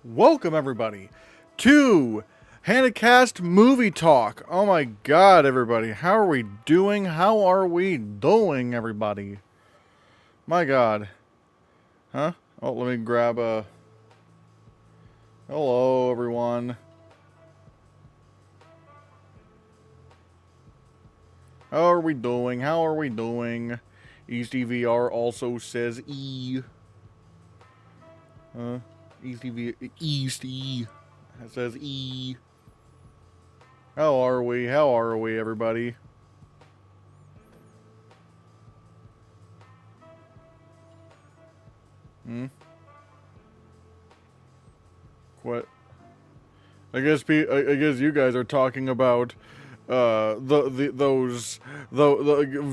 Welcome everybody to Hannahcast Movie Talk. Oh my god, everybody. How are we doing? How are we doing, everybody? My god. Huh? Oh, let me grab a... Hello, everyone. How are we doing? How are we doing? EastVR also says E. East E. It says E. How are we? How are we, everybody? What? I guess you guys are talking about the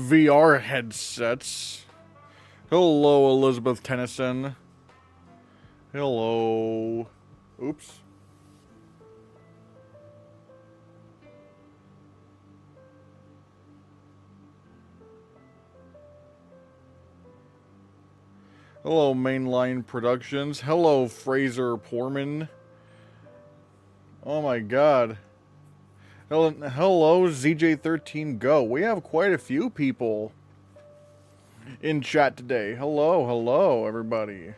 VR headsets. Hello, Elizabeth Tennyson. Hello. Oops. Hello, Mainline Productions. Hello, Fraser Porman. Oh my god. Hello, ZJ13 Go. We have quite a few people in chat today. Hello, everybody.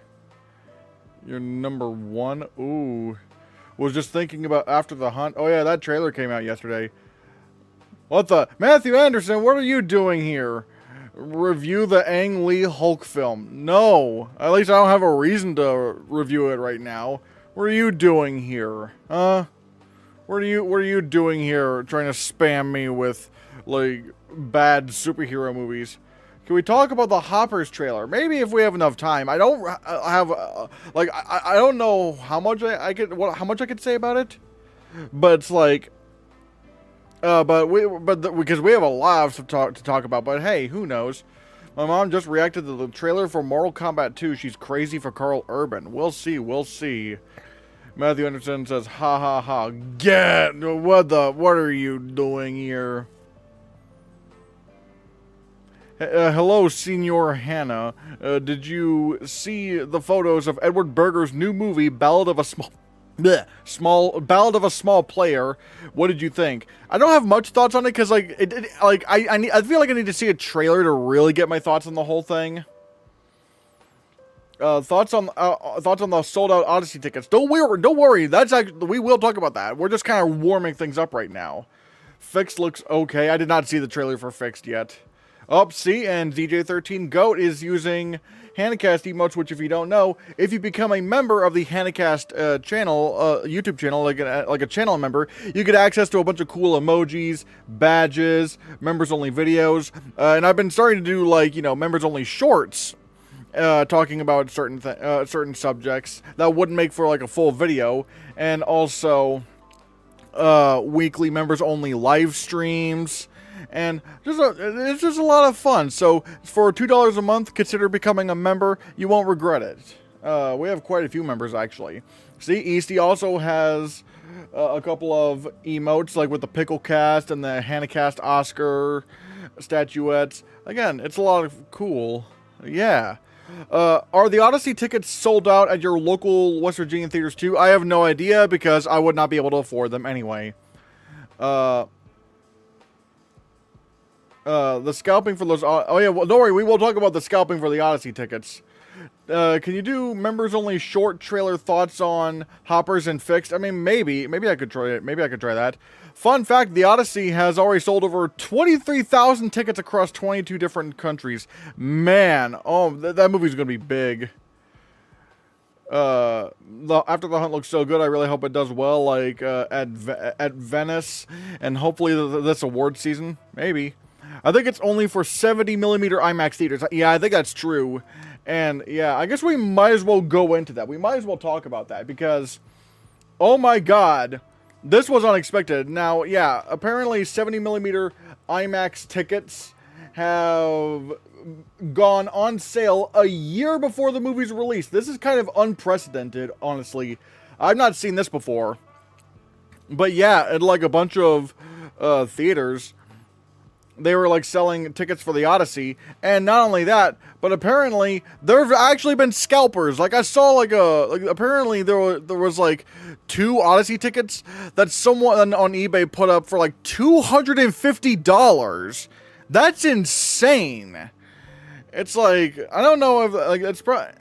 You're number one. Ooh. Was just thinking about After the Hunt. Oh yeah, that trailer came out yesterday. What the? Matthew Anderson, what are you doing here? Review the Ang Lee Hulk film. No. At least I don't have a reason to review it right now. What are you doing here? Huh? What are you doing here trying to spam me with, like, bad superhero movies? Can we talk about the Hoppers trailer? Maybe if we have enough time. I don't have I don't know how much how much I could say about it, but it's like, because we have a lot of stuff to talk about. But hey, who knows? My mom just reacted to the trailer for Mortal Kombat II. She's crazy for Carl Urban. We'll see. We'll see. Matthew Anderson says, "Ha ha ha! Get what are you doing here?" Hello, Senior Hannah. Did you see the photos of Edward Berger's new movie, Ballad of a Small Player? What did you think? I don't have much thoughts on it because, like, I feel like I need to see a trailer to really get my thoughts on the whole thing. Thoughts on the sold out Odyssey tickets? Don't worry. We will talk about that. We're just kind of warming things up right now. Fixed looks okay. I did not see the trailer for Fixed yet. Oh, see, and ZJ13 Goat is using Hannahcast emotes, which, if you don't know, if you become a member of the Hannahcast channel, YouTube channel, like a channel member, you get access to a bunch of cool emojis, badges, members-only videos, and I've been starting to do, like, members-only shorts, talking about certain subjects that wouldn't make for, like, a full video, and also weekly members-only live streams. And it's just a lot of fun. So for $2 a month, consider becoming a member. You won't regret it. We have quite a few members, actually. See, Easty also has a couple of emotes, like with the Pickle Cast and the Hannahcast Oscar statuettes. Again, it's a lot of cool. Yeah. Are the Odyssey tickets sold out at your local West Virginia theaters too? I have no idea because I would not be able to afford them anyway. The scalping for those... Oh, yeah, well, don't worry. We will talk about the scalping for the Odyssey tickets. Can you do members-only short trailer thoughts on Hoppers and Fixed? I mean, maybe. Maybe I could try it. Maybe I could try that. Fun fact, the Odyssey has already sold over 23,000 tickets across 22 different countries. Man. Oh, that movie's going to be big. After the Hunt looks so good, I really hope it does well, like, at Venice. And hopefully this award season. Maybe. I think it's only for 70mm IMAX theaters. Yeah, I think that's true. And, yeah, I guess we might as well go into that. We might as well talk about that because, oh my god, this was unexpected. Now, yeah, apparently 70mm IMAX tickets have gone on sale a year before the movie's release. This is kind of unprecedented, honestly. I've not seen this before. But, yeah, at like a bunch of theaters... they were like selling tickets for the Odyssey, and not only that, but apparently there have actually been scalpers. Like I saw apparently there was like 2 Odyssey tickets that someone on eBay put up for like $250. That's insane. It's like, I don't know if like that's probably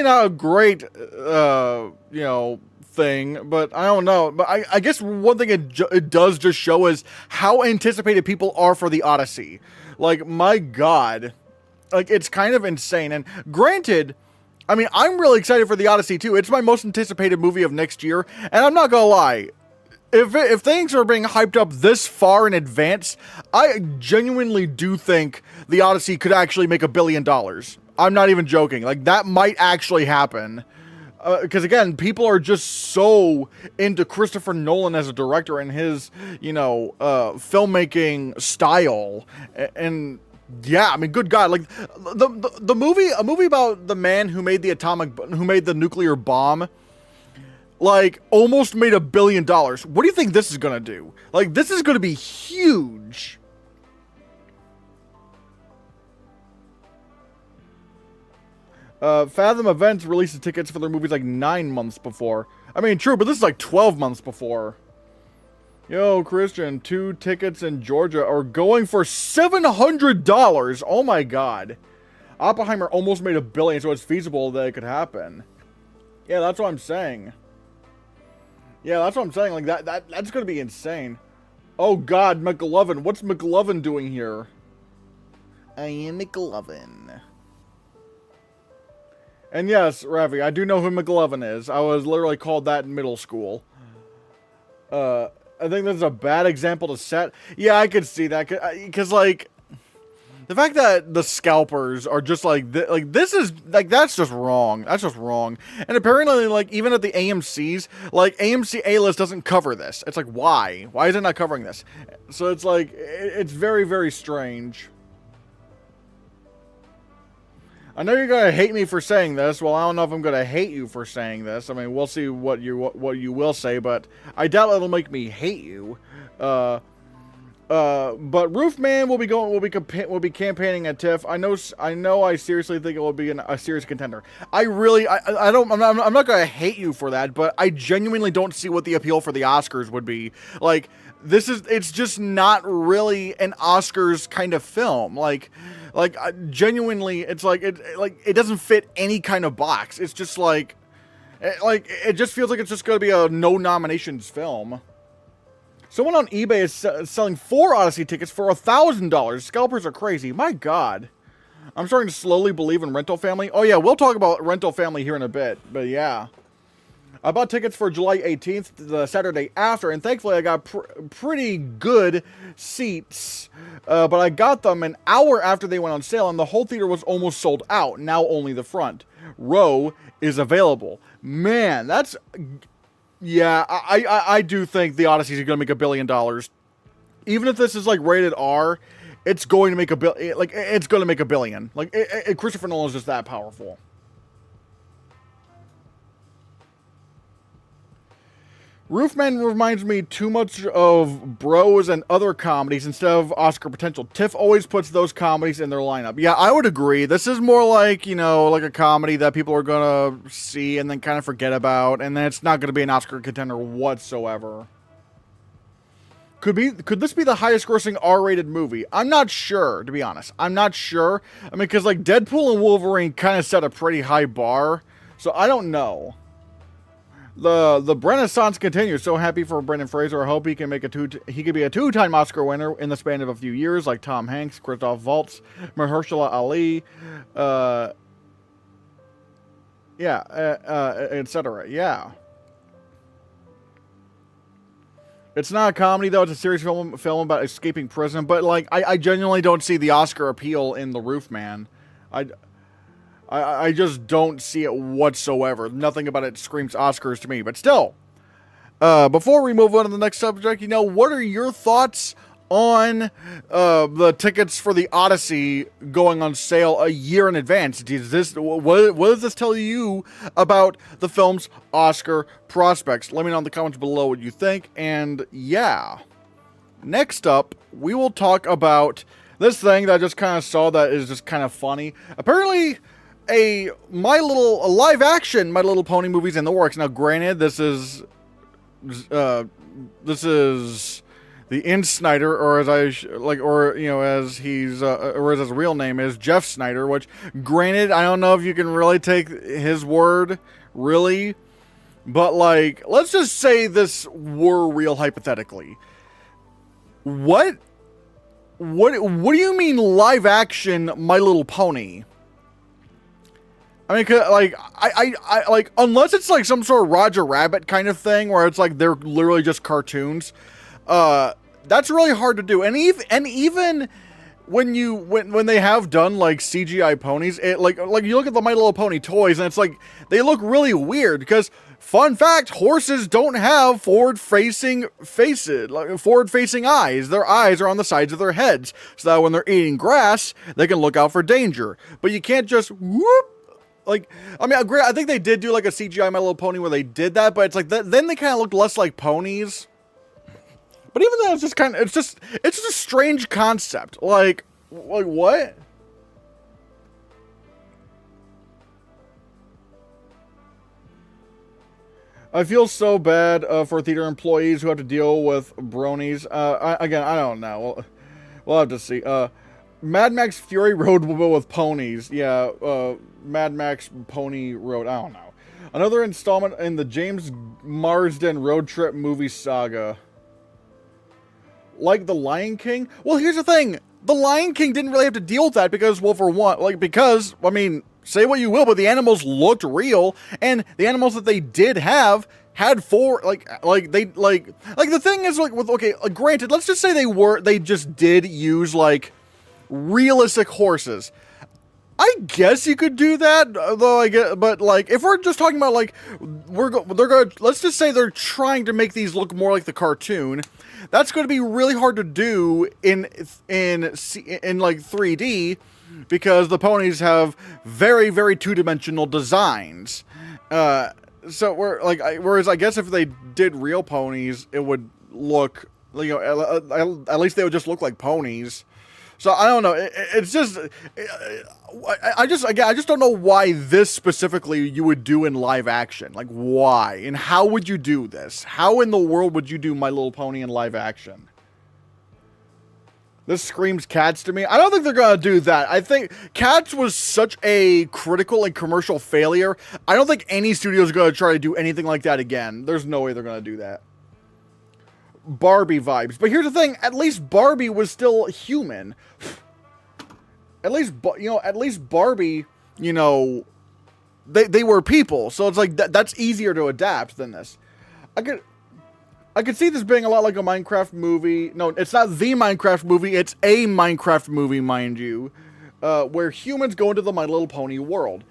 not a great thing, but I don't know. But I guess one thing it does just show is how anticipated people are for the Odyssey. Like, my God, like, it's kind of insane. And granted, I mean, I'm really excited for the Odyssey too. It's my most anticipated movie of next year, and I'm not gonna lie. If things are being hyped up this far in advance, I genuinely do think the Odyssey could actually make $1 billion. I'm not even joking. Like, that might actually happen. Because again, people are just so into Christopher Nolan as a director and his, filmmaking style. And yeah, I mean, good God, like a movie about the man who made the nuclear bomb, like, almost made $1 billion. What do you think this is gonna do? Like, this is gonna be huge. Fathom Events releases tickets for their movies like 9 months before. I mean, true, but this is like 12 months before. Yo, Christian, 2 tickets in Georgia are going for $700. Oh my God. Oppenheimer almost made $1 billion, so it's feasible that it could happen. Yeah, that's what I'm saying. Like, that's gonna be insane. Oh God, McLovin. What's McLovin doing here? I am McLovin. And yes, Ravi, I do know who McLovin is. I was literally called that in middle school. I think that's a bad example to set. Yeah, I could see that. Because, like, the fact that the scalpers are just like this is, like, that's just wrong. That's just wrong. And apparently, like, even at the AMC's, like, AMC A-list doesn't cover this. It's like, why? Why is it not covering this? So it's like, it's very, very strange. I know you're gonna hate me for saying this. Well, I don't know if I'm gonna hate you for saying this. I mean, we'll see what you will say, but I doubt it'll make me hate you. But Roofman will be campaigning at TIFF. I know. I seriously think it will be a serious contender. I'm not gonna hate you for that, but I genuinely don't see what the appeal for the Oscars would be. Like, it's just not really an Oscars kind of film. Like, genuinely, it's like, it doesn't fit any kind of box. It's just like, it just feels like it's just going to be a no nominations film. Someone on eBay is selling 4 Odyssey tickets for $1,000. Scalpers are crazy. My God. I'm starting to slowly believe in Rental Family. Oh yeah, we'll talk about Rental Family here in a bit, but yeah. I bought tickets for July 18th, the Saturday after, and thankfully I got pretty good seats. But I got them an hour after they went on sale, and the whole theater was almost sold out. Now only the front row is available. Man, that's... Yeah, I do think the Odyssey is going to make $1 billion. Even if this is, like, rated R, it's going to make it's going to make $1 billion. Like, Christopher Nolan is just that powerful. Roofman reminds me too much of Bros and other comedies instead of Oscar potential. TIFF always puts those comedies in their lineup. Yeah, I would agree. This is more like, like a comedy that people are going to see and then kind of forget about, and then it's not going to be an Oscar contender whatsoever. Could this be the highest grossing R-rated movie? I'm not sure, to be honest. I'm not sure. I mean, because, like, Deadpool and Wolverine kind of set a pretty high bar, so I don't know. The Renaissance continues. So happy for Brendan Fraser. I hope he can be a 2-time Oscar winner in the span of a few years, like Tom Hanks, Christoph Waltz, Mahershala Ali, etc. Yeah. It's not a comedy though. It's a serious film about escaping prison. But like, I genuinely don't see the Oscar appeal in The Roofman. I just don't see it whatsoever. Nothing about it screams Oscars to me. But still, before we move on to the next subject, what are your thoughts on the tickets for the Odyssey going on sale a year in advance? What does this tell you about the film's Oscar prospects? Let me know in the comments below what you think. And yeah, next up, we will talk about this thing that I just kind of saw that is just kind of funny. Apparently, a live action My Little Pony movie's in the works. Now, granted, this is the In Snyder, or as as he's or as his real name is, Jeff Snyder. Which, granted, I don't know if you can really take his word, really, but like, let's just say this were real hypothetically. What do you mean live action My Little Pony? I mean, like, I like, unless it's like some sort of Roger Rabbit kind of thing where it's like they're literally just cartoons. That's really hard to do. And even when they have done like CGI ponies, it like you look at the My Little Pony toys and it's like they look really weird because, fun fact, horses don't have forward-facing faces, like forward-facing eyes. Their eyes are on the sides of their heads, so that when they're eating grass, they can look out for danger. But you can't just whoop. Like, I mean, I think they did do like a CGI My Little Pony where they did that, but it's like then they kind of looked less like ponies. But even then, it's just a strange concept. Like what? I feel so bad for theater employees who have to deal with bronies. I don't know. We'll have to see. Mad Max Fury Road with ponies. Yeah, Mad Max Pony Road. I don't know. Another installment in the James Marsden road trip movie saga. Like The Lion King? Well, here's the thing. The Lion King didn't really have to deal with that because, well, for one, I mean, say what you will, but the animals looked real, and the animals that they did have had the thing is, granted, let's just say they just did use, like, realistic horses. I guess you could do that, though. I guess, but like, if we're just talking about like, let's just say they're trying to make these look more like the cartoon. That's going to be really hard to do in like 3D because the ponies have very, very two-dimensional designs. So whereas I guess if they did real ponies, it would look, at least they would just look like ponies. So I don't know. It's just, I just don't know why this specifically you would do in live action. Like, why and how would you do this? How in the world would you do My Little Pony in live action? This screams Cats to me. I don't think they're gonna do that. I think Cats was such a critical and commercial failure. I don't think any studio is gonna try to do anything like that again. There's no way they're gonna do that. Barbie vibes. But here's the thing, at least Barbie was still human. At least Barbie, they were people. So it's like that's easier to adapt than this. I could see this being a lot like a Minecraft movie. No, it's not the Minecraft movie, it's a Minecraft movie, mind you, where humans go into the My Little Pony world.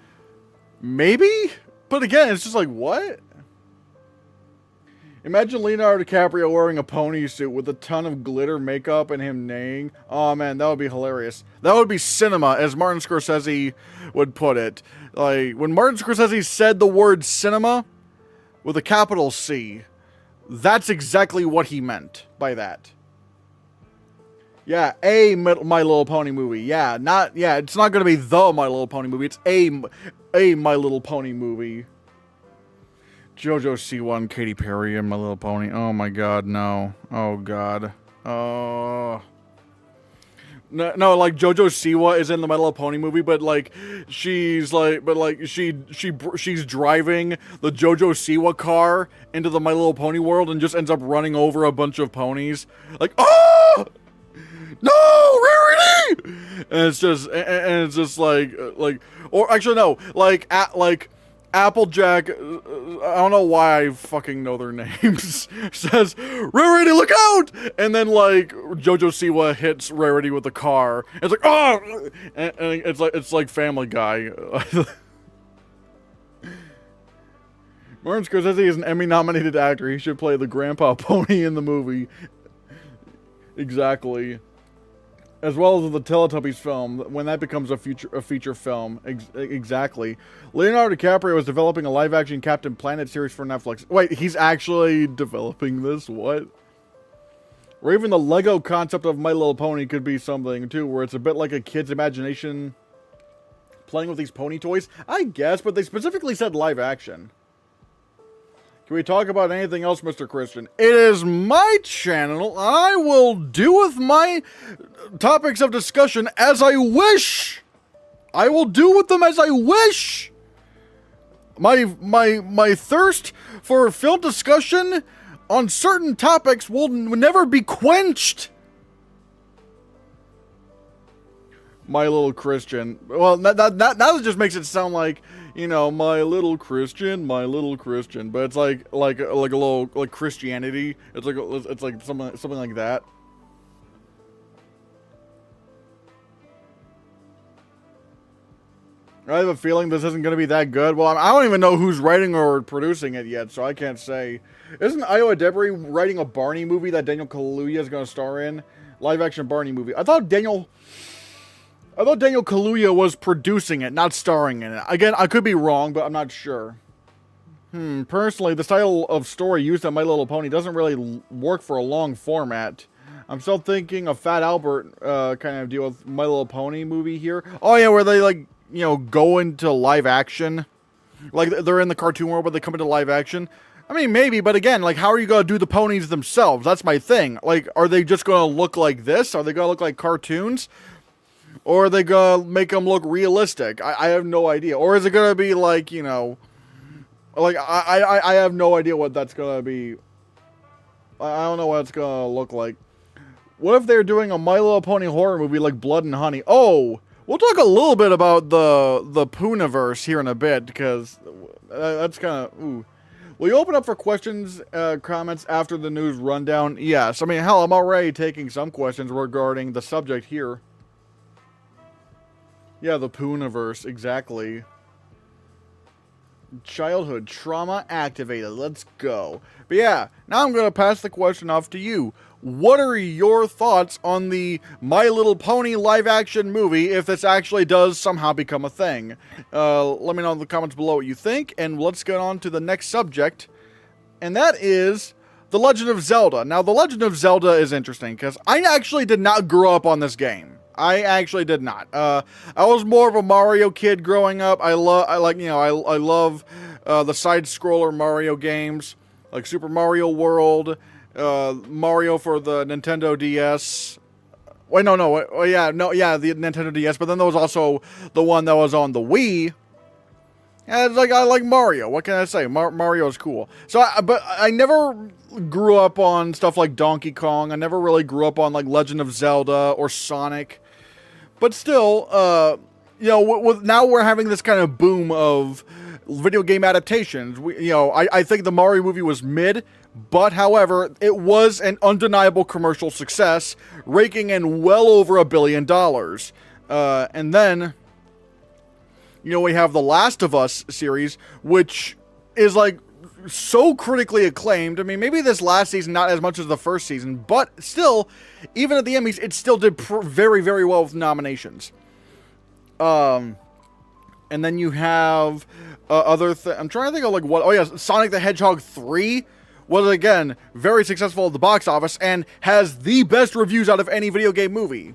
Maybe? But again, it's just like, what? Imagine Leonardo DiCaprio wearing a pony suit with a ton of glitter makeup and him neighing. Oh man, that would be hilarious. That would be cinema, as Martin Scorsese would put it. Like, when Martin Scorsese said the word cinema with a capital C, that's exactly what he meant by that. Yeah, a My Little Pony movie. Yeah, it's not going to be the My Little Pony movie. It's a My Little Pony movie. JoJo Siwa and Katy Perry and My Little Pony. Oh my god, no. Oh god. Oh. No, like JoJo Siwa is in the My Little Pony movie, but like she's driving the JoJo Siwa car into the My Little Pony world and just ends up running over a bunch of ponies. Like, oh! No, Rarity! And it's just like, or actually no, like Applejack, I don't know why I fucking know their names, says, Rarity, look out! And then, like, JoJo Siwa hits Rarity with the car. It's like, oh! And it's like Family Guy. Martin Scorsese is an Emmy-nominated actor. He should play the Grandpa Pony in the movie. Exactly. As well as the Teletubbies film, when that becomes a feature film. Exactly. Leonardo DiCaprio is developing a live-action Captain Planet series for Netflix. Wait, he's actually developing this? What? Or even the Lego concept of My Little Pony could be something, too, where it's a bit like a kid's imagination playing with these pony toys. I guess, but they specifically said live action. Can we talk about anything else, Mr. Christian? It is my channel. I will do with my topics of discussion as I wish. I will do with them as I wish. My thirst for film discussion on certain topics will never be quenched. My Little Christian. Well, that just makes it sound like, you know, my little Christian. But it's like a little like Christianity. It's like something like that. I have a feeling this isn't going to be that good. Well, I don't even know who's writing or producing it yet, so I can't say. Isn't Iowa Debris writing a Barney movie that Daniel Kaluuya is going to star in? Live action Barney movie. I thought Daniel Kaluuya was producing it, not starring in it. Again, I could be wrong, but I'm not sure. Personally, the style of story used on My Little Pony doesn't really work for a long format. I'm still thinking of Fat Albert kind of deal with My Little Pony movie here. Oh yeah, where they like, you know, go into live action. Like they're in the cartoon world, but they come into live action. I mean, maybe, but again, like, how are you going to do the ponies themselves? That's my thing. Like, are they just going to look like this? Are they going to look like cartoons? Or are they going to make them look realistic? I have no idea. Or is it going to be like, you know, like, I have no idea what that's going to be. I don't know what it's going to look like. What if they're doing a My Little Pony horror movie like Blood and Honey? Oh, we'll talk a little bit about the Pooniverse here in a bit, because that's kind of, ooh. Will you open up for questions, comments after the news rundown? Yes. I mean, hell, I'm already taking some questions regarding the subject here. Yeah, the Pooniverse, exactly. Childhood trauma activated. Let's go. But yeah, now I'm going to pass the question off to you. What are your thoughts on the My Little Pony live-action movie if this actually does somehow become a thing? Let me know in the comments below what you think, and let's get on to the next subject, and that is The Legend of Zelda. Now, The Legend of Zelda is interesting, because I actually did not grow up on this game. I actually did not. I was more of a Mario kid growing up. I love the side-scroller Mario games, like Super Mario World, Mario for the Nintendo DS. Wait, no, the Nintendo DS. But then there was also the one that was on the Wii. And it's like, I like Mario. What can I say? Mario is cool. So, but I never grew up on stuff like Donkey Kong. I never really grew up on like Legend of Zelda or Sonic. But still, you know, now we're having this kind of boom of video game adaptations. I think the Mario movie was mid, but however, it was an undeniable commercial success, raking in well over $1 billion. And then, you know, we have the Last of Us series, which is like so critically acclaimed. I mean, maybe this last season not as much as the first season, but still, even at the Emmys, it still did very, very well with nominations. And then you have I'm trying to think of like what. Oh yeah, Sonic the Hedgehog 3 was again very successful at the box office and has the best reviews out of any video game movie.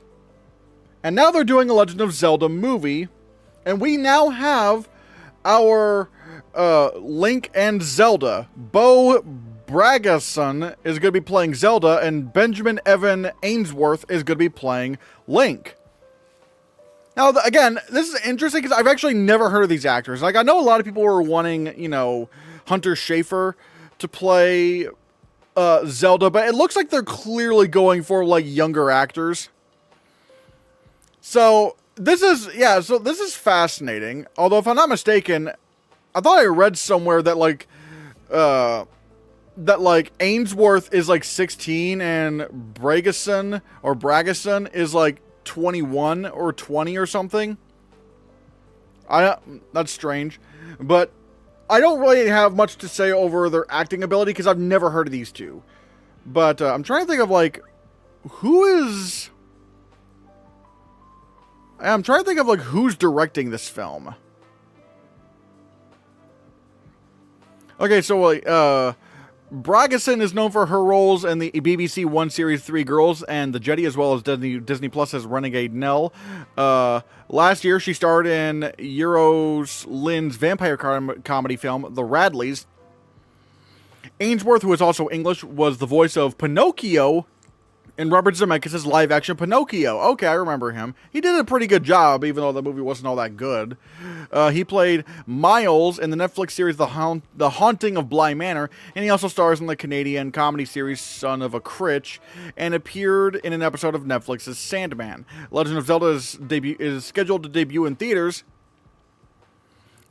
And now they're doing a Legend of Zelda movie, and we now have our Link and Zelda. Bo Bragason is going to be playing Zelda, and Benjamin Evan Ainsworth is going to be playing Link. Now, again, this is interesting because I've actually never heard of these actors. Like, I know a lot of people were wanting, you know, Hunter Schafer to play Zelda, but it looks like they're clearly going for, like, younger actors. So, this is fascinating. Although, if I'm not mistaken, I thought I read somewhere that, like, Ainsworth is, like, 16 and Bragason is, like, 21 or 20 or something. That's strange. But I don't really have much to say over their acting ability because I've never heard of these two. But I'm trying to think of, like, who's directing this film. Okay, so Bragason is known for her roles in the BBC One series Three Girls and The Jetty, as well as Disney Plus as Renegade Nell. Last year, she starred in Euros Lynn's vampire comedy film, The Radleys. Ainsworth, who is also English, was the voice of Pinocchio in Robert Zemeckis' live-action Pinocchio. Okay, I remember him. He did a pretty good job, even though the movie wasn't all that good. He played Miles in the Netflix series The Haunting of Bly Manor, and he also stars in the Canadian comedy series Son of a Critch, and appeared in an episode of Netflix's Sandman. Legend of Zelda is scheduled to debut in theaters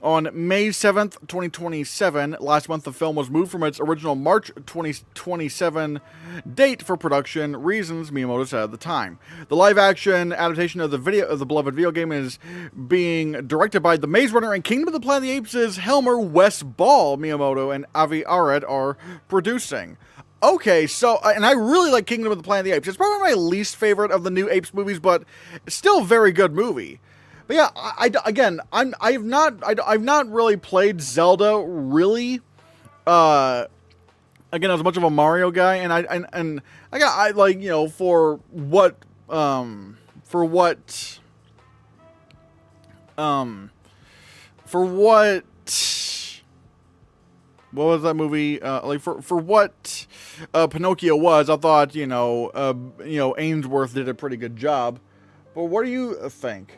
on May 7th, 2027. Last month, the film was moved from its original March 2027 date for production reasons, Miyamoto said at the time. The live-action adaptation of the beloved video game is being directed by the Maze Runner and Kingdom of the Planet of the Apes' Helmer Wes Ball. Miyamoto and Avi Arad are producing. Okay, so, and I really like Kingdom of the Planet of the Apes. It's probably my least favorite of the new Apes movies, but it's still a very good movie. But yeah, I've not really played Zelda really. Again, I was much of a Mario guy, and I like, you know, for what what was that movie? Like for what Pinocchio was, I thought, you know, Ainsworth did a pretty good job. But what do you think?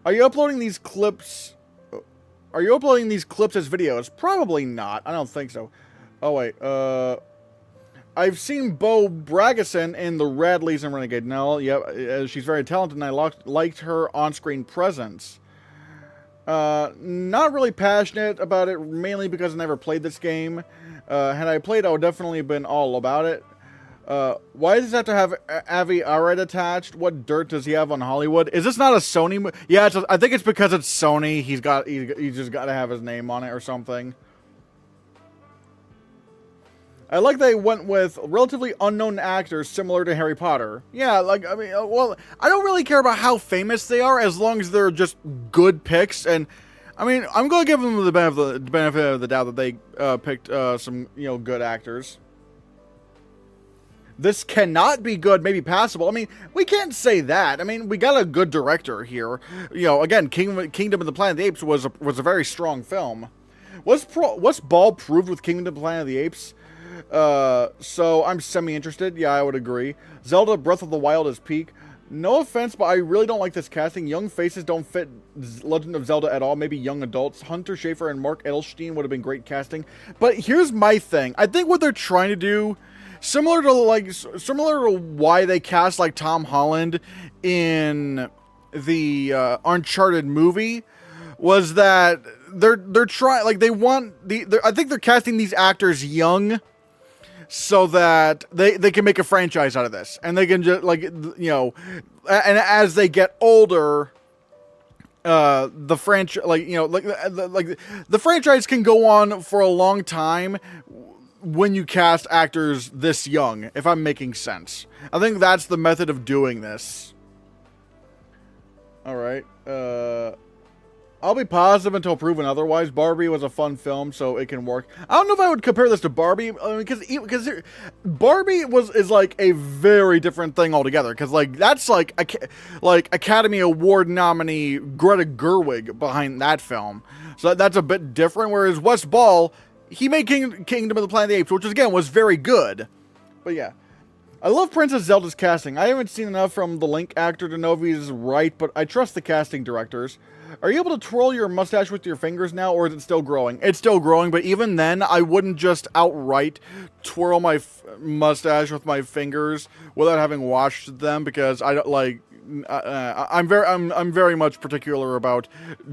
Are you uploading these clips as videos? Probably not. I don't think so. Oh, wait. I've seen Bo Bragason in The Radleys and Renegade Nell. Yep, she's very talented, and I liked her on-screen presence. Not really passionate about it, mainly because I never played this game. Had I played, I would definitely have been all about it. Why does it have to have Avi Arad attached? What dirt does he have on Hollywood? Is this not a Sony? Yeah, I think it's because it's Sony. He's just got to have his name on it or something. I like they went with relatively unknown actors similar to Harry Potter. Yeah, like, I mean, well, I don't really care about how famous they are as long as they're just good picks. And I mean, I'm going to give them the benefit of the doubt that they picked some, you know, good actors. This cannot be good, maybe passable. I mean, we can't say that. I mean, we got a good director here. You know, again, Kingdom of the Planet of the Apes was a very strong film. Was Ball proved with Kingdom of the Planet of the Apes? So I'm semi-interested. Yeah, I would agree. Zelda Breath of the Wild is peak. No offense, but I really don't like this casting. Young faces don't fit Legend of Zelda at all. Maybe young adults. Hunter Schafer and Mark Edelstein would have been great casting. But here's my thing. I think what they're trying to do, similar to why they cast like Tom Holland in the Uncharted movie, was that they're trying, like, they want I think they're casting these actors young so that they can make a franchise out of this, and they can just, like, you know, and as they get older, the franchise, like, you know, like the franchise can go on for a long time when you cast actors this young, if I'm making sense. I think that's the method of doing this. Alright, I'll be positive until proven otherwise. Barbie was a fun film, so it can work. I don't know if I would compare this to Barbie, because Barbie is like a very different thing altogether. Because, like, that's like Academy Award nominee Greta Gerwig behind that film, so that's a bit different. Whereas Wes Ball, he made Kingdom of the Planet of the Apes, which again was very good. But yeah, I love Princess Zelda's casting. I haven't seen enough from the Link actor to know if he's right, but I trust the casting directors. Are you able to twirl your mustache with your fingers now, or is it still growing? It's still growing, but even then, I wouldn't just outright twirl my mustache with my fingers without having washed them, because I don't like. I'm very much particular about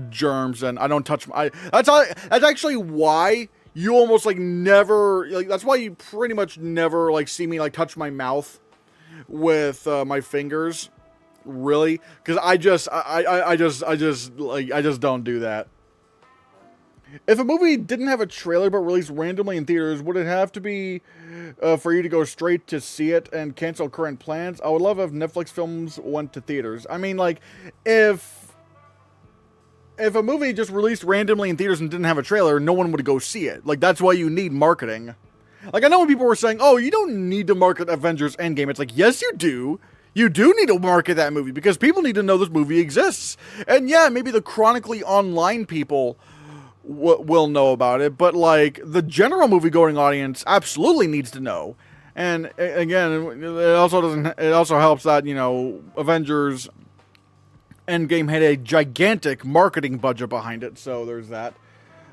germs, and I don't touch my. That's actually why you almost like never, like, that's why you pretty much never like see me like touch my mouth with my fingers. Really, because I just don't do that. If a movie didn't have a trailer but released randomly in theaters, would it have to be for you to go straight to see it and cancel current plans? I would love if Netflix films went to theaters. I mean, like, if a movie just released randomly in theaters and didn't have a trailer, no one would go see it. Like, that's why you need marketing. Like, I know when people were saying, oh, you don't need to market Avengers Endgame. It's like, yes, you do. You do need to market that movie because people need to know this movie exists. And yeah, maybe the chronically online people will know about it, but like the general movie-going audience absolutely needs to know. And again, it also helps that, you know, Avengers Endgame had a gigantic marketing budget behind it, so there's that.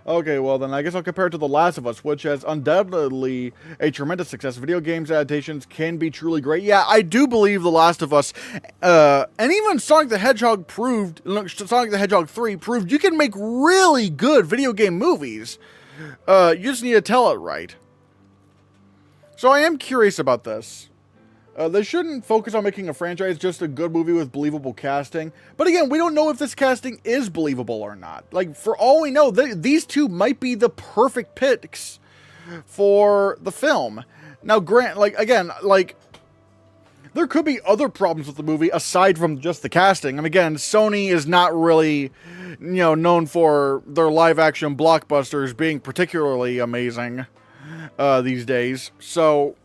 Okay, well then I guess I'll compare it to The Last of Us, which has undoubtedly a tremendous success. Video games adaptations can be truly great. Yeah, I do believe The Last of Us, and even Sonic the Hedgehog 3 proved you can make really good video game movies. You just need to tell it right. So I am curious about this. They shouldn't focus on making a franchise just a good movie with believable casting. But again, we don't know if this casting is believable or not. Like, for all we know, these two might be the perfect picks for the film. Now, there could be other problems with the movie aside from just the casting. And again, Sony is not really, you know, known for their live-action blockbusters being particularly amazing these days. So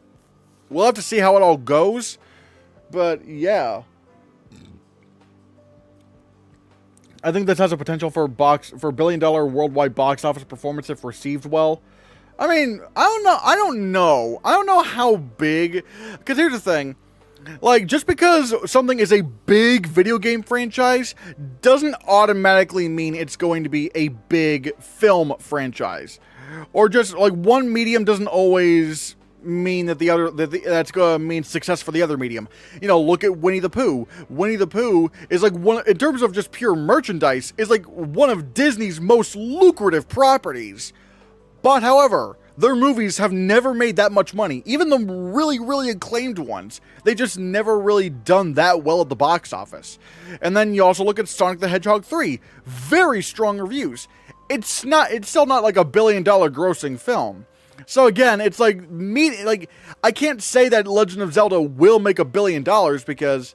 we'll have to see how it all goes, but yeah. I think this has a potential for billion-dollar worldwide box office performance if received well. I mean, I don't know how big, because here's the thing. Like, just because something is a big video game franchise doesn't automatically mean it's going to be a big film franchise. Or just, like, one medium doesn't always mean that that's going to mean success for the other medium. You know, look at Winnie the Pooh. Winnie the Pooh is like one, in terms of just pure merchandise, is like one of Disney's most lucrative properties. But however, their movies have never made that much money. Even the really, really acclaimed ones, they just never really done that well at the box office. And then you also look at Sonic the Hedgehog 3. Very strong reviews. It's still not like $1 billion grossing film. So again, it's like I can't say that Legend of Zelda will make $1 billion because,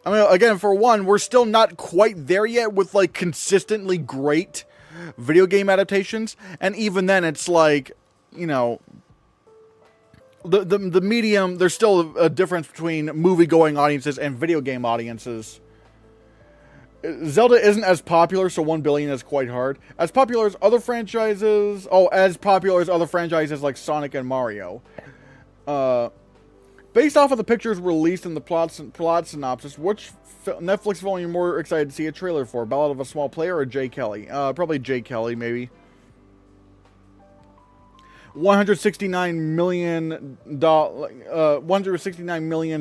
I mean, again, for one, we're still not quite there yet with like consistently great video game adaptations, and even then, it's like, you know, the medium. There's still a difference between movie-going audiences and video game audiences. Zelda isn't as popular, so 1 billion is quite hard. As popular as other franchises... as popular as other franchises like Sonic and Mario. Based off of the pictures released in the plot synopsis, which Netflix film are you more excited to see a trailer for? Ballad of a Small Player or Jay Kelly? Probably Jay Kelly, maybe. 169 million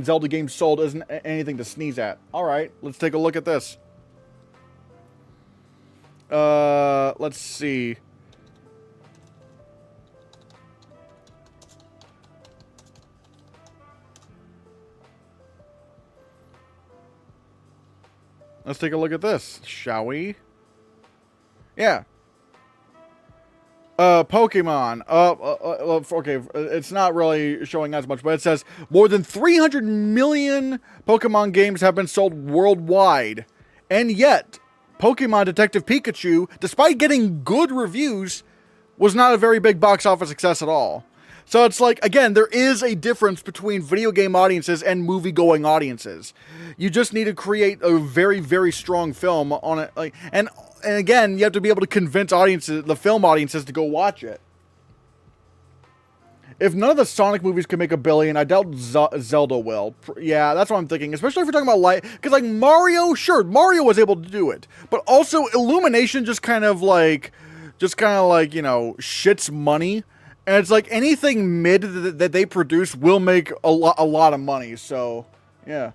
Zelda games sold isn't anything to sneeze at. Alright, let's take a look at this. Let's see. Let's take a look at this, shall we? Yeah. Pokemon. Okay, it's not really showing as much, but it says more than 300 million Pokemon games have been sold worldwide. And yet, Pokemon Detective Pikachu, despite getting good reviews, was not a very big box office success at all. So it's like, again, there is a difference between video game audiences and movie-going audiences. You just need to create a very, very strong film on it. Like, and again, you have to be able to convince audiences, the film audiences, to go watch it. If none of the Sonic movies can make $1 billion, I doubt Zelda will. Yeah, that's what I'm thinking. Especially if we're talking about light, because like Mario, sure, Mario was able to do it, but also Illumination just kind of like, you know, shits money, and it's like anything mid that they produce will make a lot of money. So yeah,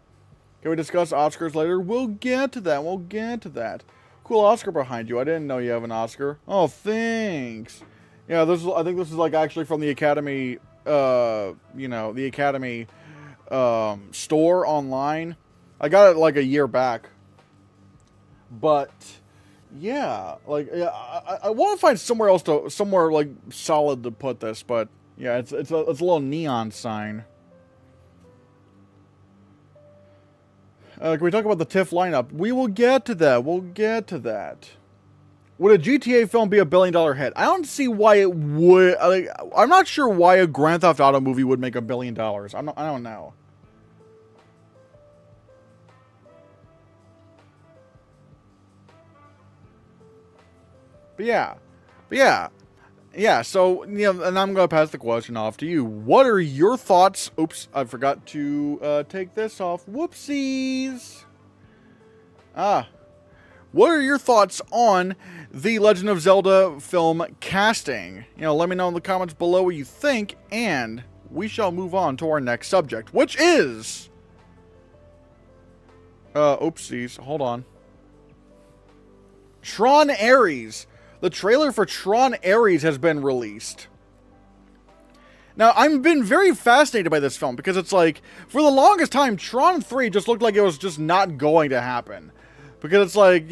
can we discuss Oscars later? We'll get to that. Cool Oscar behind you. I didn't know you have an Oscar. Oh, thanks. Yeah, I think this is like actually from the Academy, you know, the Academy store online. I got it like a year back. But yeah, like I want to find somewhere else somewhere like solid to put this, but yeah, it's a little neon sign. Can we talk about the TIFF lineup? We will get to that. would a GTA film be a $1 billion hit? I don't see why it would. Like, I'm not sure why a Grand Theft Auto movie would make $1 billion. I don't know. But yeah. So, you know, and I'm gonna pass the question off to you. What are your thoughts? Oops, I forgot to take this off. Whoopsies. What are your thoughts on the Legend of Zelda film casting? You know, let me know in the comments below what you think, and we shall move on to our next subject, which is... oopsies, hold on. TRON Ares. The trailer for TRON Ares has been released. Now, I've been very fascinated by this film, because it's like, for the longest time, TRON 3 just looked like it was just not going to happen. Because it's like,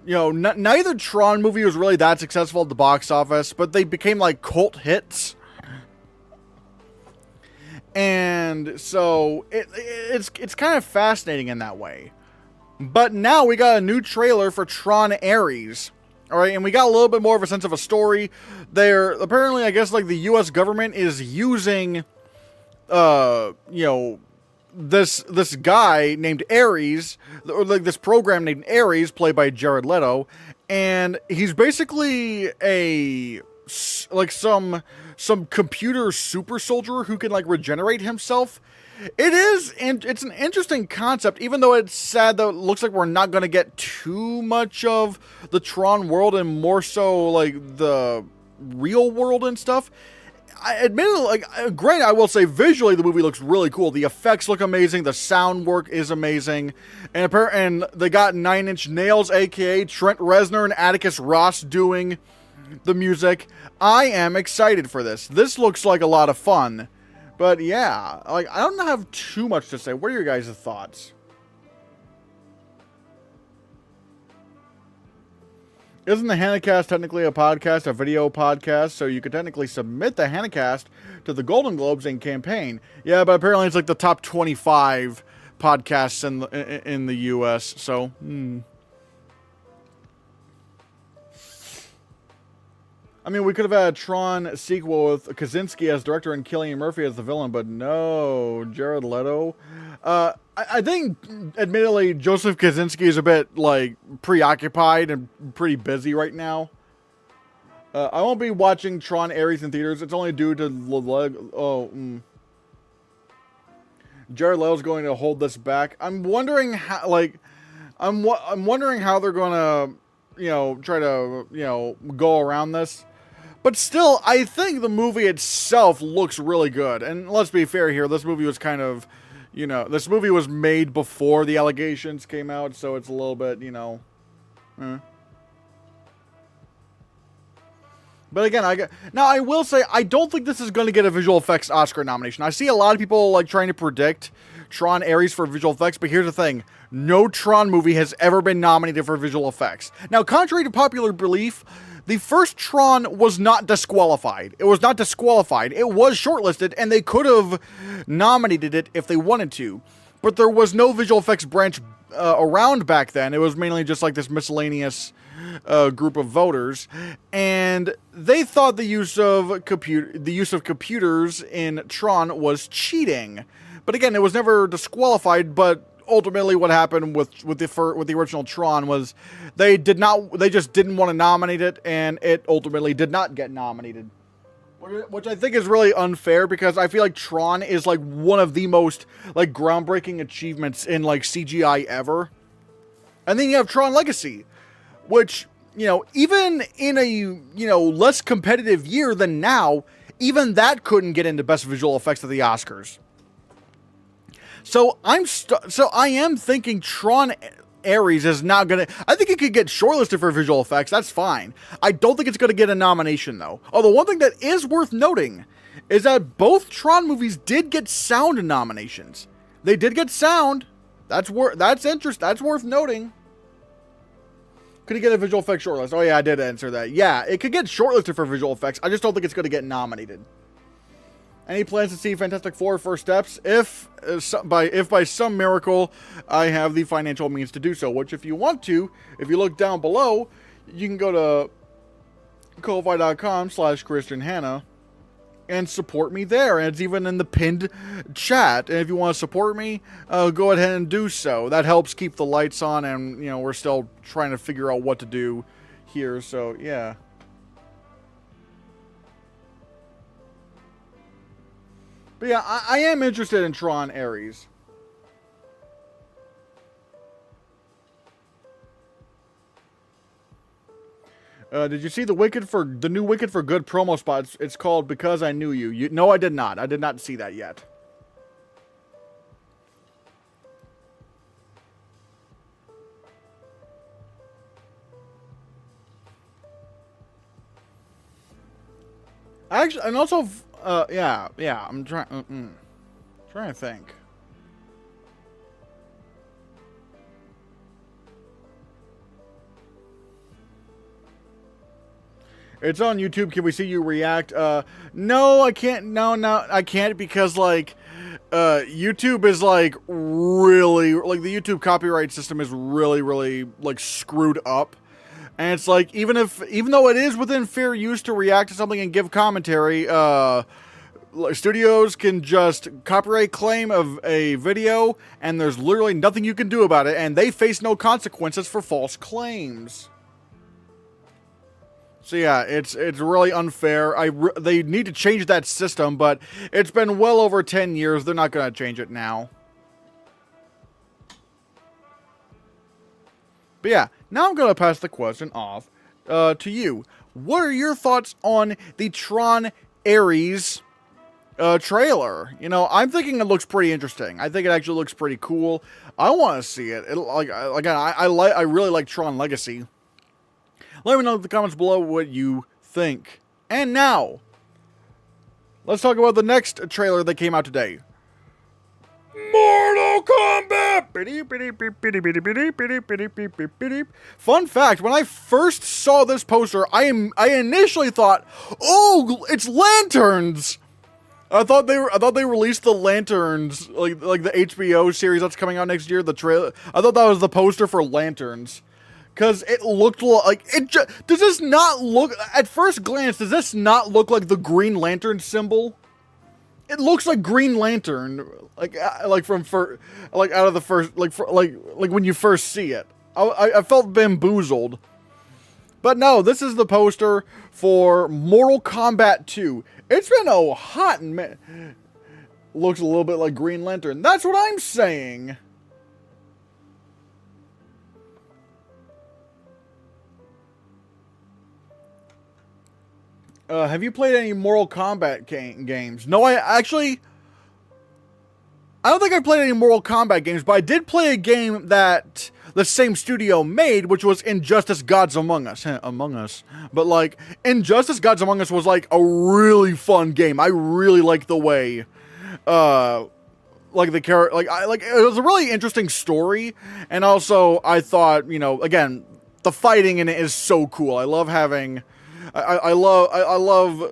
neither TRON movie was really that successful at the box office, but they became like cult hits. And so it's kind of fascinating in that way. But now we got a new trailer for TRON Ares. All right, and we got a little bit more of a sense of a story. There, apparently, I guess, like, the U.S. government is using, this guy named Ares, or like this program named Ares, played by Jared Leto, and he's basically some computer super soldier who can like regenerate himself. It's an interesting concept, even though it's sad that it looks like we're not going to get too much of the TRON world and more so like the real world and stuff. Granted, I will say visually the movie looks really cool. The effects look amazing. The sound work is amazing. And they got 9 Inch Nails, aka Trent Reznor and Atticus Ross doing the music. I am excited for this. This looks like a lot of fun. But yeah, like, I don't have too much to say. What are your guys' thoughts? Isn't the Hannahcast technically a podcast, a video podcast? So you could technically submit the Hannahcast to the Golden Globes and campaign. Yeah, but apparently it's like the top 25 podcasts in the U.S. So, I mean, we could have had a TRON sequel with Kaczynski as director and Cillian Murphy as the villain, but no, Jared Leto. I think, admittedly, Joseph Kaczynski is a bit, like, preoccupied and pretty busy right now. I won't be watching TRON Ares in theaters. It's only due to Jared Leto's going to hold this back. I'm wondering how, like, I'm wondering how they're going to, try to, go around this. But still, I think the movie itself looks really good. And let's be fair here, this movie was kind of, this movie was made before the allegations came out, so it's a little bit, But again, I will say, I don't think this is going to get a visual effects Oscar nomination. I see a lot of people, like, trying to predict TRON Ares for visual effects, but here's the thing. No TRON movie has ever been nominated for visual effects. Now, contrary to popular belief, the first TRON was not disqualified. It was not disqualified. It was shortlisted, and they could have nominated it if they wanted to. But there was no visual effects branch around back then. It was mainly just like this miscellaneous group of voters, and they thought the use of computers in TRON was cheating. But again, it was never disqualified. But ultimately, what happened with the original TRON was they just didn't want to nominate it, and it ultimately did not get nominated. Which I think is really unfair, because I feel like TRON is like one of the most like groundbreaking achievements in like CGI ever. And then you have TRON Legacy, which, even in a, less competitive year than now, even that couldn't get into Best Visual Effects at the Oscars. So I am thinking TRON Ares is not gonna. I think it could get shortlisted for visual effects. That's fine. I don't think it's gonna get a nomination though. Although one thing that is worth noting is that both TRON movies did get sound nominations. They did get sound. That's worth noting. Could it get a visual effects shortlist? Oh yeah, I did answer that. Yeah, it could get shortlisted for visual effects. I just don't think it's gonna get nominated. Any plans to see Fantastic Four First Steps? If by some miracle I have the financial means to do so, which if you want to, if you look down below, you can go to ko-fi.com/ChristianHannah and support me there. And it's even in the pinned chat. And if you want to support me, go ahead and do so. That helps keep the lights on, and, you know, we're still trying to figure out what to do here. So, yeah. But yeah, I am interested in Tron Ares. Did you see the new Wicked for Good promo spot? It's called Because I Knew You. No, I did not. I did not see that yet. Actually, and also, yeah, I'm trying to think. It's on YouTube. Can we see you react? No, I can't. No, I can't, because, like, YouTube is, like, really, like, the YouTube copyright system is really, really, like, screwed up. And it's like, even though it is within fair use to react to something and give commentary, studios can just copyright claim of a video, and there's literally nothing you can do about it, and they face no consequences for false claims. So yeah, it's really unfair. They need to change that system, but it's been well over 10 years. They're not going to change it now. But yeah, now I'm going to pass the question off to you. What are your thoughts on the Tron Ares trailer? You know, I'm thinking it looks pretty interesting. I think it actually looks pretty cool. I want to see it. I really like Tron Legacy. Let me know in the comments below what you think. And now, let's talk about the next trailer that came out today. Mortal Kombat! Fun fact, when I first saw this poster, I initially thought, oh, it's lanterns! I thought they released the lanterns, like the HBO series that's coming out next year, the trailer. I thought that was the poster for lanterns. Because it looked like, does this not look, at first glance, does this not look like the Green Lantern symbol? It looks like Green Lantern, like out of the first, like when you first see it. I felt bamboozled. But no, this is the poster for Mortal Kombat 2. It's been a hot minute. Looks a little bit like Green Lantern. That's what I'm saying. Have you played any Mortal Kombat games? No, I don't think I played any Mortal Kombat games, but I did play a game that the same studio made, which was Injustice Gods Among Us. Among Us. But, like, Injustice Gods Among Us was, like, a really fun game. I really liked the way, like, the character, it was a really interesting story, and also, I thought, you know, again, the fighting in it is so cool. I love having... I love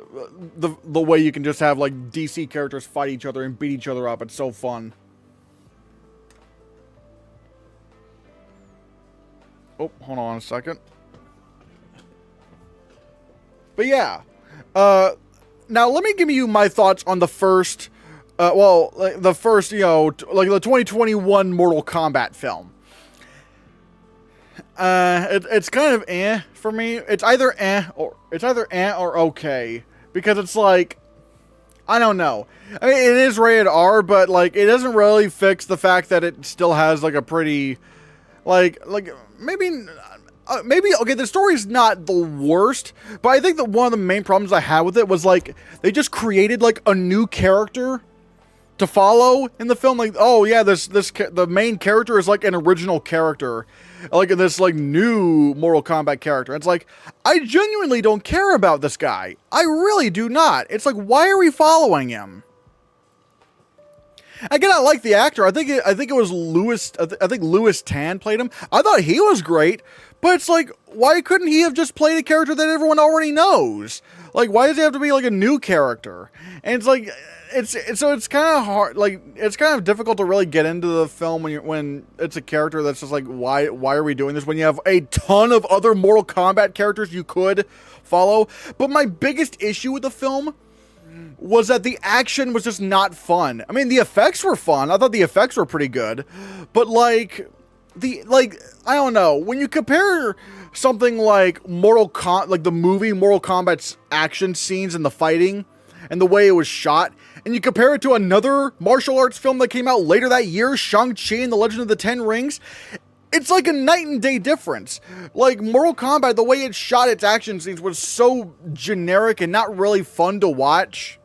the way you can just have, like, DC characters fight each other and beat each other up. It's so fun. Oh, hold on a second. But yeah. Now let me give you my thoughts on the first, you know, like the 2021 Mortal Kombat film. It's kind of for me. It's either or okay, because it's like, I don't know. I mean, it is rated R, but like it doesn't really fix the fact that it still has like a pretty, like maybe okay. The story's not the worst, but I think that one of the main problems I had with it was like they just created like a new character to follow in the film. Like, oh yeah, the main character is like an original character, like this like new Mortal Kombat character. It's like, I genuinely don't care about this guy. I really do not. It's like, why are we following him? Again, I like the actor. I think it was Louis. I think Louis Tan played him. I thought he was great, but it's like, why couldn't he have just played a character that everyone already knows? Like, why does he have to be like a new character? And it's like, it's kind of hard. Like, it's kind of difficult to really get into the film when it's a character that's just like, why are we doing this when you have a ton of other Mortal Kombat characters you could follow? But my biggest issue with the film was that the action was just not fun. I mean, the effects were fun. I thought the effects were pretty good, but like I don't know, when you compare something like like the movie Mortal Kombat's action scenes and the fighting and the way it was shot, and you compare it to another martial arts film that came out later that year, Shang-Chi and the Legend of the Ten Rings, it's like a night and day difference. Like, Mortal Kombat, the way it shot its action scenes was so generic and not really fun to watch.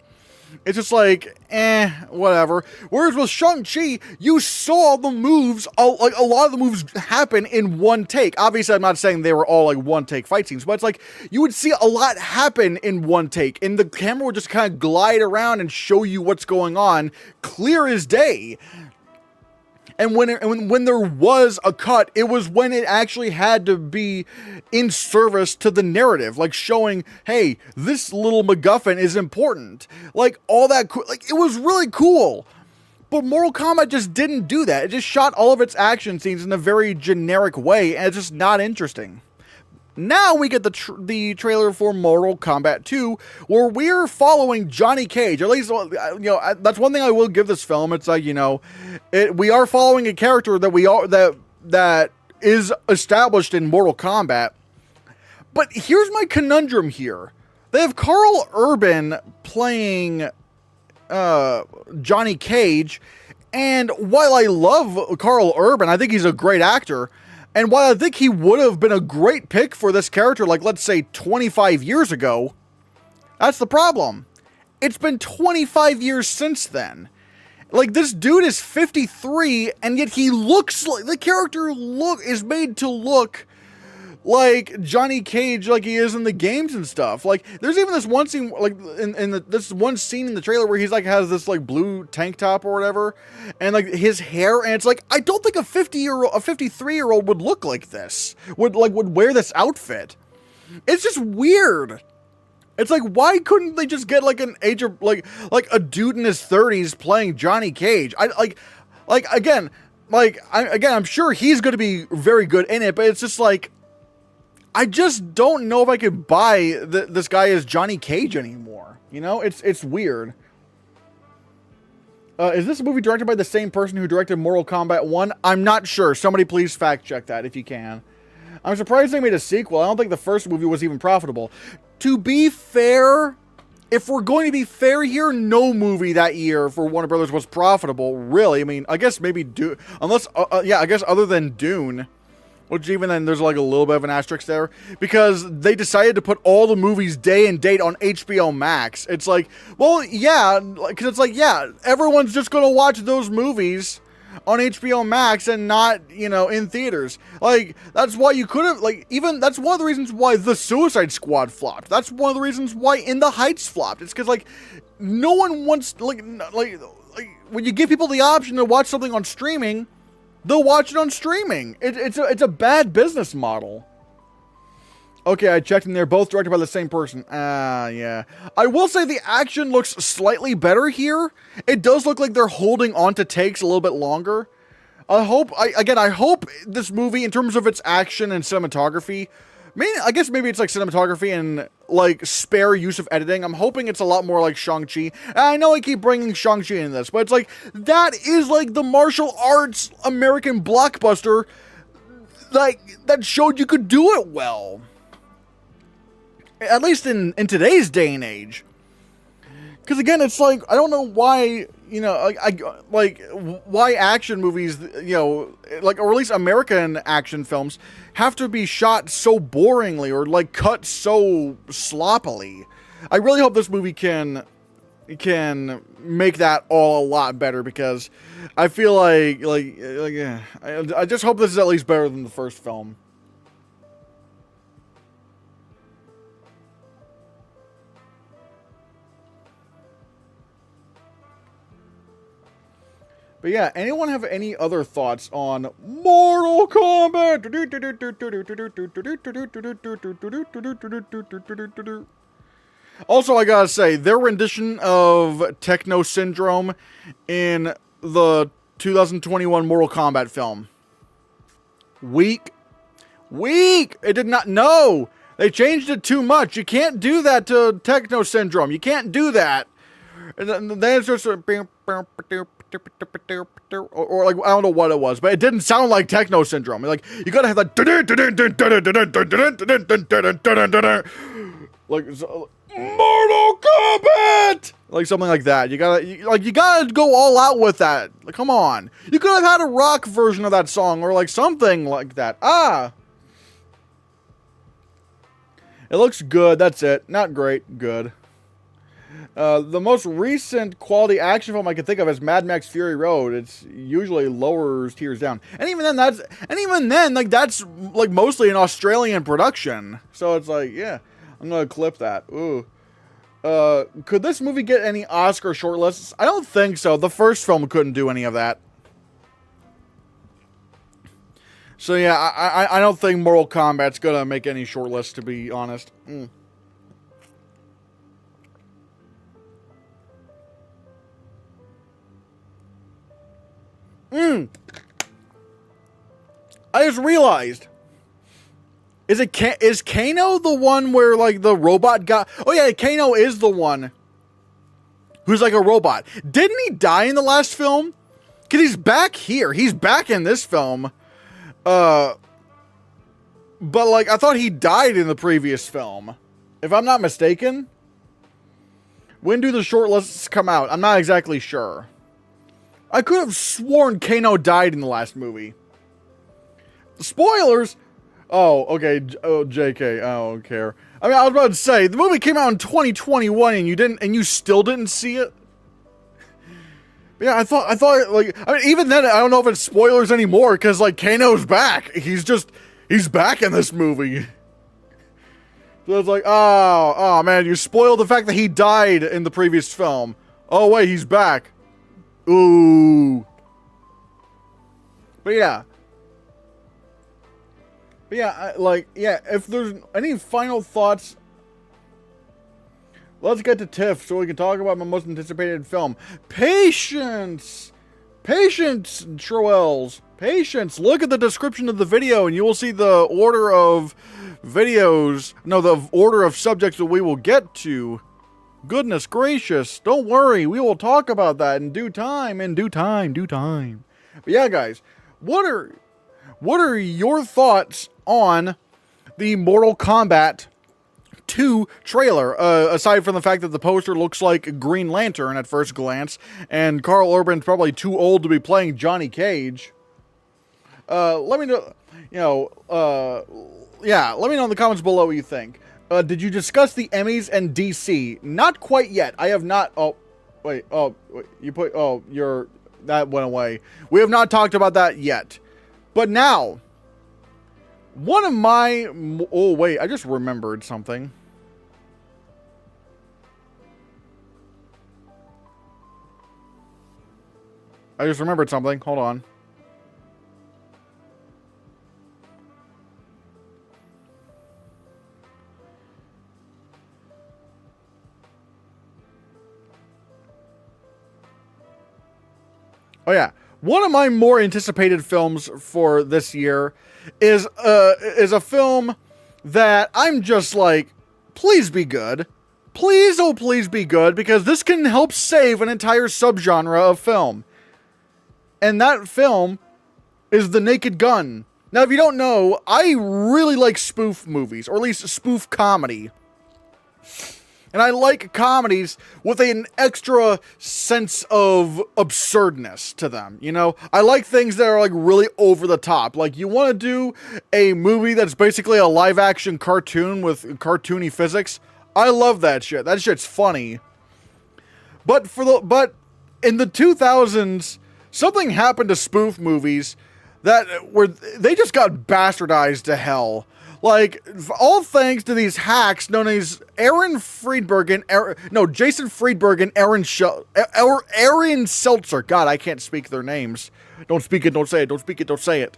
It's just like, whatever. Whereas with Shang-Chi, you saw the moves, like a lot of the moves happen in one take. Obviously, I'm not saying they were all like one take fight scenes, but it's like you would see a lot happen in one take, and the camera would just kind of glide around and show you what's going on, clear as day. And when there was a cut, it was when it actually had to be in service to the narrative, like showing, hey, this little MacGuffin is important. Like, all that, like, it was really cool. But Mortal Kombat just didn't do that. It just shot all of its action scenes in a very generic way, and it's just not interesting. Now we get the trailer for Mortal Kombat 2, where we're following Johnny Cage. At least, that's one thing I will give this film. It's like, we are following a character that is established in Mortal Kombat. But here's my conundrum here. They have Carl Urban playing Johnny Cage, and while I love Carl Urban, I think he's a great actor. And while I think he would have been a great pick for this character, like, let's say 25 years ago, that's the problem. It's been 25 years since then. Like, this dude is 53, and yet he looks like, the character is made to look like Johnny Cage, like he is in the games and stuff. Like, there's even this one scene, like, this one scene in the trailer where he's like, has this like blue tank top or whatever, and like his hair, and it's like, I don't think a 53-year-old would look like this, would wear this outfit. It's just weird. It's like, why couldn't they just get like an age of like a dude in his 30s playing Johnny Cage? I'm sure he's going to be very good in it, but it's just like, I just don't know if I could buy this guy as Johnny Cage anymore. It's weird. Is this movie directed by the same person who directed Mortal Kombat 1? I'm not sure. Somebody please fact check that if you can. I'm surprised they made a sequel. I don't think the first movie was even profitable. To be fair, if we're going to be fair here, no movie that year for Warner Brothers was profitable, really. I mean, I guess maybe Dune, I guess other than Dune. Which even then, there's like a little bit of an asterisk there. Because they decided to put all the movies day and date on HBO Max. It's like, well, yeah. Because it's like, yeah, everyone's just going to watch those movies on HBO Max and not, in theaters. Like, that's why you could have, like, even, that's one of the reasons why The Suicide Squad flopped. That's one of the reasons why In the Heights flopped. It's because, like, no one wants, like, when you give people the option to watch something on streaming, they'll watch it on streaming. It's a bad business model. Okay, I checked and they're both directed by the same person. Yeah. I will say the action looks slightly better here. It does look like they're holding on to takes a little bit longer. I hope this movie, in terms of its action and cinematography, I guess maybe it's like cinematography and like spare use of editing. I'm hoping it's a lot more like Shang-Chi. And I know I keep bringing Shang-Chi in this, but it's like, that is like the martial arts American blockbuster, like, that showed you could do it well. At least in today's day and age. Because again, it's like, I don't know why, why action movies, or at least American action films, have to be shot so boringly or like cut so sloppily. I really hope this movie can make that all a lot better, because I feel like I just hope this is at least better than the first film. But yeah, anyone have any other thoughts on Mortal Kombat? Also, I gotta say, their rendition of Techno Syndrome in the 2021 Mortal Kombat film. Weak. It did not. No! They changed it too much. You can't do that to Techno Syndrome. You can't do that. And then it's just or like, I don't know what it was, but it didn't sound like Techno Syndrome. Like, you gotta have that like Mortal Kombat, like something like that. You gotta go all out with that. Like, come on. You could have had a rock version of that song or like something like that. It looks good. That's it. Not great. Good. The most recent quality action film I can think of is Mad Max Fury Road. It's usually lower tiers down, and even then, that's like mostly an Australian production. So it's like, yeah, I'm gonna clip that. Ooh. Could this movie get any Oscar shortlists? I don't think so. The first film couldn't do any of that. So yeah, I don't think Mortal Kombat's gonna make any shortlists, to be honest. I just realized. Is Kano the one where like the robot got? Oh yeah, Kano is the one who's like a robot. Didn't he die in the last film? Cause he's back here. He's back in this film. But like I thought he died in the previous film, if I'm not mistaken. When do the shortlists come out? I'm not exactly sure. I could have sworn Kano died in the last movie. Spoilers. Oh, okay. Oh, JK. I don't care. I mean, I was about to say the movie came out in 2021, and you still didn't see it. But yeah, I thought like, I mean, even then, I don't know if it's spoilers anymore because like Kano's back. He's back in this movie. So it's like, oh man, you spoiled the fact that he died in the previous film. Oh wait, he's back. Ooh. But yeah. If there's any final thoughts, let's get to TIFF so we can talk about my most anticipated film. Patience, Troels. Patience. Look at the description of the video and you will see the order of videos. No, the order of subjects that we will get to. Goodness gracious. Don't worry. We will talk about that in due time. But yeah, guys, what are your thoughts on the Mortal Kombat 2 trailer? Aside from the fact that the poster looks like Green Lantern at first glance, and Carl Urban's probably too old to be playing Johnny Cage. Let me know. Let me know in the comments below what you think. Did you discuss the Emmys and DC? Not quite yet. I have not. That went away. We have not talked about that yet. But now, one of my... Oh, wait, I just remembered something. Hold on. Oh, yeah. One of my more anticipated films for this year is a film that I'm just like, please be good. Please, oh please be good, because this can help save an entire subgenre of film. And that film is The Naked Gun. Now, if you don't know, I really like spoof movies, or at least spoof comedy. And I like comedies with an extra sense of absurdness to them, you know? I like things that are, like, really over the top. Like, you want to do a movie that's basically a live-action cartoon with cartoony physics? I love that shit. That shit's funny. But in the 2000s, something happened to spoof movies that they just got bastardized to hell. Like, all thanks to these hacks known as Jason Friedberg and Aaron Seltzer. God, I can't speak their names. Don't speak it, don't say it, don't speak it, don't say it.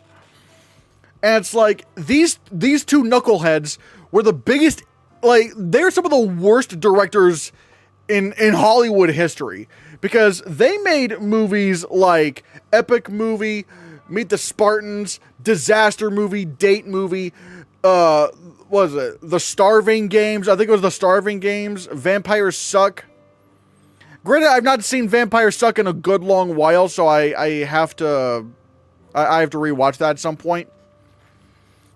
And it's like, these two knuckleheads were the biggest, like, they're some of the worst directors in Hollywood history. Because they made movies like Epic Movie, Meet the Spartans, Disaster Movie, Date Movie, what was it? The Starving Games. I think it was The Starving Games. Vampires Suck. Granted, I've not seen Vampires Suck in a good long while, so I have to rewatch that at some point.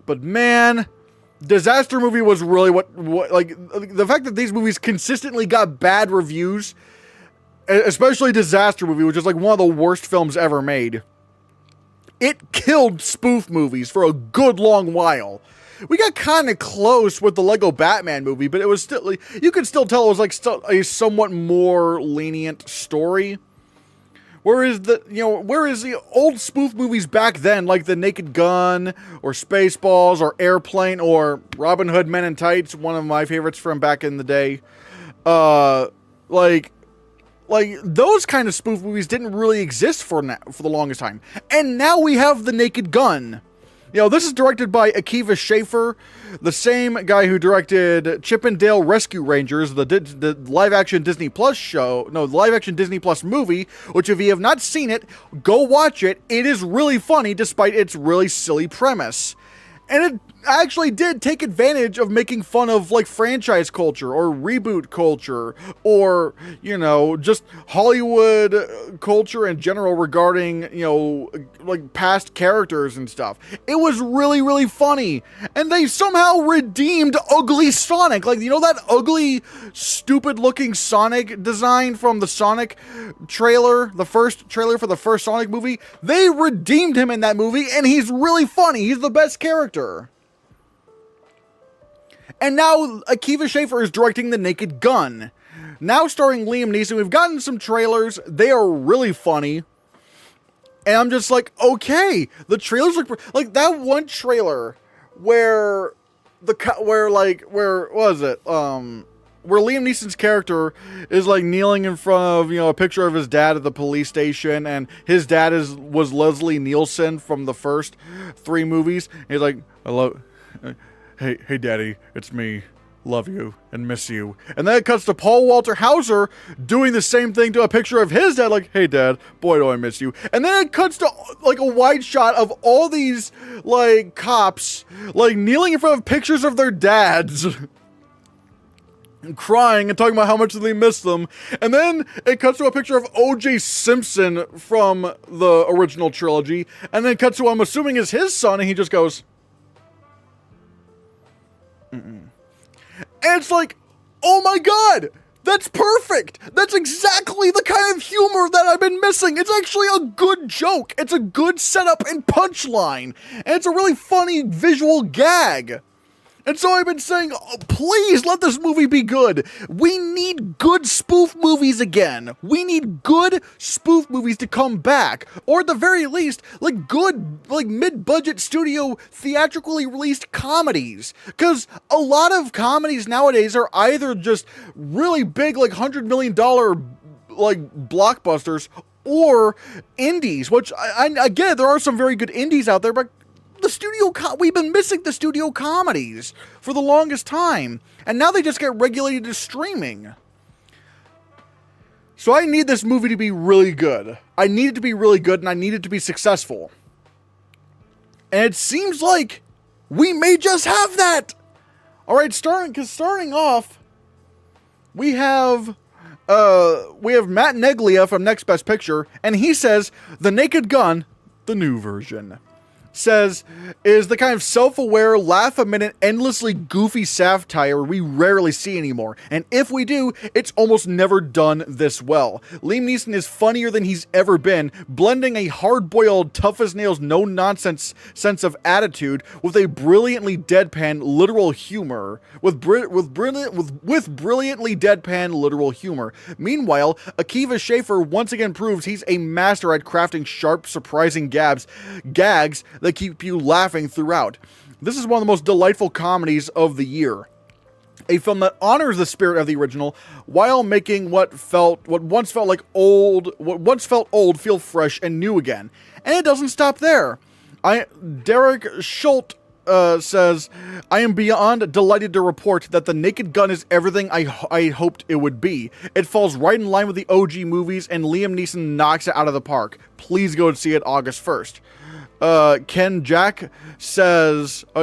But man, Disaster Movie was really what like the fact that these movies consistently got bad reviews, especially Disaster Movie, which is like one of the worst films ever made. It killed spoof movies for a good long while. We got kind of close with the Lego Batman movie, but it was still, like, you could still tell it was like still a somewhat more lenient story. Whereas the old spoof movies back then, like The Naked Gun, or Spaceballs, or Airplane, or Robin Hood Men in Tights, one of my favorites from back in the day, like those kind of spoof movies didn't really exist for the longest time. And now we have The Naked Gun. You know, this is directed by Akiva Schaffer, the same guy who directed Chip and Dale Rescue Rangers, the live-action Disney Plus live-action Disney Plus movie, which if you have not seen it, go watch it. It is really funny despite its really silly premise. And it actually did take advantage of making fun of, like, franchise culture or reboot culture or, you know, just Hollywood culture in general regarding, you know, like, past characters and stuff. It was really, really funny. And they somehow redeemed ugly Sonic. Like, you know that ugly, stupid-looking Sonic design from the Sonic trailer, the first trailer for the first Sonic movie? They redeemed him in that movie, and he's really funny. He's the best character. And now Akiva Schaffer is directing The Naked Gun. Now starring Liam Neeson. We've gotten some trailers. They are really funny. And I'm just like, okay. The trailers look like that one trailer where where Liam Neeson's character is like kneeling in front of, you know, a picture of his dad at the police station, and his dad was Leslie Nielsen from the first 3 movies. And he's like, hey daddy, it's me. Love you and miss you. And then it cuts to Paul Walter Hauser doing the same thing to a picture of his dad, like, hey dad, boy do I miss you. And then it cuts to like a wide shot of all these like cops like kneeling in front of pictures of their dads. And crying and talking about how much they miss them. And then it cuts to a picture of O.J. Simpson from the original trilogy. And then it cuts to, I'm assuming, is his son, and he just goes, mm-mm. And it's like, oh my god, that's perfect. That's exactly the kind of humor that I've been missing. It's actually a good joke. It's a good setup and punchline. And it's a really funny visual gag. And so I've been saying, oh, please let this movie be good. We need good spoof movies again. We need good spoof movies to come back. Or at the very least, like good, like mid-budget studio theatrically released comedies. Because a lot of comedies nowadays are either just really big, like $100 million like blockbusters, or indies, which I get it, there are some very good indies out there, but we've been missing the studio comedies for the longest time, and now they just get regulated to streaming. So I need this movie to be really good. I need it to be really good, and I need it to be successful. And it seems like we may just have that. All right, starting off, we have Matt Neglia from Next Best Picture, and he says The Naked Gun, the new version, is the kind of self-aware, laugh-a-minute, endlessly goofy satire we rarely see anymore. And if we do, it's almost never done this well. Liam Neeson is funnier than he's ever been, blending a hard-boiled, tough-as-nails, no-nonsense sense of attitude with a brilliantly deadpan, literal humor. With brilliantly deadpan, literal humor. Meanwhile, Akiva Schaffer once again proves he's a master at crafting sharp, surprising gags that keep you laughing throughout. This is one of the most delightful comedies of the year. A film that honors the spirit of the original while making what once felt old feel fresh and new again. And it doesn't stop there. Derek Schultz says, I am beyond delighted to report that The Naked Gun is everything I hoped it would be. It falls right in line with the OG movies, and Liam Neeson knocks it out of the park. Please go and see it August 1st.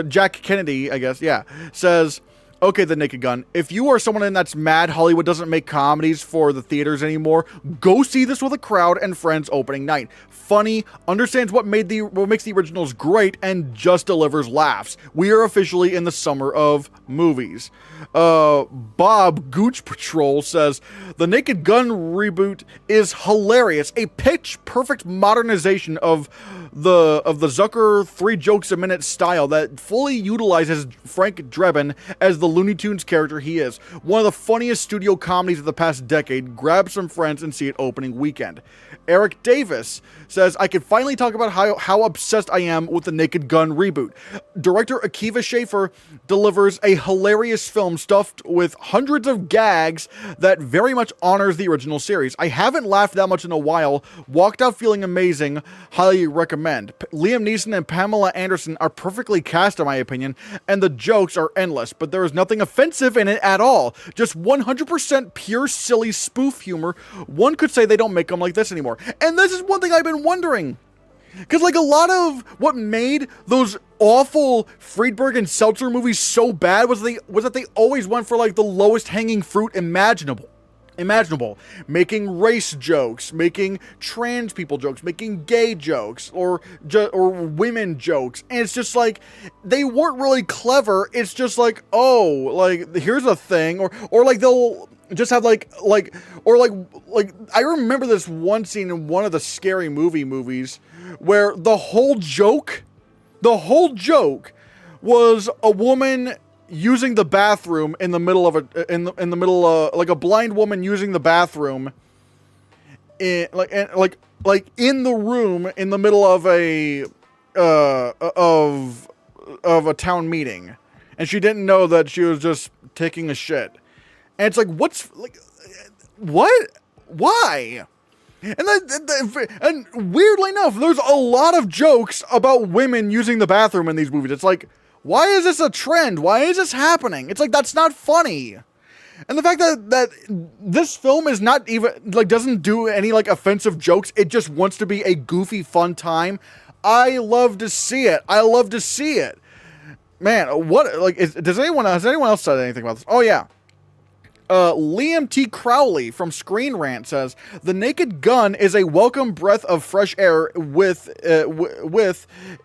Jack Kennedy, I guess, yeah, says, okay, The Naked Gun, if you are someone that's mad Hollywood doesn't make comedies for the theaters anymore, go see this with a crowd and friends opening night. Funny, understands what makes the originals great, and just delivers laughs. We are officially in the summer of movies. Bob Gooch Patrol says, The Naked Gun reboot is hilarious. A pitch-perfect modernization of the Zucker 3 jokes a minute style that fully utilizes Frank Drebin as the Looney Tunes character he is. One of the funniest studio comedies of the past decade. Grab some friends and see it opening weekend. Eric Davis says, I can finally talk about how obsessed I am with the Naked Gun reboot. Director Akiva Schaffer delivers a hilarious film stuffed with hundreds of gags that very much honors the original series. I haven't laughed that much in a while. Walked out feeling amazing. Highly recommend. Liam Neeson and Pamela Anderson are perfectly cast in my opinion, and the jokes are endless, but there is nothing offensive in it at all. Just 100% pure silly spoof humor. One could say they don't make them like this anymore. And this is one thing I've been wondering. Because, like, a lot of what made those awful Friedberg and Seltzer movies so bad was that they always went for, like, the lowest hanging fruit imaginable. Making race jokes, making trans people jokes, making gay jokes, or women jokes. And it's just like, they weren't really clever. It's just like, oh, like, here's a thing. Or like, they'll just have like I remember this one scene in one of the Scary Movie movies where the whole joke was a woman using the bathroom in the middle of like a blind woman using the bathroom in the room in the middle of a town meeting, and she didn't know that she was just taking a shit. And it's like, what? Why? And weirdly enough, there's a lot of jokes about women using the bathroom in these movies. It's like, why is this a trend? Why is this happening? It's like, that's not funny. And the fact that this film is not even, like, doesn't do any, like, offensive jokes. It just wants to be a goofy, fun time. I love to see it. Man, what, like, has anyone else said anything about this? Oh, yeah. Liam T. Crowley from Screen Rant says, The Naked Gun is a welcome breath of fresh air within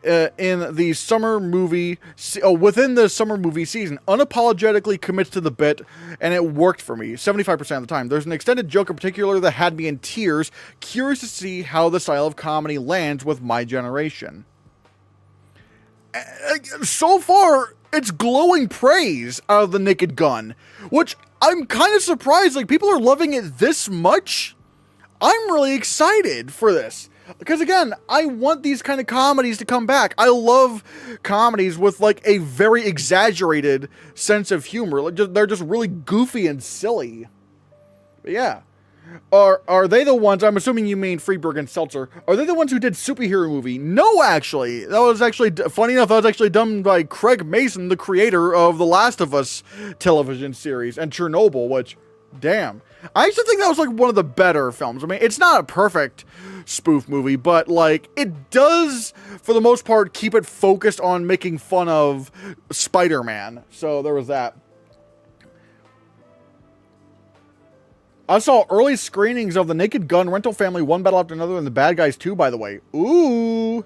the summer movie season. Unapologetically commits to the bit, and it worked for me 75% of the time. There's an extended joke in particular that had me in tears. Curious to see how the style of comedy lands with my generation. So far, it's glowing praise out of The Naked Gun, which I'm kind of surprised, like, people are loving it this much. I'm really excited for this. Because, again, I want these kind of comedies to come back. I love comedies with, like, a very exaggerated sense of humor. Like, they're just really goofy and silly. But, yeah. Are they the ones, I'm assuming you mean Friedberg and Seltzer, are they the ones who did Superhero Movie? No, actually. That was actually, funny enough, that was actually done by Craig Mason, the creator of The Last of Us television series, and Chernobyl, which, damn. I actually think that was, like, one of the better films. I mean, it's not a perfect spoof movie, but, like, it does, for the most part, keep it focused on making fun of Spider-Man. So, there was that. I saw early screenings of The Naked Gun, Rental Family, One Battle After Another, and The Bad Guys 2, by the way. Ooh.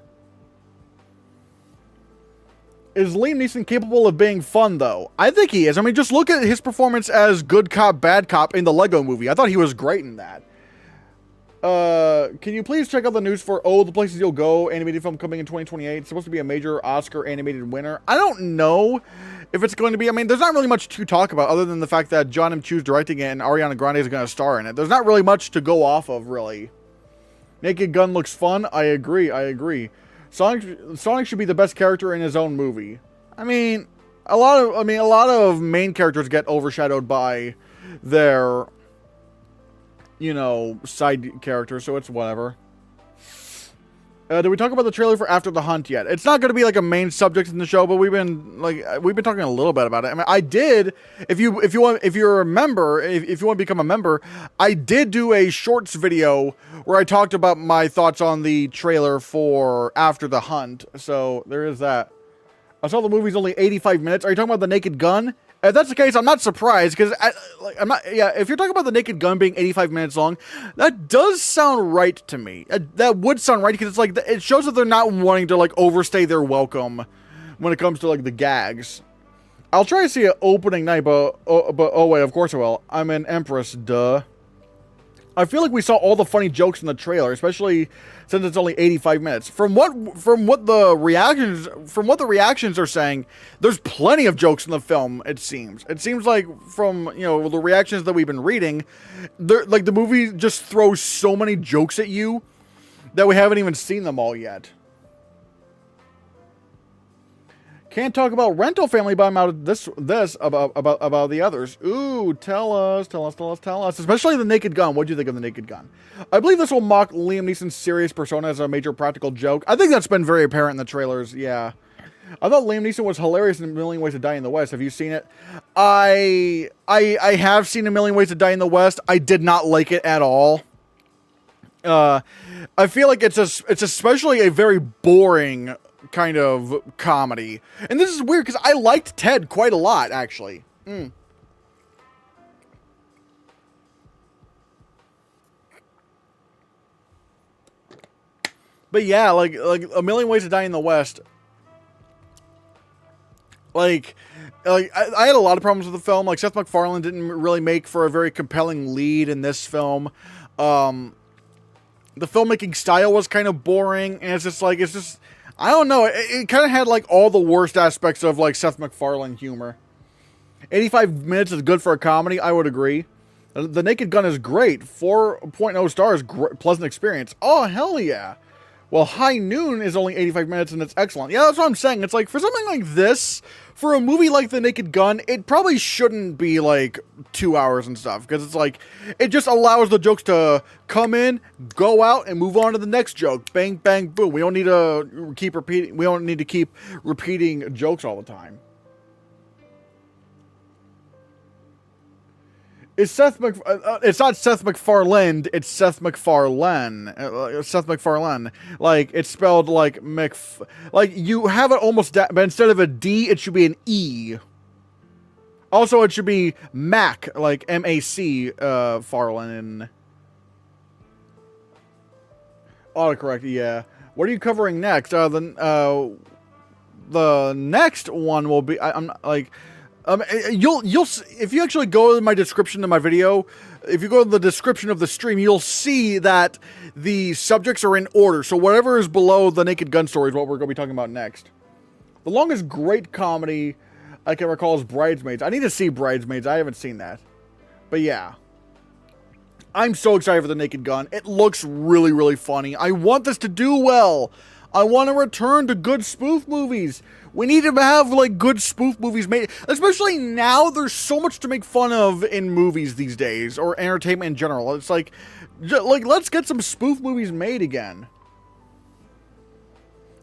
Is Liam Neeson capable of being fun, though? I think he is. I mean, just look at his performance as good cop, bad cop in the Lego Movie. I thought he was great in that. Can you please check out the news for The Places You'll Go, animated film coming in 2028. It's supposed to be a major Oscar animated winner. I don't know if it's going to be. I mean, there's not really much to talk about other than the fact that John M. Chu's directing it and Ariana Grande is going to star in it. There's not really much to go off of, really. Naked Gun looks fun. I agree. Sonic should be the best character in his own movie. I mean, a lot of main characters get overshadowed by their, you know, side characters, so it's whatever. Did we talk about the trailer for After the Hunt yet? It's not going to be like a main subject in the show, but we've been talking a little bit about it. I mean, I did. If you want to become a member, I did do a shorts video where I talked about my thoughts on the trailer for After the Hunt. So there is that. I saw the movie's only 85 minutes. Are you talking about The Naked Gun? If that's the case, I'm not surprised, because I'm not. Yeah, if you're talking about The Naked Gun being 85 minutes long, that does sound right to me. That would sound right, because it's like it shows that they're not wanting to like overstay their welcome when it comes to like the gags. I'll try to see it opening night, but oh wait, of course I will. I'm an Empress, duh. I feel like we saw all the funny jokes in the trailer, especially since it's only 85 minutes. From what the reactions are saying, there's plenty of jokes in the film. It seems like from, you know, the reactions that we've been reading, like the movie just throws so many jokes at you that we haven't even seen them all yet. Can't talk about Rental Family, but I'm out of this about the others. Ooh, tell us. Especially The Naked Gun. What do you think of The Naked Gun? I believe this will mock Liam Neeson's serious persona as a major practical joke. I think that's been very apparent in the trailers, yeah. I thought Liam Neeson was hilarious in A Million Ways to Die in the West. Have you seen it? I have seen A Million Ways to Die in the West. I did not like it at all. I feel like it's especially a very boring kind of comedy. And this is weird because I liked Ted quite a lot, actually. But yeah, like A Million Ways to Die in the West. I had a lot of problems with the film. Like, Seth MacFarlane didn't really make for a very compelling lead in this film. The filmmaking style was kind of boring, and it's just I don't know. It kind of had like all the worst aspects of like Seth MacFarlane humor. 85 minutes is good for a comedy. I would agree. The Naked Gun is great. 4.0 stars. Pleasant experience. Oh, hell yeah. Well, High Noon is only 85 minutes and it's excellent. Yeah, that's what I'm saying. It's like, for something like this, for a movie like The Naked Gun, it probably shouldn't be like 2 hours and stuff. Because it's like, it just allows the jokes to come in, go out, and move on to the next joke. Bang, bang, boom. We don't need to keep repeating jokes all the time. It's not Seth MacFarlane, it's Seth MacFarlane. Seth MacFarlane. Like, it's spelled like like, you have it almost, but instead of a D, it should be an E. Also, it should be Mac, like M-A-C, Farlane. Autocorrect, yeah. What are you covering next? The next one will be, you'll if you actually go to my description of my video, if you go to the description of the stream, you'll see that the subjects are in order. So whatever is below The Naked Gun story is what we're going to be talking about next. The longest great comedy I can recall is Bridesmaids. I need to see Bridesmaids. I haven't seen that. But yeah. I'm so excited for The Naked Gun. It looks really, really funny. I want this to do well. I want to return to good spoof movies. We need to have, like, good spoof movies made. Especially now, there's so much to make fun of in movies these days. Or entertainment in general. It's like, let's get some spoof movies made again.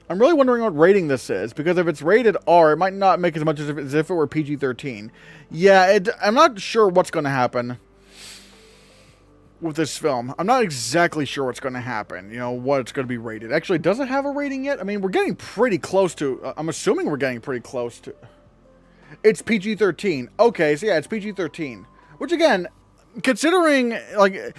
I'm really wondering what rating this is. Because if it's rated R, it might not make as much as if it were PG-13. Yeah, I'm not sure what's going to happen with this film. I'm not exactly sure what's going to happen, you know, what it's going to be rated. Actually, does it have a rating yet? I mean, we're getting pretty close to, I'm assuming we're getting pretty close to, it's PG-13. Okay, so yeah, it's PG-13. Which again, considering, like,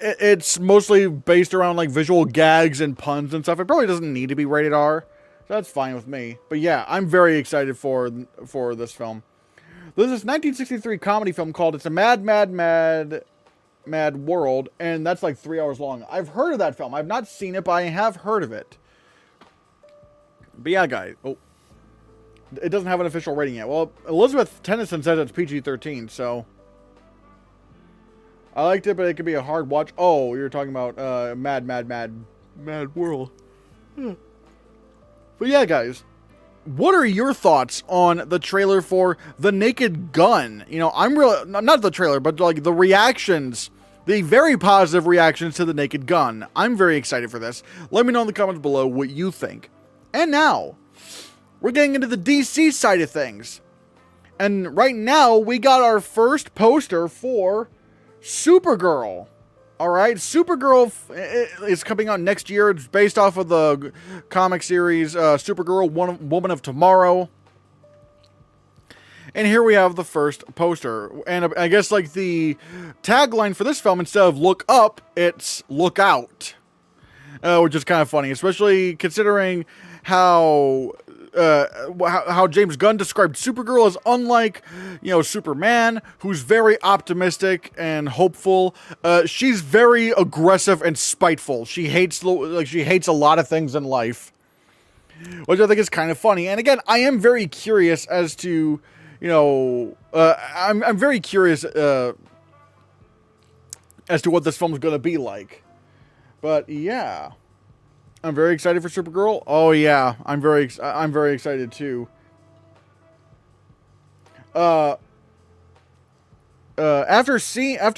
it's mostly based around, like, visual gags and puns and stuff, it probably doesn't need to be rated R. So that's fine with me. But yeah, I'm very excited for this film. There's this 1963 comedy film called It's a Mad World, and that's like 3 hours long. I've heard of that film. I've not seen it, but I have heard of it. But yeah, guys. Oh. It doesn't have an official rating yet. Well, Elizabeth Tennyson says it's PG-13, so I liked it, but it could be a hard watch. Oh, you're talking about Mad World. But yeah, guys. what are your thoughts on the trailer for The Naked Gun? You know, I'm really, not the trailer, but like the reactions, the very positive reactions to The Naked Gun. I'm very excited for this. Let me know in the comments below what you think. And now, we're getting into the DC side of things. And right now, we got our first poster for Supergirl. Alright, Supergirl is coming out next year. It's based off of the comic series Supergirl, Woman of Tomorrow. And here we have the first poster. And I guess like the tagline for this film, instead of look up, it's look out. Which is kind of funny, especially considering how James Gunn described Supergirl as unlike, you know, Superman, who's very optimistic and hopeful. She's very aggressive and spiteful. She hates a lot of things in life, which I think is kind of funny. And again, I am very curious as to, you know, I'm very curious as to what this film is going to be like. But yeah. I'm very excited for Supergirl. Oh yeah, I'm very excited too. After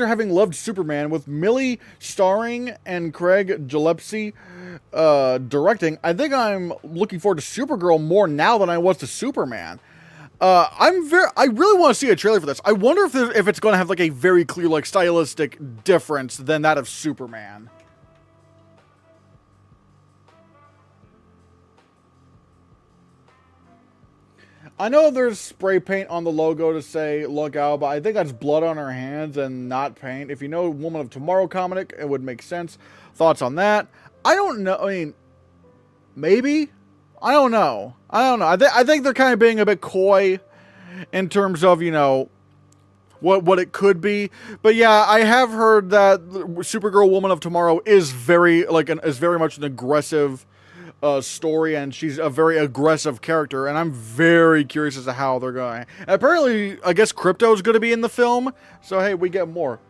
having loved Superman with Millie starring and Craig Gillespie directing, I think I'm looking forward to Supergirl more now than I was to Superman. I really want to see a trailer for this. I wonder if it's going to have like a very clear like stylistic difference than that of Superman. I know there's spray paint on the logo to say look out, but I think that's blood on her hands and not paint. If you know Woman of Tomorrow comic, it would make sense. Thoughts on that? I don't know. I mean, maybe? I don't know. I think they're kind of being a bit coy in terms of, you know, what it could be. But yeah, I have heard that Supergirl Woman of Tomorrow is very much an aggressive story, and she's a very aggressive character, and I'm very curious as to how they're going. And apparently, I guess Crypto is going to be in the film, so hey, we get more.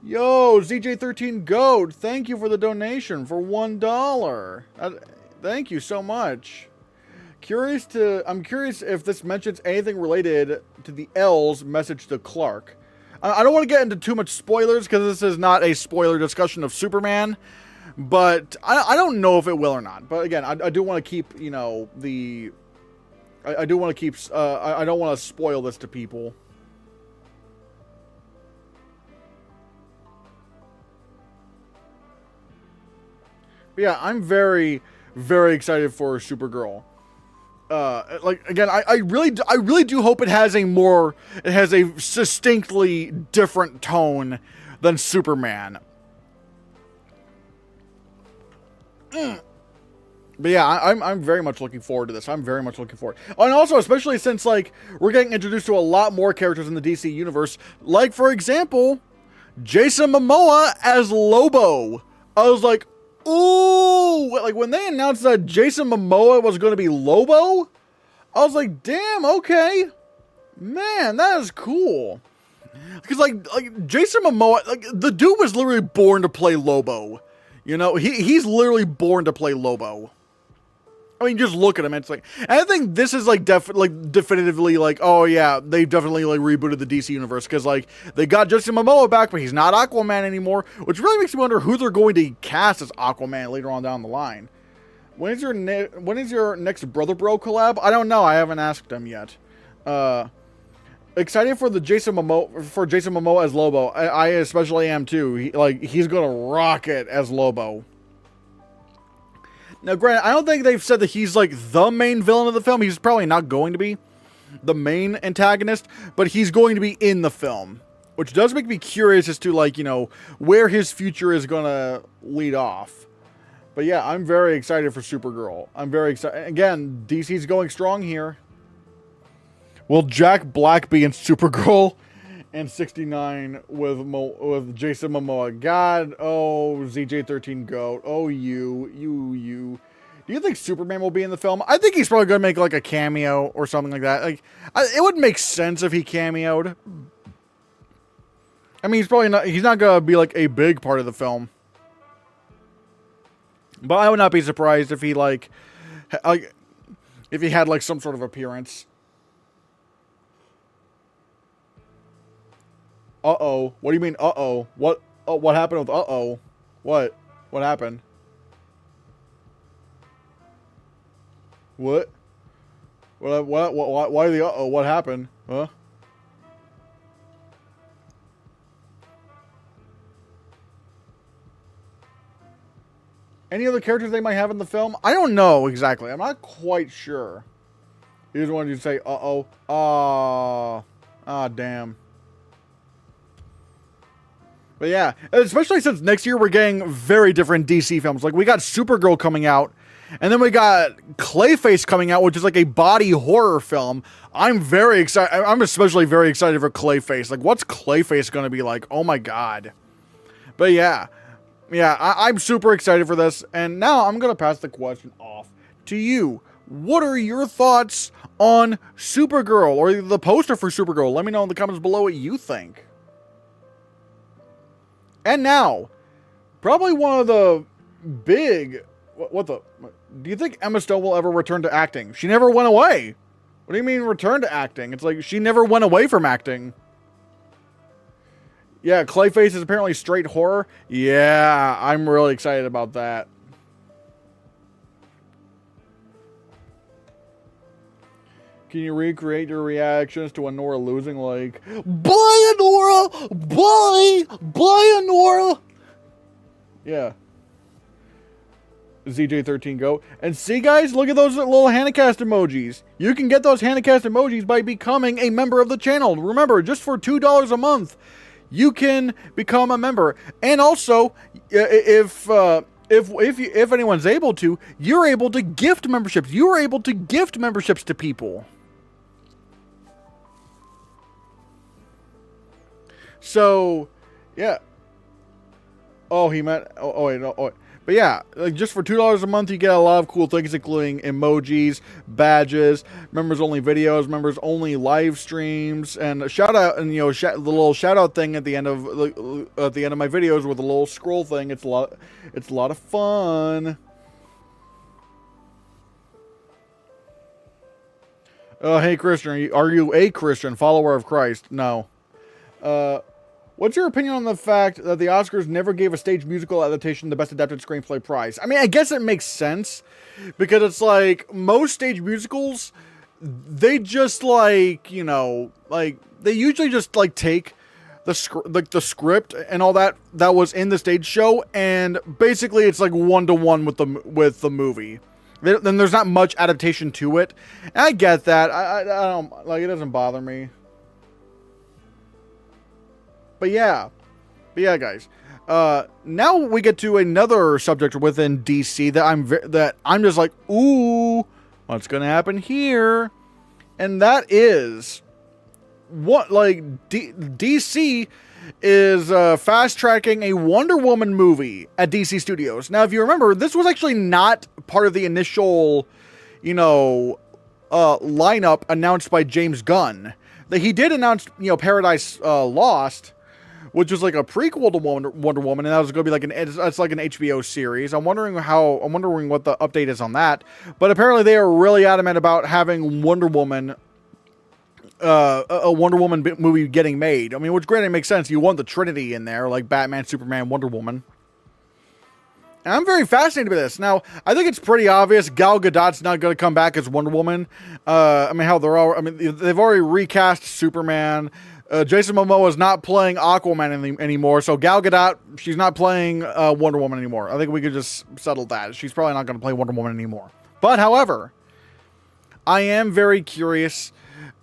Yo, ZJ13 Goat, thank you for the donation for $1. Thank you so much. I'm curious if this mentions anything related to the L's message to Clark. I don't want to get into too much spoilers, because this is not a spoiler discussion of Superman. But I don't know if it will or not. But again, I do want to keep, you know, I do want to keep, I don't want to spoil this to people. But yeah, I'm very, very excited for Supergirl. Like again, I really do hope it has a distinctly different tone than Superman. But yeah, I'm very much looking forward to this. I'm very much looking forward. And also, especially since, like, we're getting introduced to a lot more characters in the DC universe. Like, for example, Jason Momoa as Lobo. I was like, ooh! Like, when they announced that Jason Momoa was going to be Lobo, I was like, damn, okay. Man, that is cool. Because, like Jason Momoa, like, the dude was literally born to play Lobo. You know, he's literally born to play Lobo. I mean, just look at him. It's like, and I think this is like definitively like, oh yeah, they definitely like rebooted the DC universe, because like they got Jason Momoa back, but he's not Aquaman anymore, which really makes me wonder who they're going to cast as Aquaman later on down the line. When is your next Brother Bro collab? I don't know. I haven't asked him yet. Excited for Jason Momoa as Lobo. I especially am too. He's gonna rock it as Lobo. Now, granted, I don't think they've said that he's like the main villain of the film. He's probably not going to be the main antagonist, but he's going to be in the film, which does make me curious as to, like, you know, where his future is gonna lead off. But yeah, I'm very excited for Supergirl. I'm very excited. Again, DC's going strong here. Will Jack Black be in Supergirl? And 69 with Jason Momoa. God, oh, ZJ13 Goat. Oh, you. Do you think Superman will be in the film? I think he's probably going to make like a cameo or something like that. Like, it would make sense if he cameoed. I mean, he's not going to be like a big part of the film. But I would not be surprised if he like If he had, like, some sort of appearance. Uh-oh. What do you mean, uh-oh? What? Oh, what happened with uh-oh? What? What happened? What? What? Why the uh-oh? What happened? Huh? Any other characters they might have in the film? I don't know exactly. I'm not quite sure. You just wanted to say, uh-oh. Ah, damn. But yeah, especially since next year we're getting very different DC films. Like, we got Supergirl coming out, and then we got Clayface coming out, which is like a body horror film. I'm very excited. I'm especially very excited for Clayface. Like, what's Clayface going to be like? Oh my god. But yeah. Yeah, I'm super excited for this. And now I'm going to pass the question off to you. What are your thoughts on Supergirl or the poster for Supergirl? Let me know in the comments below what you think. And now, probably one of the big... Do you think Emma Stone will ever return to acting? She never went away. What do you mean return to acting? It's like she never went away from acting. Yeah, Clayface is apparently straight horror. Yeah, I'm really excited about that. Can you recreate your reactions to Anora losing? Like, bye, Anora! Bye! Bye, Anora! Yeah. ZJ13 go. And see, guys, look at those little Hannahcast emojis. You can get those Hannahcast emojis by becoming a member of the channel. Remember, just for $2 a month, you can become a member. And also, if anyone's able to, you're able to gift memberships. You are able to gift memberships to people. So, yeah. Oh, he meant... Oh, wait, no. Oh, but yeah, like just for $2 a month, you get a lot of cool things, including emojis, badges, members-only videos, members-only live streams, and a shout-out, and, you know, the little shout-out thing at the end of my videos with a little scroll thing. It's a lot of fun. Hey, Christian, are you a Christian, follower of Christ? No. What's your opinion on the fact that the Oscars never gave a stage musical adaptation the Best Adapted Screenplay prize? I mean, I guess it makes sense, because it's like, most stage musicals, they just like, you know, like, they usually just like take the script and all that was in the stage show, and basically it's like one-to-one with the movie. Then there's not much adaptation to it. And I get that. I don't, like, it doesn't bother me. But yeah, guys. Now we get to another subject within DC that I'm just like, ooh, what's gonna happen here? And that is what, like, DC is fast tracking a Wonder Woman movie at DC Studios. Now, if you remember, this was actually not part of the initial, you know, lineup announced by James Gunn. That he did announce, you know, Paradise Lost, which was like a prequel to Wonder Woman, and that was going to be like it's like an HBO series. I'm wondering what the update is on that. But apparently they are really adamant about having Wonder Woman, a Wonder Woman movie getting made. I mean, which granted makes sense. You want the Trinity in there, like Batman, Superman, Wonder Woman. And I'm very fascinated by this. Now, I think it's pretty obvious Gal Gadot's not going to come back as Wonder Woman. I mean, they've already recast Superman. Jason Momoa is not playing Aquaman anymore, so Gal Gadot, she's not playing Wonder Woman anymore. I think we could just settle that. She's probably not going to play Wonder Woman anymore. But, however, I am very curious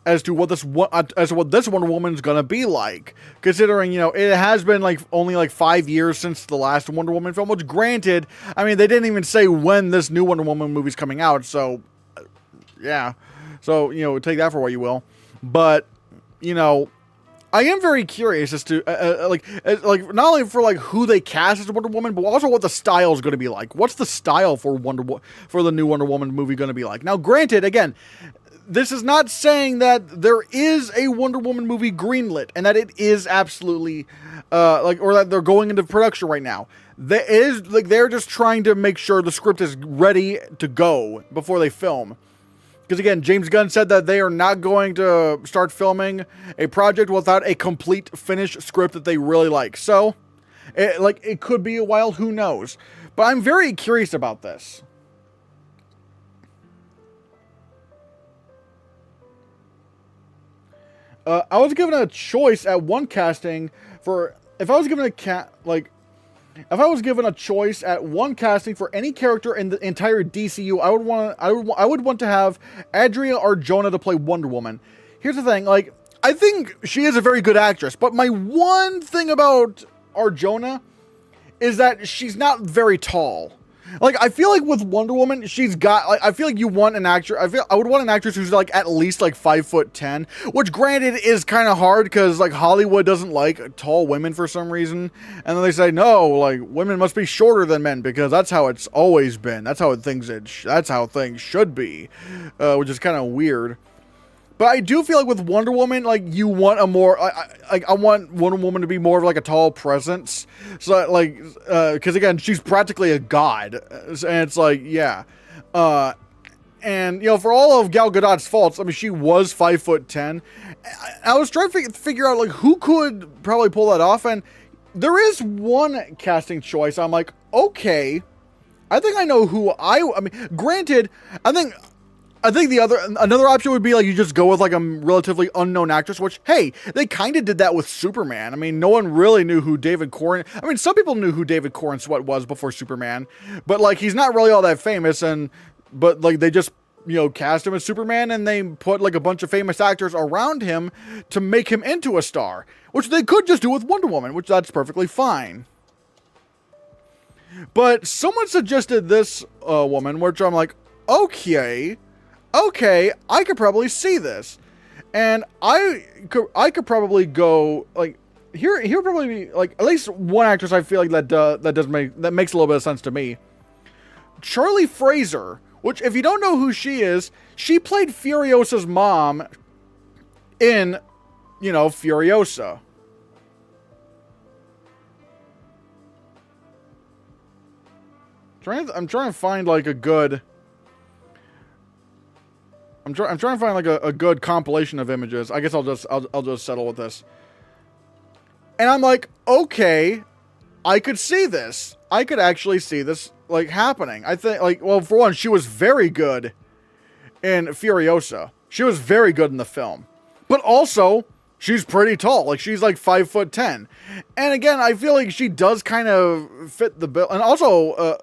as to what this Wonder Woman is going to be like, considering, you know, it has been like only like 5 years since the last Wonder Woman film, which, granted, I mean, they didn't even say when this new Wonder Woman movie's coming out, so yeah, so, you know, take that for what you will. But, you know, I am very curious as to like not only for like who they cast as Wonder Woman, but also what the style is going to be like. What's the style for the new Wonder Woman movie going to be like? Now, granted, again, this is not saying that there is a Wonder Woman movie greenlit and that it is absolutely or that they're going into production right now. They're just trying to make sure the script is ready to go before they film. Because again, James Gunn said that they are not going to start filming a project without a complete finished script that they really like. So, it could be a while, who knows? But I'm very curious about this. I was given a choice at one casting for if I was given if I was given a choice at one casting for any character in the entire DCU, I would want to have Adria Arjona to play Wonder Woman. Here's the thing, like, I think she is a very good actress, but my one thing about Arjona is that she's not very tall. Like, I feel like with Wonder Woman, she's got, like, I feel like you want an actor, I would want an actress who's, like, at least, like, 5'10", which, granted, is kind of hard, because, like, Hollywood doesn't like tall women for some reason, and then they say, no, like, women must be shorter than men, because that's how it's always been, that's how things should be, which is kind of weird. But I do feel like with Wonder Woman, like, you want a more, I want Wonder Woman to be more of, like, a tall presence. So, like, because, again, she's practically a god. And it's like, yeah. And, you know, for all of Gal Gadot's faults, I mean, she was 5'10". I was trying to figure out, like, who could probably pull that off. And there is one casting choice. I'm like, okay, I think I know who I mean, granted, I think another option would be, like, you just go with, like, a relatively unknown actress, which, hey, they kind of did that with Superman. I mean, no one really knew who David Corn... I mean, some people knew who David Cornsweet was before Superman, but, like, he's not really all that famous, but, like, they just, you know, cast him as Superman, and they put, like, a bunch of famous actors around him to make him into a star, which they could just do with Wonder Woman, which that's perfectly fine. But someone suggested this woman, which I'm like, okay, I could probably see this, and I could probably go, like, here would probably be, like, at least one actress I feel like that makes a little bit of sense to me. Charlie Fraser, which, if you don't know who she is, she played Furiosa's mom in, you know, Furiosa. I'm trying to find, like, a good... I'm trying to find, like, a good compilation of images. I guess I'll just settle with this. And I'm like, okay, I could see this. I could actually see this, like, happening. I think, like, well, for one, she was very good in Furiosa. She was very good in the film. But also, she's pretty tall. Like, she's, like, 5'10". And again, I feel like she does kind of fit the bill. And also,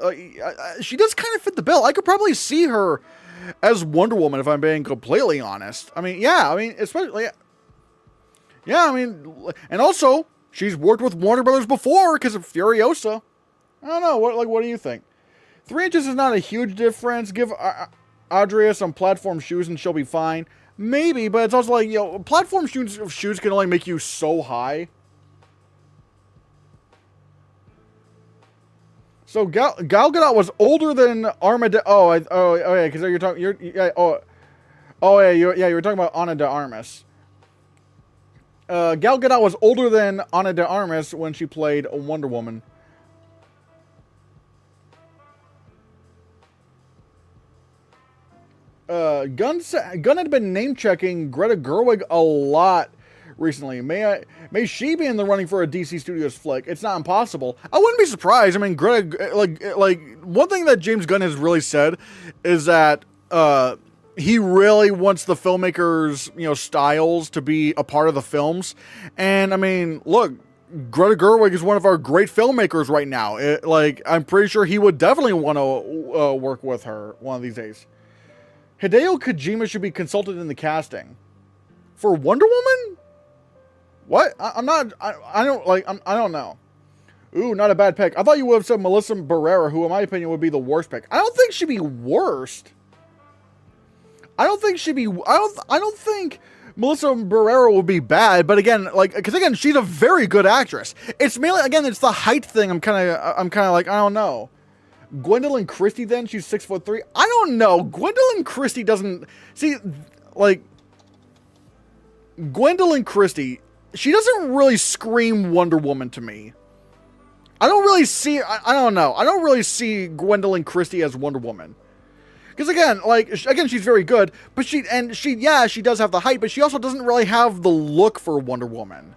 she does kind of fit the bill. I could probably see her as Wonder Woman, if I'm being completely honest. I mean, yeah, I mean, especially, yeah, I mean, and also, she's worked with Warner Brothers before because of Furiosa. I don't know, what do you think? 3 inches is not a huge difference. Give Adria some platform shoes and she'll be fine. Maybe, but it's also like, you know, platform shoes can only make you so high. So Gal Gadot was older than Armada. Oh yeah, because you're talking. You were talking about Ana de Armas. Gal Gadot was older than Ana de Armas when she played Wonder Woman. Gunn had been name checking Greta Gerwig a lot recently. May she be in the running for a DC Studios flick? It's not impossible. I wouldn't be surprised. I mean, Greta, like one thing that James Gunn has really said is that he really wants the filmmakers, you know, styles to be a part of the films. And I mean, look, Greta Gerwig is one of our great filmmakers right now. I'm pretty sure he would definitely want to work with her one of these days. Hideo Kojima should be consulted in the casting for Wonder Woman. What? I don't know. Ooh, not a bad pick. I thought you would have said Melissa Barrera, who in my opinion would be the worst pick. I don't think she'd be worst. I don't think Melissa Barrera would be bad, but again, because again, she's a very good actress. It's mainly, again, it's the height thing. I'm kind of like, I don't know. Gwendolyn Christie, then she's 6'3". I don't know. Gwendolyn Christie doesn't see, like, Gwendolyn Christie. She doesn't really scream Wonder Woman to me. I don't really see. I don't know. I don't really see Gwendolyn Christie as Wonder Woman. Because again, she's very good, but she does have the height, but she also doesn't really have the look for Wonder Woman.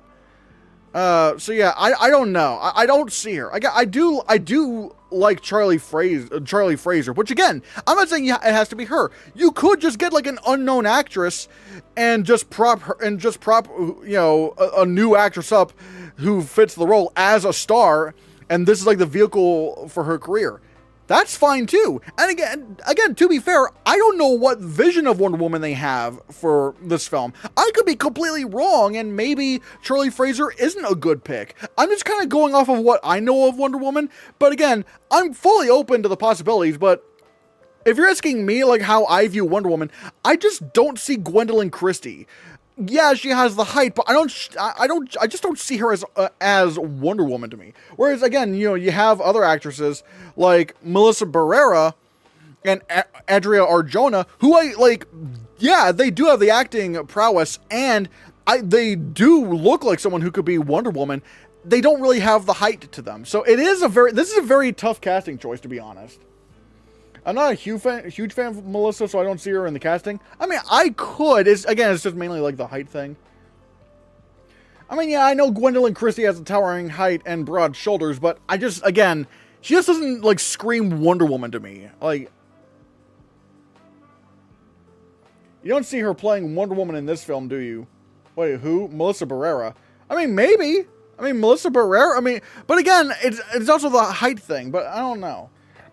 So yeah, I don't know. I don't see her. I do like Charlie Fraser, which again, I'm not saying it has to be her. You could just get like an unknown actress and just prop a new actress up who fits the role as a star, and this is like the vehicle for her career. That's fine too. And again, to be fair, I don't know what vision of Wonder Woman they have for this film. I could be completely wrong, and maybe Charlie Fraser isn't a good pick. I'm just kind of going off of what I know of Wonder Woman, but again, I'm fully open to the possibilities, but if you're asking me like how I view Wonder Woman, I just don't see Gwendolyn Christie. Yeah, she has the height, but I just don't see her as Wonder Woman to me. Whereas again, you have other actresses like Melissa Barrera and Adria Arjona, who they do have the acting prowess, and they do look like someone who could be Wonder Woman. They don't really have the height to them, so this is a very tough casting choice, to be honest. I'm not a huge fan of Melissa, so I don't see her in the casting. I mean, I could. It's just mainly like the height thing. I mean, yeah, I know Gwendolyn Christie has a towering height and broad shoulders, but she just doesn't like scream Wonder Woman to me. Like, you don't see her playing Wonder Woman in this film, do you? Wait, who? Melissa Barrera. I mean, maybe. Melissa Barrera. But again, it's also the height thing, but I don't know.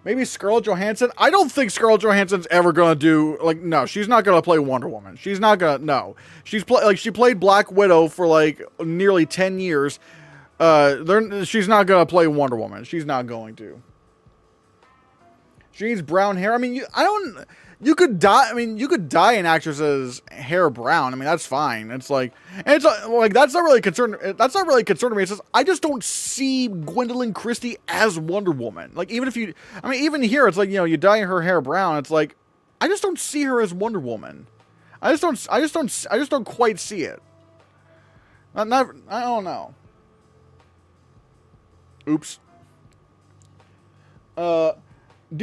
Maybe Scarlett Johansson? I don't think Scarlett Johansson's ever gonna do, no, she's not gonna play Wonder Woman. She's not gonna, no. She played Black Widow for, nearly 10 years. She's not gonna play Wonder Woman. She's not going to. She needs brown hair. You could dye an actress's hair brown. that's fine. That's not really concerned. That's not really concerning me. It's just, I just don't see Gwendolyn Christie as Wonder Woman. Even here, it's you dye her hair brown. It's I just don't see her as Wonder Woman. I just don't quite see it. I don't know. Oops. Do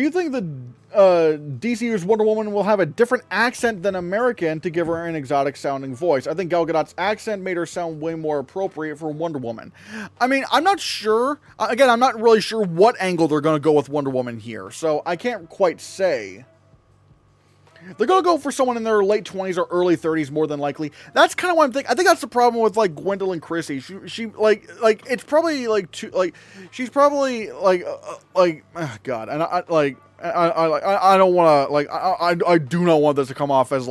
you think the DCU's Wonder Woman will have a different accent than American to give her an exotic sounding voice? I think Gal Gadot's accent made her sound way more appropriate for Wonder Woman. I'm not sure. Again, I'm not really sure what angle they're going to go with Wonder Woman here, so I can't quite say. They're going to go for someone in their late 20s or early 30s more than likely. That's kind of what I'm thinking. I think that's the problem with Gwendolyn Christie. She it's probably she's probably God, and I don't want to I do not want this to come off as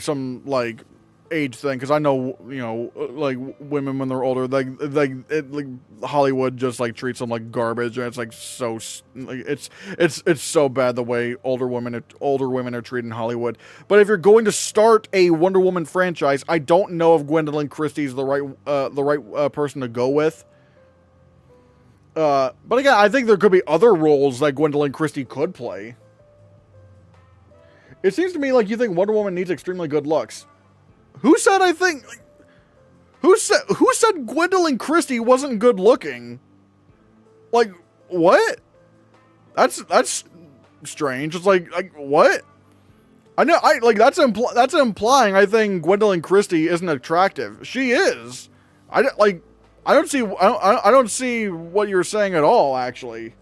some age thing, because I know women when they're older, Hollywood just treats them like garbage, and it's so bad the way older women are treated in Hollywood. But if you're going to start a Wonder Woman franchise, I don't know if Gwendolyn Christie's the right person to go with. But again, I think there could be other roles that Gwendolyn Christie could play. It seems to me like you think Wonder Woman needs extremely good looks. Who said Gwendolyn Christie wasn't good looking? What? That's strange. It's what? I know that's implying I think Gwendolyn Christie isn't attractive. She is. I don't see what you're saying at all, actually.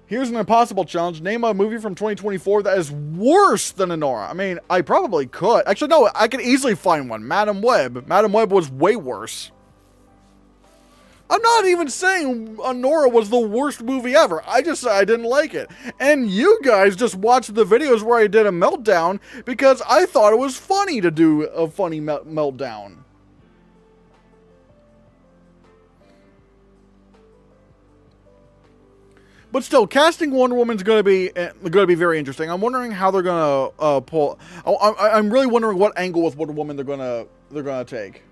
Here's an impossible challenge. Name a movie from 2024 that is worse than Anora. I probably could. Actually, no, I could easily find one. Madam Web. Madam Web was way worse. I'm not even saying Anora was the worst movie ever. I just said I didn't like it. And you guys just watched the videos where I did a meltdown because I thought it was funny to do a funny meltdown. But still, casting Wonder Woman's going to be very interesting. I'm wondering how they're going to pull. I'm really wondering what angle with Wonder Woman they're going to take.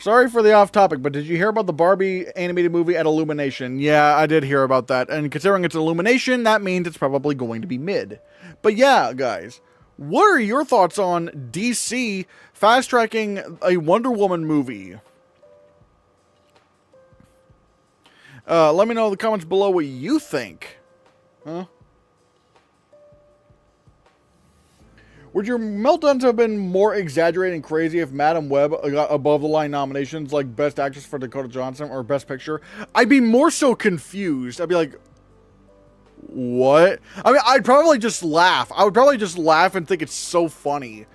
Sorry for the off topic, but did you hear about the Barbie animated movie at Illumination? Yeah, I did hear about that. And considering it's Illumination, that means it's probably going to be mid. But yeah, guys, what are your thoughts on DC fast-tracking a Wonder Woman movie? Let me know in the comments below what you think. Huh? Would your meltdowns have been more exaggerated and crazy if Madam Web got above-the-line nominations like Best Actress for Dakota Johnson or Best Picture? I'd be more so confused. I'd be like, what? I mean, I'd probably just laugh. I would probably just laugh and think it's so funny.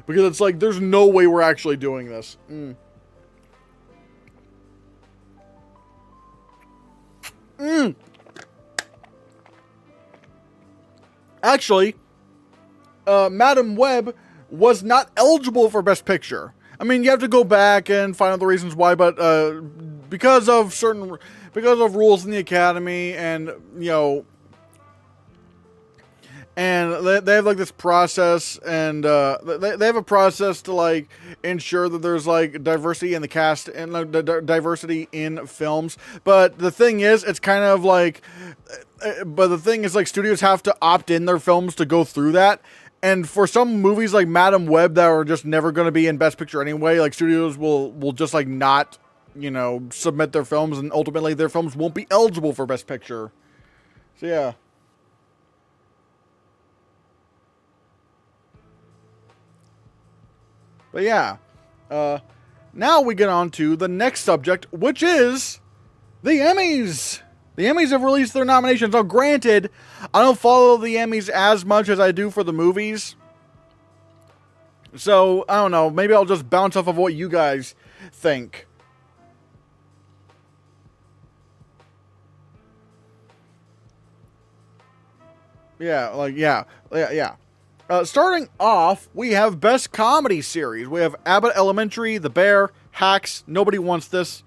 Because it's like, there's no way we're actually doing this. Actually, Madam Web was not eligible for Best Picture. I mean, you have to go back and find out the reasons why, but because of rules in the Academy, and you know, and they have like this process, and they have a process to like ensure that there's like diversity in the cast and diversity in films. But the thing is, it's kind of like, studios have to opt in their films to go through that. And for some movies like Madam Web that are just never going to be in Best Picture anyway, like studios will just like not, you know, submit their films, and ultimately their films won't be eligible for Best Picture. So yeah. But yeah, now we get on to the next subject, which is the Emmys. The Emmys have released their nominations. Now, granted, I don't follow the Emmys as much as I do for the movies. So, I don't know. Maybe I'll just bounce off of what you guys think. Yeah. Starting off, we have Best Comedy Series. We have Abbott Elementary, The Bear, Hacks, Nobody Wants This,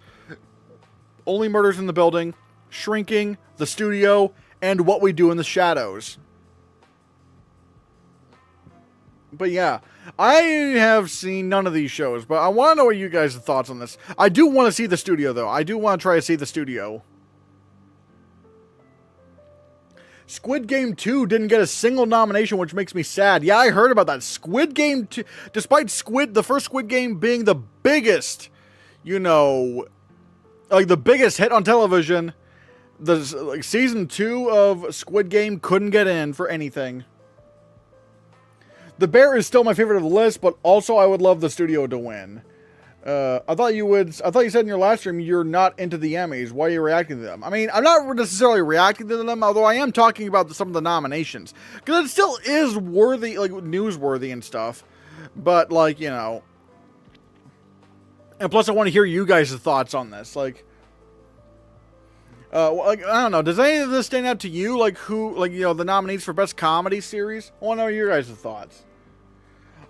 Only Murders in the Building, Shrinking, The Studio, and What We Do in the Shadows. But yeah, I have seen none of these shows, but I want to know what you guys' thoughts on this. I do want to see The Studio, though. I do want to try to see The Studio. Squid Game 2 didn't get a single nomination, which makes me sad. Yeah, I heard about that. Squid Game 2, despite the first Squid Game being the biggest, you know, like the biggest hit on television, like season 2 of Squid Game couldn't get in for anything. The Bear is still my favorite of the list, but also I would love The Studio to win. I thought you said in your last stream you're not into the Emmys. Why are you reacting to them? I mean, I'm not necessarily reacting to them, although I am talking about some of the nominations. Because it still is worthy, like, newsworthy and stuff. But, like, you know. And plus I want to hear you guys' thoughts on this. Like, I don't know. Does any of this stand out to you? Like, you know, the nominees for Best Comedy Series? I want to know your guys' thoughts.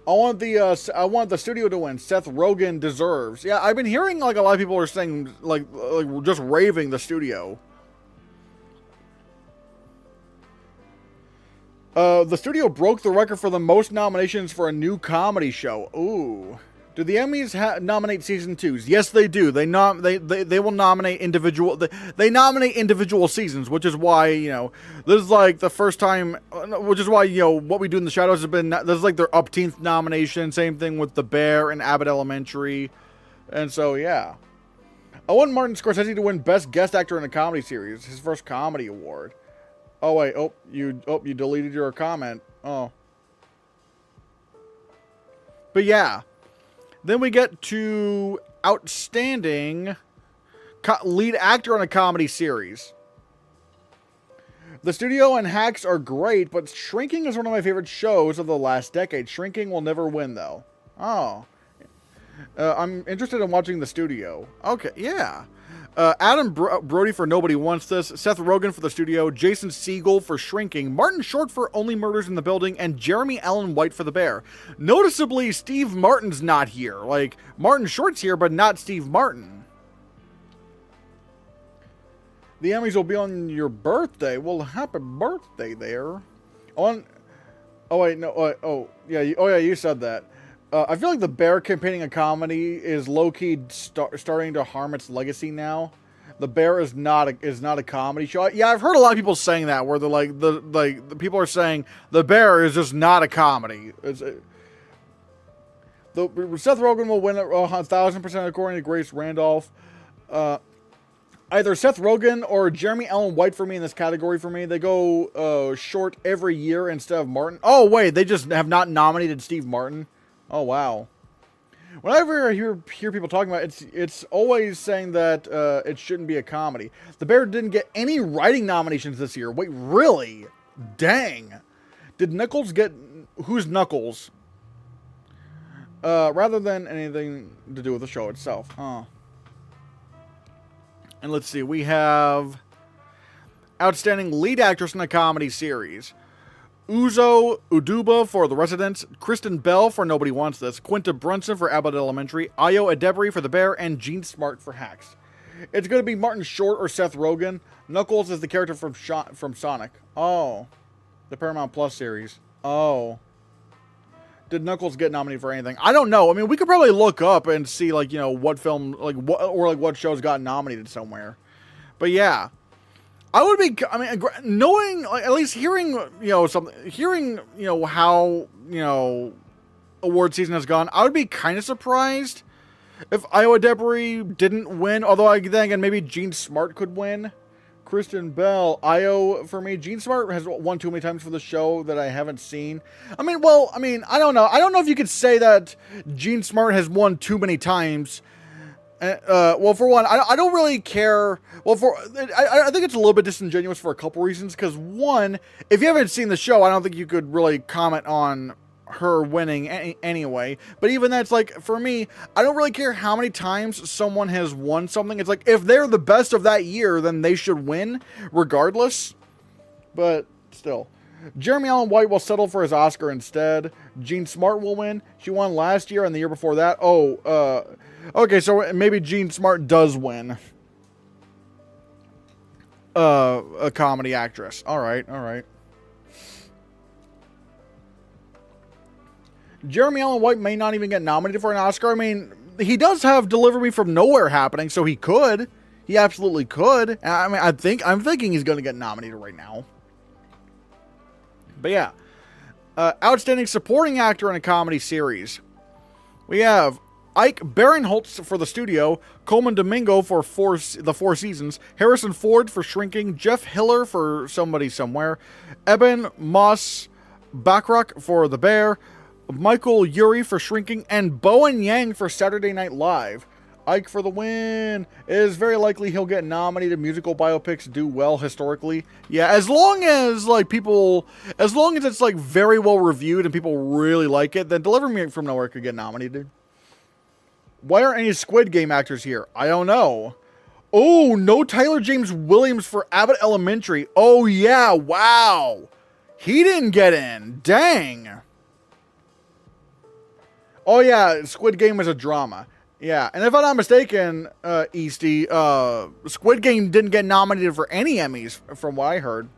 I want the Studio to win. Seth Rogen deserves. Yeah, I've been hearing like a lot of people are saying like just raving The Studio. The Studio broke the record for the most nominations for a new comedy show. Ooh. Do the Emmys nominate season 2s? Yes, they do. They will nominate individual. They nominate individual seasons, which is why, you know, this is like the first time. Which is why, you know, What We Do in the Shadows has been. This is like their upteenth nomination. Same thing with The Bear and Abbott Elementary, and so yeah. I want Martin Scorsese to win Best Guest Actor in a Comedy Series, his first comedy award. Oh wait, you deleted your comment. Oh, but yeah. Then we get to Outstanding Lead Actor on a Comedy Series. The Studio and Hacks are great, but Shrinking is one of my favorite shows of the last decade. Shrinking will never win, though. Oh. I'm interested in watching The Studio. Okay, yeah. Adam Brody for Nobody Wants This, Seth Rogen for The Studio, Jason Segel for Shrinking, Martin Short for Only Murders in the Building, and Jeremy Allen White for The Bear. Noticeably, Steve Martin's not here. Like, Martin Short's here, but not Steve Martin. The Emmys will be on your birthday. Well, happy birthday there. Oh wait, no. Yeah, you said that. I feel like The Bear campaigning a comedy is low-key starting to harm its legacy now. The Bear is not a comedy show. Yeah, I've heard a lot of people saying that, where they're like the people are saying The Bear is just not a comedy. Seth Rogen will win 1,000% according to Grace Randolph. Either Seth Rogen or Jeremy Allen White for me in this category for me. They go short every year instead of Martin. Oh, wait, they just have not nominated Steve Martin. Oh, wow. Whenever I hear people talking about it, it's always saying that it shouldn't be a comedy. The Bear didn't get any writing nominations this year. Wait, really? Dang. Did Knuckles get... Who's Knuckles? Rather than anything to do with the show itself. Huh. And let's see. We have... Outstanding Lead Actress in a Comedy Series. Uzo Uduba for The Residents, Kristen Bell for Nobody Wants This, Quinta Brunson for Abbott Elementary, Ayo Edebiri for The Bear, and Gene Smart for Hacks. It's going to be Martin Short or Seth Rogen. Knuckles is the character from Sonic. Oh. The Paramount Plus series. Oh. Did Knuckles get nominated for anything? I don't know. I mean, we could probably look up and see, like, you know, what film, like, what shows got nominated somewhere. But yeah. I would be, I mean, knowing, like, at least hearing, how, award season has gone, I would be kind of surprised if Iowa Debris didn't win, although then again, maybe Gene Smart could win. Kristen Bell, Io for me. Gene Smart has won too many times for the show that I haven't seen. I mean, I don't know. I don't know if you could say that Gene Smart has won too many times. Well, for one, I don't really care. Well, I think it's a little bit disingenuous for a couple reasons. Because one, if you haven't seen the show, I don't think you could really comment on her winning anyway. But even that's like, for me, I don't really care how many times someone has won something. It's like, if they're the best of that year, then they should win regardless. But still. Jeremy Allen White will settle for his Oscar instead. Gene Smart will win. She won last year and the year before that. Okay, so maybe Gene Smart does win. A comedy actress. Alright. Jeremy Allen White may not even get nominated for an Oscar. I mean, he does have Deliver Me From Nowhere happening, so he could. He absolutely could. I mean, I'm thinking he's going to get nominated right now. But yeah. Outstanding Supporting Actor in a Comedy Series. We have Ike Barinholtz for The Studio, Coleman Domingo for the Four Seasons, Harrison Ford for Shrinking, Jeff Hiller for Somebody Somewhere, Eben Moss Bachrach for The Bear, Michael Urie for Shrinking, and Bowen Yang for Saturday Night Live. Ike for the win. It is very likely he'll get nominated. Musical biopics do well historically. Yeah, as long as it's like very well reviewed and people really like it, then Deliver Me From Nowhere could get nominated. Why aren't any Squid Game actors here? I don't know. Oh, no Tyler James Williams for Abbott Elementary. Oh yeah, wow. He didn't get in. Dang. Oh yeah, Squid Game was a drama. Yeah, and if I'm not mistaken, Easty, Squid Game didn't get nominated for any Emmys, from what I heard.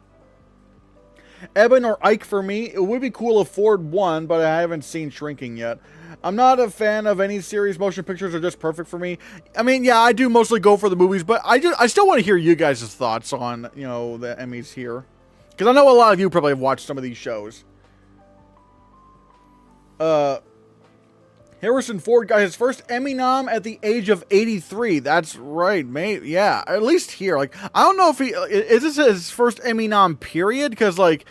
Eben or Ike for me. It would be cool if Ford won, but I haven't seen Shrinking yet. I'm not a fan of any series. Motion pictures are just perfect for me. I mean, yeah, I do mostly go for the movies, but I still want to hear you guys' thoughts on, the Emmys here. Because I know a lot of you probably have watched some of these shows. Harrison Ford got his first Emmy nom at the age of 83. That's right, mate. Yeah, at least here. Like, I don't know if is this his first Emmy nom, period? Because, like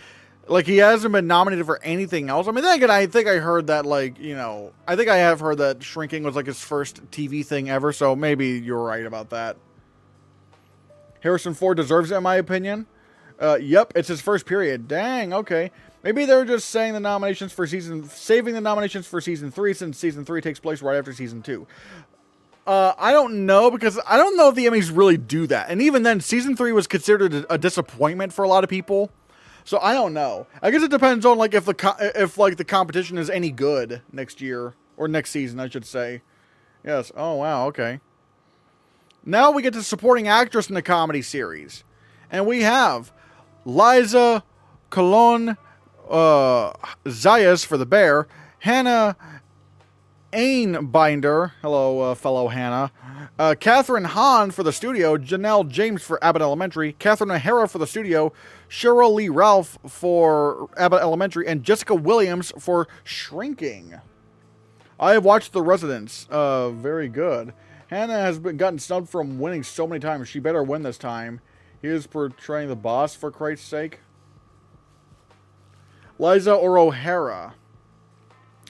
he hasn't been nominated for anything else. I mean, then again, I think I heard that, I think I have heard that Shrinking was, like, his first TV thing ever, so maybe you're right about that. Harrison Ford deserves it, in my opinion. Yep, it's his first period. Dang, okay. Maybe they're just saving the nominations for season 3, since season 3 takes place right after season 2. I don't know, because I don't know if the Emmys really do that. And even then, season 3 was considered a disappointment for a lot of people. So I don't know. I guess it depends on if the competition is any good next year, or next season, I should say. Yes. Oh wow. Okay. Now we get to supporting actress in the comedy series, and we have Liza Colon Zayas for The Bear, Hannah Einbinder, hello fellow Hannah, Catherine Hahn for The Studio, Janelle James for Abbott Elementary, Catherine O'Hara for The Studio, Cheryl Lee Ralph for Abbott Elementary, and Jessica Williams for Shrinking. I have watched The Residents. Very good. Hannah has gotten snubbed from winning so many times. She better win this time. He is portraying the boss, for Christ's sake. Liza or O'Hara.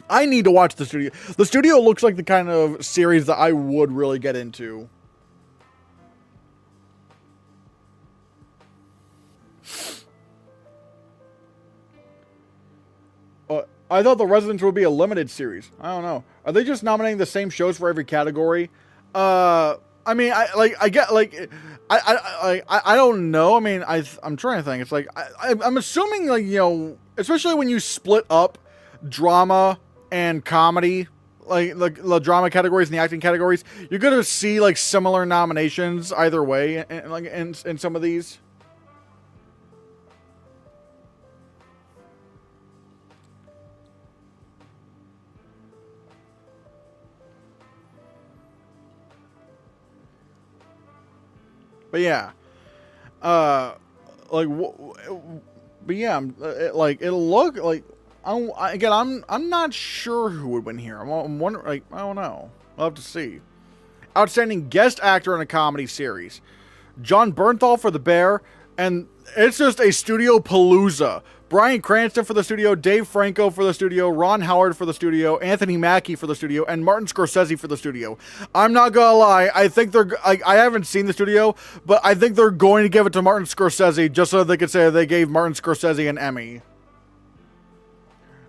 I need to watch the studio. The studio looks like the kind of series that I would really get into. I thought The Residents would be a limited series. I don't know. Are they just nominating the same shows for every category? I mean, I don't know. I mean, I'm trying to think. It's like, I'm assuming, like, you know, especially when you split up drama and comedy, like the drama categories and the acting categories, you're gonna see like similar nominations either way, like in some of these. But yeah, but yeah, like it'll look like I'm not sure who would win here. I'm wondering, like, I don't know. We'll have to see. Outstanding guest actor in a comedy series: John Bernthal for The Bear, and it's just a studio palooza. Bryan Cranston for the studio, Dave Franco for the studio, Ron Howard for the studio, Anthony Mackie for the studio, and Martin Scorsese for the studio. I'm not gonna lie, I think they're, I haven't seen the studio, but I think they're going to give it to Martin Scorsese just so they could say they gave Martin Scorsese an Emmy.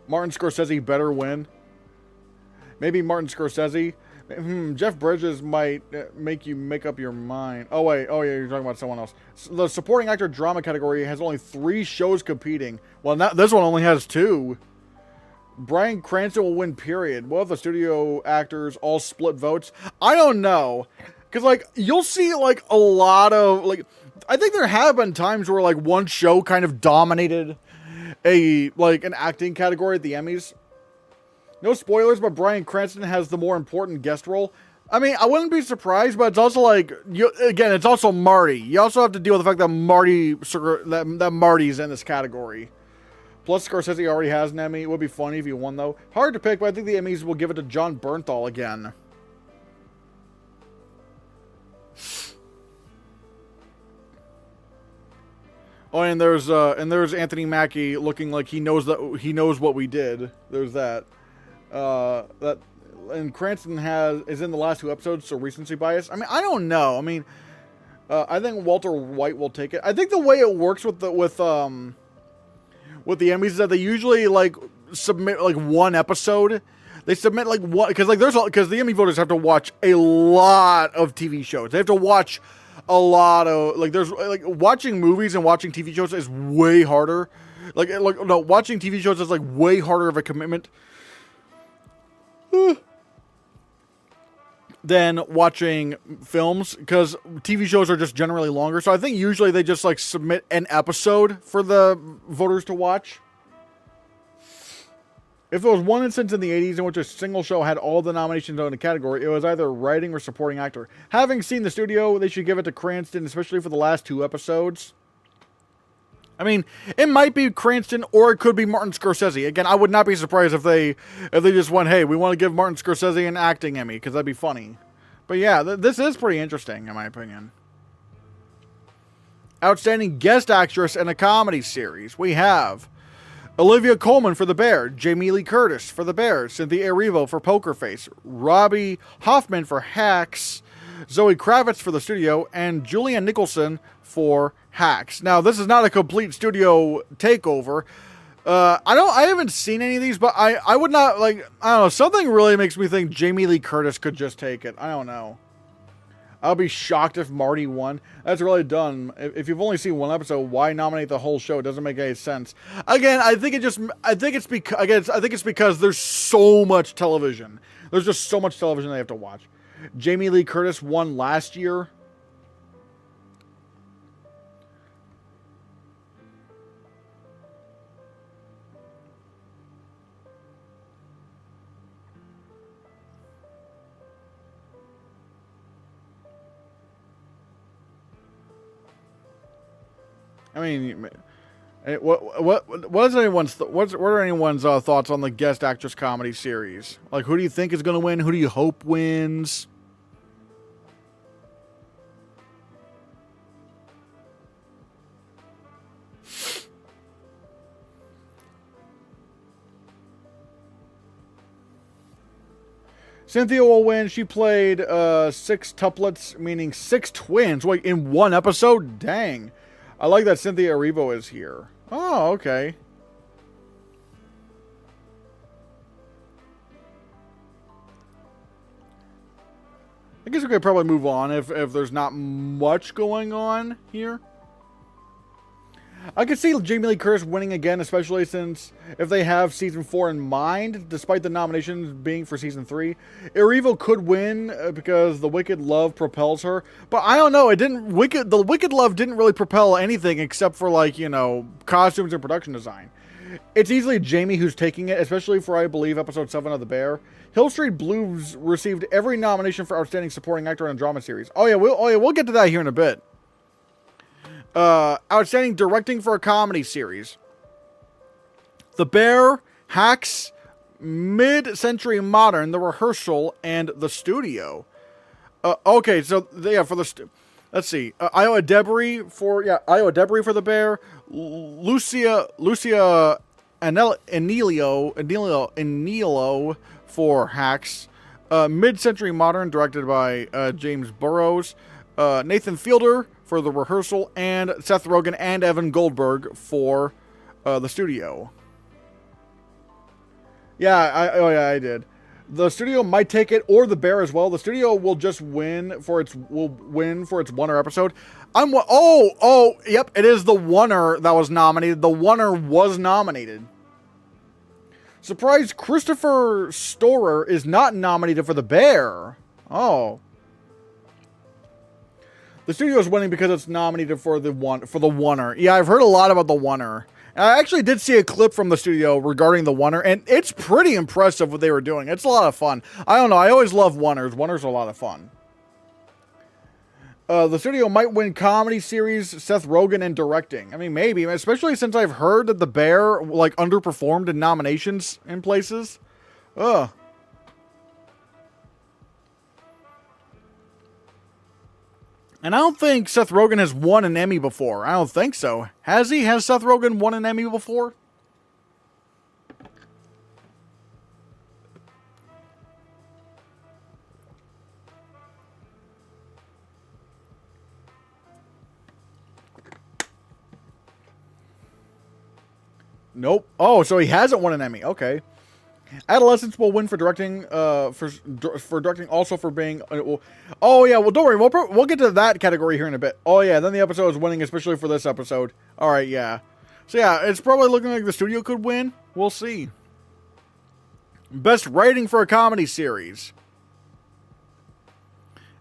Martin Scorsese better win. Maybe Martin Scorsese. Jeff Bridges might make you make up your mind. Oh, wait. Oh, yeah, you're talking about someone else. The supporting actor drama category has only 3 shows competing. Well, this one only has 2. Bryan Cranston will win, period. What if the studio actors all split votes? I don't know. Because, like, you'll see, like, a lot of, like, I think there have been times where, like, one show kind of dominated an acting category at the Emmys. No spoilers, but Bryan Cranston has the more important guest role. I mean, I wouldn't be surprised, but it's also like, again, it's also Marty. You also have to deal with the fact that Marty's in this category. Plus, Scorsese already has an Emmy. It would be funny if he won, though. Hard to pick, but I think the Emmys will give it to John Bernthal again. Oh, and there's Anthony Mackie looking like he knows what we did. There's that. And Cranston is in the last 2 episodes, so recency bias. I mean, I don't know. I mean, I think Walter White will take it. I think the way it works with the Emmys is that they usually like submit like 1 episode. They submit like one because the Emmy voters have to watch a lot of TV shows. They have to watch a lot of watching movies and watching TV shows is way harder. Watching TV shows is like way harder of a commitment than watching films, because TV shows are just generally longer. So I think usually they just like submit an episode for the voters to watch. If there was one instance in the 80s in which a single show had all the nominations in a category, it was either writing or supporting actor. Having seen the studio, they should give it to Cranston, especially for the last 2 episodes. I mean, it might be Cranston or it could be Martin Scorsese. Again, I would not be surprised if they just went, hey, we want to give Martin Scorsese an acting Emmy, because that'd be funny. But yeah, this is pretty interesting, in my opinion. Outstanding guest actress in a comedy series. We have Olivia Colman for The Bear, Jamie Lee Curtis for The Bear, Cynthia Erivo for Poker Face, Robbie Hoffman for Hacks, Zoe Kravitz for the studio, and Julianne Nicholson for Hacks. Now, this is not a complete studio takeover. I haven't seen any of these, but I would not, like, I don't know, something really makes me think Jamie Lee Curtis could just take it. I don't know. I'll be shocked if Marty won. That's really dumb. If you've only seen 1 episode, why nominate the whole show? It doesn't make any sense. Again, I think it's because there's so much television. There's just so much television they have to watch. Jamie Lee Curtis won last year. I mean, what are anyone's thoughts on the guest actress comedy series? Like, who do you think is going to win? Who do you hope wins? Cynthia will win. She played 6 tuplets, meaning 6 twins. Wait, in one episode? Dang. I like that Cynthia Erivo is here. Oh, okay. I guess we could probably move on if there's not much going on here. I could see Jamie Lee Curtis winning again, especially since if they have season 4 in mind, despite the nominations being for season 3. Erivo could win because the Wicked Love propels her, but I don't know. The Wicked Love didn't really propel anything except for, like, you know, costumes and production design. It's easily Jamie who's taking it, especially for, I believe, episode 7 of The Bear. Hill Street Blues received every nomination for Outstanding Supporting Actor in a Drama Series. We'll get to that here in a bit. Outstanding Directing for a Comedy Series. The Bear, Hacks, Mid-Century Modern, The Rehearsal, and The Studio. Okay, so, yeah, for the... Let's see. Iowa Debris for The Bear. Lucia Anelio for Hacks. Mid-Century Modern, directed by James Burrows. Nathan Fielder for The Rehearsal, and Seth Rogen and Evan Goldberg for The Studio. I did. The Studio might take it, or The Bear as well. The Studio will just win for its Wonner episode. Yep, it is the Wonner that was nominated. The Wonner was nominated. Surprise! Christopher Storer is not nominated for The Bear. Oh. The Studio is winning because it's nominated for the Wonner. Yeah, I've heard a lot about the Wonner. And I actually did see a clip from the Studio regarding the Wonner, and it's pretty impressive what they were doing. It's a lot of fun. I don't know. I always love Wonners. Wonners are a lot of fun. The Studio might win Comedy Series, Seth Rogen, and Directing. I mean, maybe. Especially since I've heard that The Bear, like, underperformed in nominations in places. Ugh. And I don't think Seth Rogen has won an Emmy before. I don't think so. Has he? Has Seth Rogen won an Emmy before? Nope. Oh, so he hasn't won an Emmy. Okay. Adolescents will win for directing, for directing, also for being... oh, yeah, well, don't worry. We'll get to that category here in a bit. Oh, yeah, then the episode is winning, especially for this episode. All right, yeah. So, yeah, it's probably looking like the Studio could win. We'll see. Best Writing for a Comedy Series.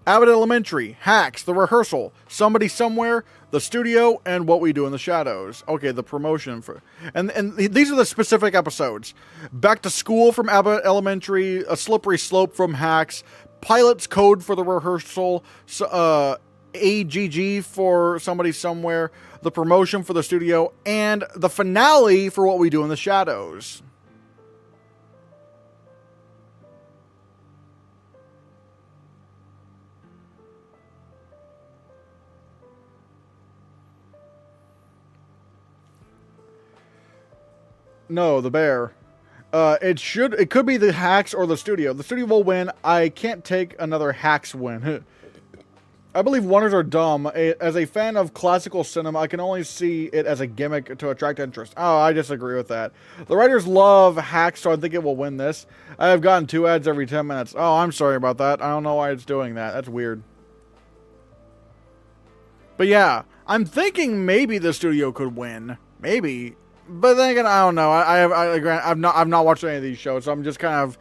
Abbott Elementary, Hacks, The Rehearsal, Somebody Somewhere, The Studio, and What We Do in the Shadows. Okay, the promotion for... And these are the specific episodes. Back to School from Abbott Elementary, A Slippery Slope from Hacks, Pilot's Code for The Rehearsal, AGG for Somebody Somewhere, the promotion for The Studio, and the finale for What We Do in the Shadows. No, The Bear. It could be the Hacks or the Studio. The Studio will win. I can't take another Hacks win. I believe Wonders are dumb. As a fan of classical cinema, I can only see it as a gimmick to attract interest. Oh, I disagree with that. The writers love Hacks, so I think it will win this. I have gotten 2 ads every 10 minutes. Oh, I'm sorry about that. I don't know why it's doing that. That's weird. But yeah, I'm thinking maybe the Studio could win. Maybe. But then again, I don't know. I've not watched any of these shows, so I'm just kind of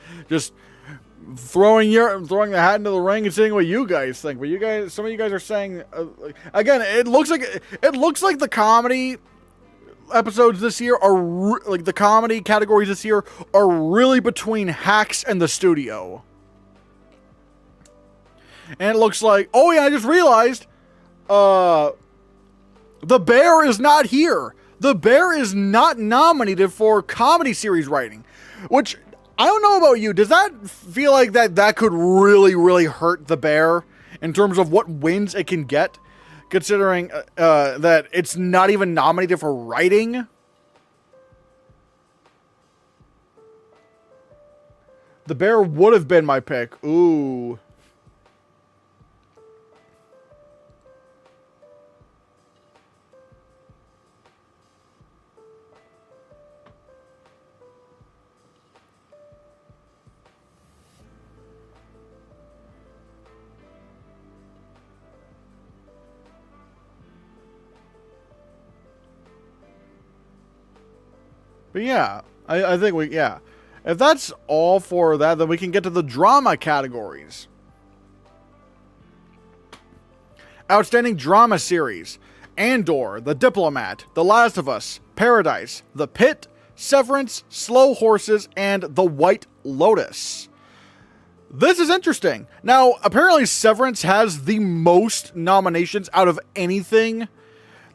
throwing the hat into the ring and seeing what you guys think. But some of you guys are saying again, it looks like the comedy episodes this year are like the comedy categories this year are really between Hacks and the Studio. And it looks like, oh yeah, I just realized, The Bear is not here. The Bear is not nominated for Comedy Series Writing, which, I don't know about you, does that feel like that could really, really hurt The Bear in terms of what wins it can get, considering that it's not even nominated for writing? The Bear would have been my pick. Ooh. But yeah, I think yeah. If that's all for that, then we can get to the drama categories. Outstanding Drama Series. Andor, The Diplomat, The Last of Us, Paradise, The Pit, Severance, Slow Horses, and The White Lotus. This is interesting. Now, apparently Severance has the most nominations out of anything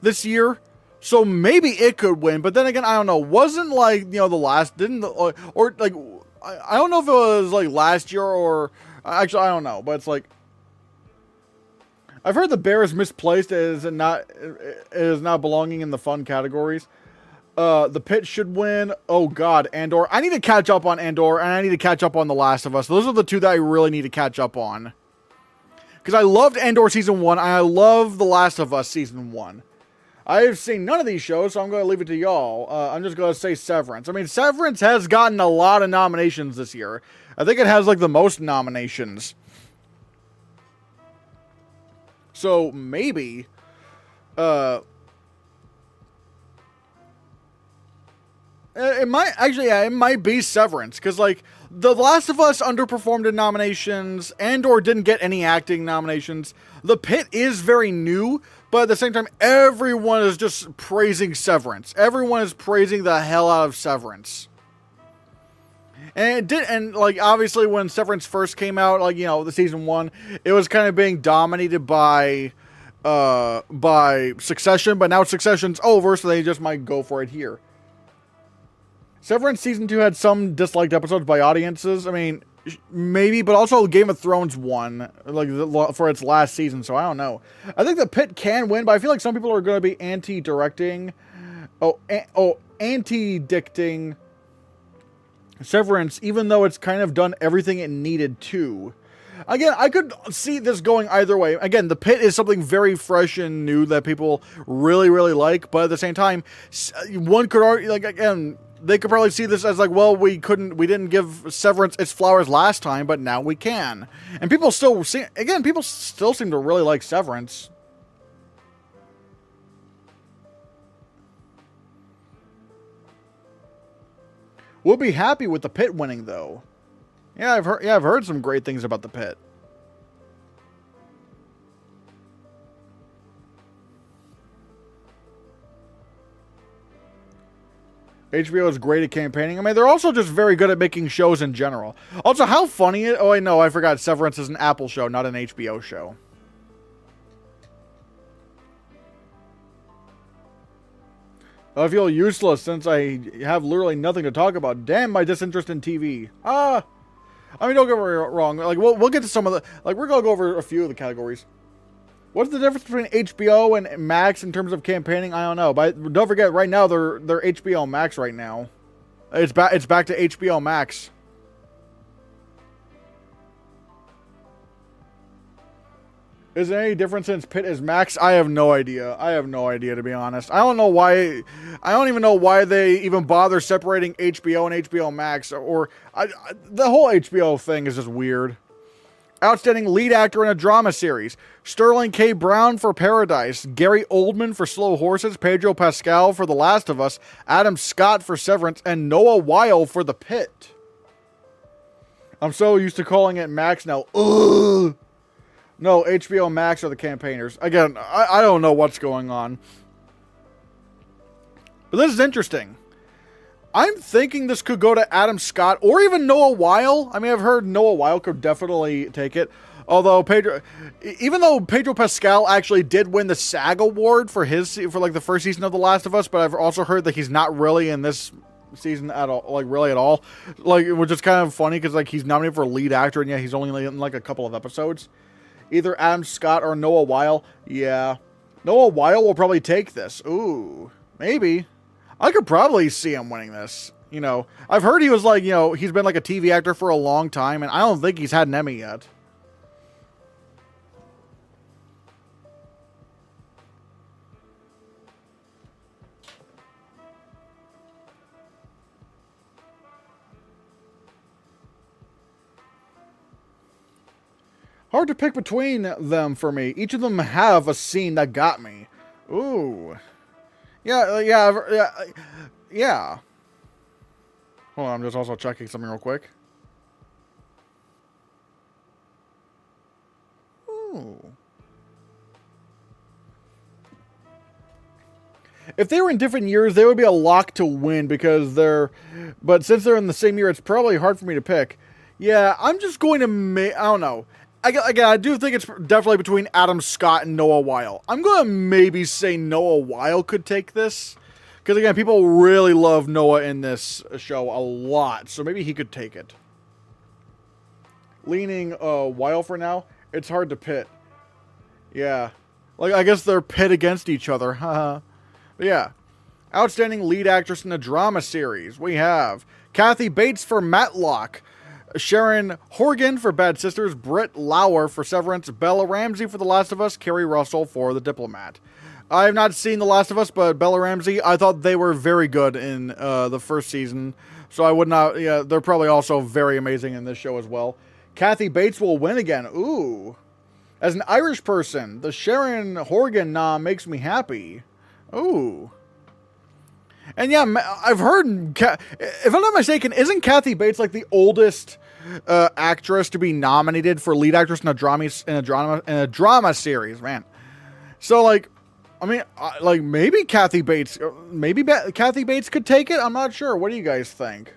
this year. So maybe it could win, but then again, I don't know. Wasn't like, the last, didn't, or like, I don't know if it was like last year or, actually, I don't know, but it's like, I've heard The Bear is misplaced as not belonging in the fun categories. The Pit should win. Oh God, Andor. I need to catch up on Andor, and I need to catch up on The Last of Us. Those are the two that I really need to catch up on. Because I loved Andor Season 1, and I love The Last of Us Season 1. I've seen none of these shows, so I'm going to leave it to y'all. I'm just going to say Severance. I mean, Severance has gotten a lot of nominations this year. I think it has, like, the most nominations. So, maybe, it might, actually, yeah, it might be Severance. Because, like, The Last of Us underperformed in nominations. Andor didn't get any acting nominations. The Pit is very new. But at the same time, everyone is just praising Severance. Everyone is praising the hell out of Severance. And it did, and like obviously when Severance first came out, like the season 1, it was kind of being dominated by Succession, but now Succession's over, so they just might go for it here. Severance season 2 had some disliked episodes by audiences. I mean, maybe, but also Game of Thrones won, like, for its last season, so I don't know. I think The Pit can win, but I feel like some people are going to be anti-dicting Severance, even though it's kind of done everything it needed to. Again, I could see this going either way. Again, The Pit is something very fresh and new that people really, really like, but at the same time, one could argue, like, again, they could probably see this as like, well, we didn't give Severance its flowers last time, but now we can. And people still seem to really like Severance. We'll be happy with The Pit winning, though. Yeah, I've heard some great things about The Pit. HBO is great at campaigning. I mean, they're also just very good at making shows in general. Also, how funny it... Oh, wait, no, I forgot. Severance is an Apple show, not an HBO show. I feel useless since I have literally nothing to talk about. Damn my disinterest in TV. I mean, don't get me wrong. Like, we'll get to some of the... Like, we're going to go over a few of the categories. What's the difference between HBO and Max in terms of campaigning? I don't know. But don't forget, right now, they're HBO Max right now. It's back to HBO Max. Is there any difference since Pit is Max? I have no idea. I have no idea, to be honest. I don't know why... I don't even know why they even bother separating HBO and HBO Max. The whole HBO thing is just weird. Outstanding Lead Actor in a Drama Series. Sterling K. Brown for Paradise. Gary Oldman for Slow Horses. Pedro Pascal for The Last of Us. Adam Scott for Severance. And Noah Weil for The Pit. I'm so used to calling it Max now. Ugh. No, HBO Max are the campaigners. Again, I don't know what's going on. But this is interesting. I'm thinking this could go to Adam Scott or even Noah Weil. I mean, I've heard Noah Weil could definitely take it. Although even though Pedro Pascal actually did win the SAG award for like the first season of The Last of Us, but I've also heard that he's not really in this season at all, like really at all. Like, which is kind of funny because like he's nominated for lead actor and yeah, he's only in like a couple of episodes. Either Adam Scott or Noah Weil. Yeah, Noah Weil will probably take this. Ooh, maybe. I could probably see him winning this. You know, I've heard he was like, you know, he's been like a TV actor for a long time, and I don't think he's had an Emmy yet. Hard to pick between them for me. Each of them have a scene that got me. Ooh. Yeah. Hold on, I'm just also checking something real quick. Ooh. If they were in different years, they would be a lock to win because they're... But since they're in the same year, it's probably hard for me to pick. Yeah, I'm just going to I don't know. Again, I do think it's definitely between Adam Scott and Noah Weil. I'm going to maybe say Noah Weil could take this. Because, again, people really love Noah in this show a lot. So maybe he could take it. Leaning Weil for now. It's hard to pit. Yeah. Like, I guess they're pit against each other. Haha. But yeah. Outstanding lead actress in a drama series. We have Kathy Bates for Matlock. Sharon Horgan for Bad Sisters, Britt Lauer for Severance, Bella Ramsey for The Last of Us, Kerry Russell for The Diplomat. I have not seen The Last of Us, but Bella Ramsey, I thought they were very good in the first season, so I would not, yeah, they're probably also very amazing in this show as well. Kathy Bates will win again, ooh. As an Irish person, the Sharon Horgan nom makes me happy. Ooh. And yeah, I've heard, if I'm not mistaken, isn't Kathy Bates like the oldest actress to be nominated for lead actress in a drama series, man? So like, I mean, like maybe Kathy Bates could take it. I'm not sure. What do you guys think?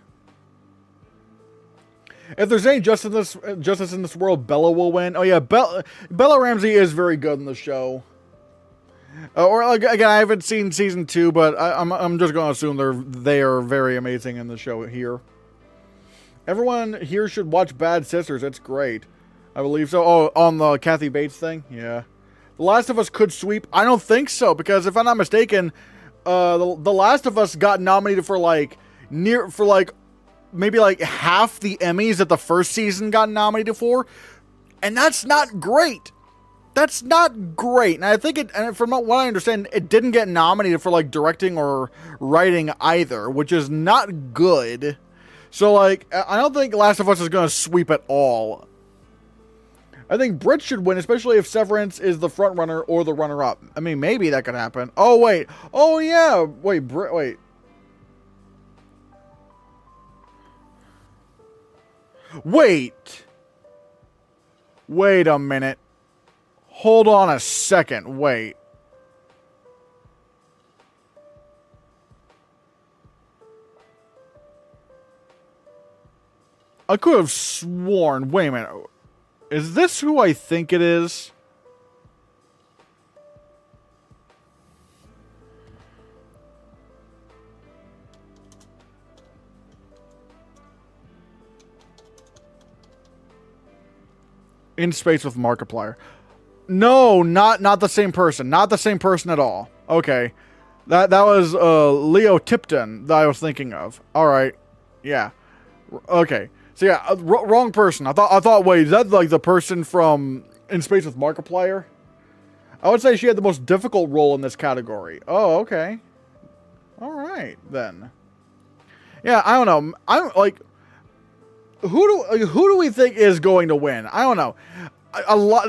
If there's any justice in this world, Bella will win. Oh yeah, Bella Ramsey is very good in the show. Or like, again, I haven't seen season 2, but I'm just gonna assume they are very amazing in the show here. Everyone here should watch Bad Sisters. It's great. I believe so. Oh, on the Kathy Bates thing? Yeah. The Last of Us could sweep. I don't think so, because if I'm not mistaken, The Last of Us got nominated for maybe like half the Emmys that the first season got nominated for. And that's not great. That's not great. And I think and from what I understand, it didn't get nominated for like directing or writing either, which is not good. So like, I don't think Last of Us is going to sweep at all. I think Britt should win, especially if Severance is the front runner or the runner up. I mean, maybe that could happen. Oh wait. Oh yeah. Wait, wait. Wait a minute. Hold on a second. Wait. I could have sworn. Wait a minute. Is this who I think it is? In Space with Markiplier. No, not the same person. Not the same person at all. Okay. That was Leo Tipton that I was thinking of. All right. Yeah. Okay. So yeah, wrong person. I thought wait, is that like the person from In Space with Markiplier? I would say she had the most difficult role in this category. Oh, okay. All right, then. Yeah, I don't know. I'm like, who do we think is going to win? I don't know.